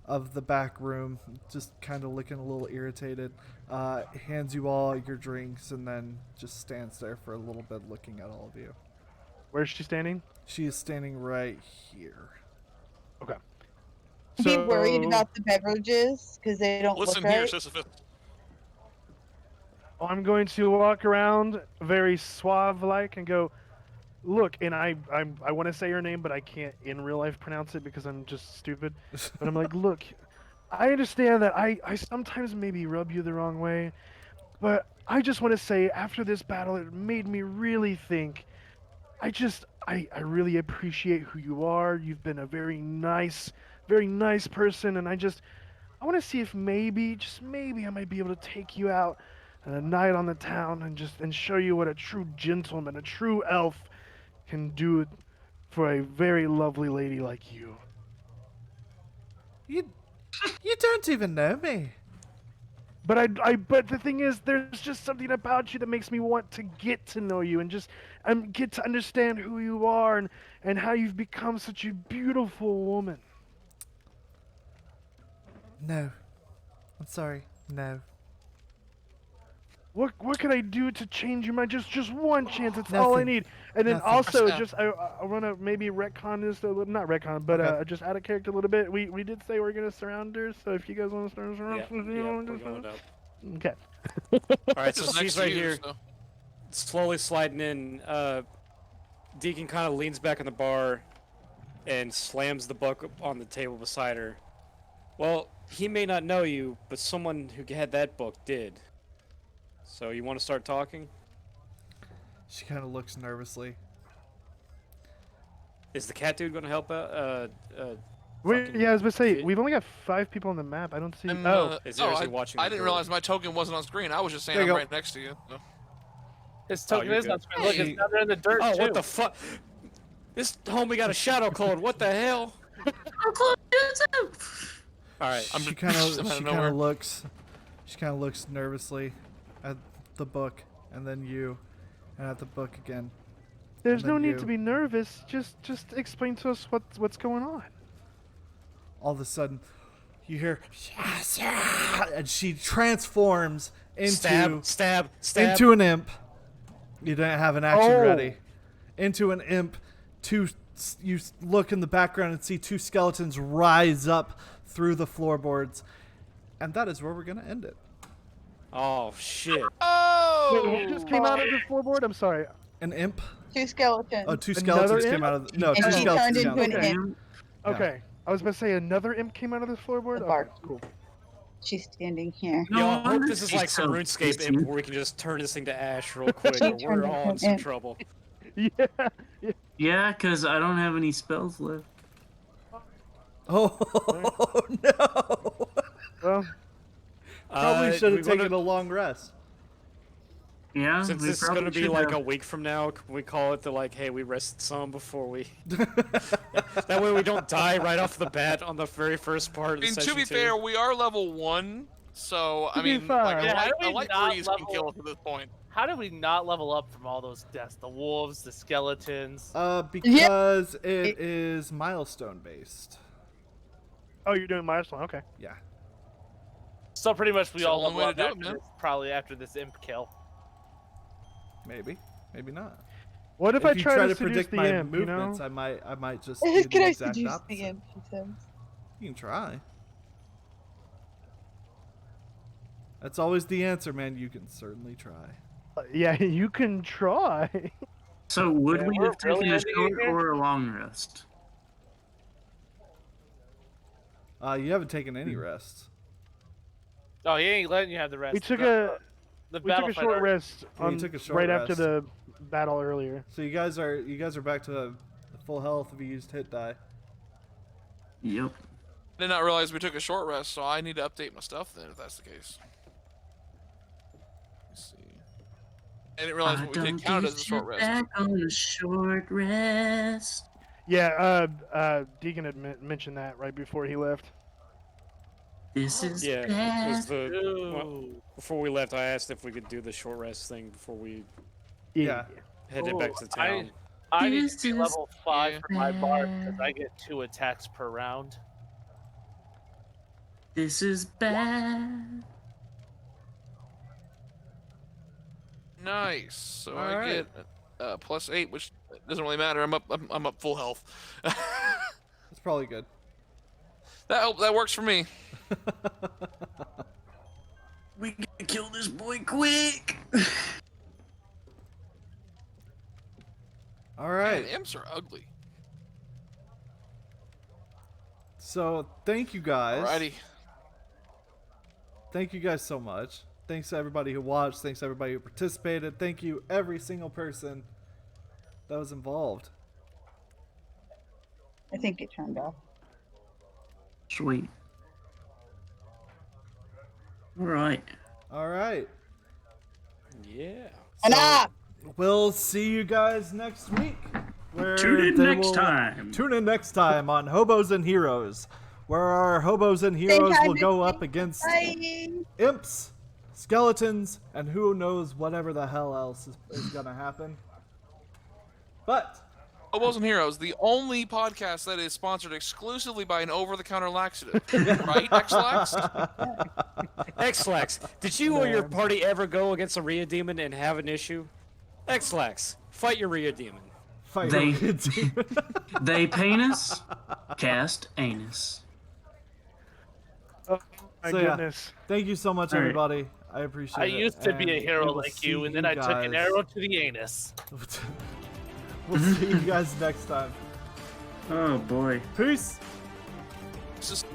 of the back room, just kind of looking a little irritated, hands you all your drinks, and then just stands there for a little bit looking at all of you. Where's she standing? She is standing right here. Okay. Be worried about the beverages because they don't Listen look here, right. Sisyphus. I'm going to walk around very suave-like and go, look, and I want to say her name, but I can't in real life pronounce it because I'm just stupid. But I'm like, look, I understand that I sometimes maybe rub you the wrong way, but I just want to say after this battle, it made me really think. I really appreciate who you are. You've been a very nice person, and I want to see if maybe, just maybe, I might be able to take you out on a night on the town and show you what a true gentleman, a true elf can do for a very lovely lady like you. You don't even know me. But but the thing is, there's just something about you that makes me want to get to know you and just get to understand who you are and how you've become such a beautiful woman. No. I'm sorry. No. What can I do to change your mind? Just one chance. That's all I Nothing. need. And then Nothing. also, just I want to maybe retcon this a little, not retcon, but Okay. just out of character a little bit. We did say we're gonna surround her, so if you guys want to surround her, Yeah, we're going up. okay. All right, so Just next she's to right you, here, so- slowly sliding in. Deacon kind of leans back in the bar and slams the book on the table beside her. Well, he may not know you, but someone who had that book did. So you want to start talking? She kind of looks nervously. Is the cat dude going to help out? Wait, yeah, I was gonna say fit? we've only got 5 people on the map. I don't see. I'm, Is there- is he I, watching I the didn't board? realize my token wasn't on screen. I was just saying There I'm you go. right next to you. So. his Oh, token you're is on good. screen. Look, Hey. it's down there in the dirt Oh, too. what the fuck? This homie got a shadow clone. What the hell? All right. I'm She just- kind I'm of out of nowhere. looks nervously at the book, and then you, and at the book again. There's and no then need you. to be nervous. Just explain to us what's going on. All of a sudden, you hear, and she transforms Stab. into an imp. You didn't have an action Oh. ready. Into an imp. You look in the background and see 2 skeletons rise up through the floorboards, and that is where we're gonna end it. Oh shit. Oh! Wait, what just came out of the floorboard? I'm sorry. An imp? 2 skeletons. Oh, two Another skeletons came imp? out of. No, And two she skeletons turned came into out an of. imp. Yeah. Okay. I was about to say another imp came out of this floorboard? The Okay, bark. cool. She's standing here. Yo, I hope wonder this is she's like some so RuneScape busy. imp where we can just turn this thing to ash real quick, She or we're turned all into in some an imp. trouble. Yeah. Yeah, because I don't have any spells left. Oh no! Well, Probably should we have wanna- taken a long rest. Yeah, Since we this is probably gonna be should like have. a week from now, can we call it the like, hey, we rested some before we. That way we don't die right off the bat on the very first part of I the mean, session to be 2. fair, we are level 1, so I To be mean, like fair. Yeah, how do a we light not breeze can level- kill us at this point. How did we not level up from all those deaths? The wolves, the skeletons. Because it is milestone based. oh, you're doing milestone. Okay. Yeah. So pretty much we It's the all only level way up to do it, after man. this, probably after this imp kill. Maybe. Maybe not. What if I you try to seduce predict the my imp, you know? movements, I might just do the Can I exact seduce opposite. the imp? She says. You can try. That's always the answer, man. You can certainly try. Yeah, you can try. So would Yeah, we we're have taken really a ending it short here? or a long rest? You haven't taken any rests. Oh, he ain't letting you have the rest. We took The we took battle a fight short already- rest We on, took a short right after rest. the battle earlier. So you guys are back to full health if you used hit die. Yep. Did not realize we took a short rest, so I need to update my stuff then, if that's the case. Let's see. I didn't realize what we did counted as a short rest. Back on a short rest. Yeah, Deacon had mentioned that right before he left. This is Yeah, it was the. Well, Ooh. before we left, I asked if we could do the short rest thing before we Yeah. headed back to town. I need This to be is level 5 for my bar bad. because I get 2 attacks per round. This is bad. Nice. So I Alright. get +8, which doesn't really matter. I'm up full health. That's probably good. That works for me. We gotta kill this boy quick. All Man, right. imps are ugly. So thank you guys. Alrighty. Thank you guys so much. Thanks to everybody who watched. Thanks to everybody who participated. Thank you every single person that was involved. I think it turned off. Sweet. All right. All right. Yeah. Enough! We'll see you guys next week. Where Tune in they next will- time. Tune in next time on Hobos and Heroes, where our hobos and heroes time will go next up week. against Bye! imps, skeletons, and who knows whatever the hell else is gonna happen. But Hobos and Heroes, the only podcast that is sponsored exclusively by an over-the-counter laxative. Right, X-Lax? X-Lax, did you or your party ever go against a Rhea demon and have an issue? X-Lax, fight your Rhea demon. fight They- a demon. They penis, cast anus. Oh my So, yeah. goodness. Thank you so much, All right. everybody. I appreciate I it. used to be a and hero we will like you, see and then I took an guys- arrow to the anus. We'll see you guys next time. Oh boy. Peace. It's just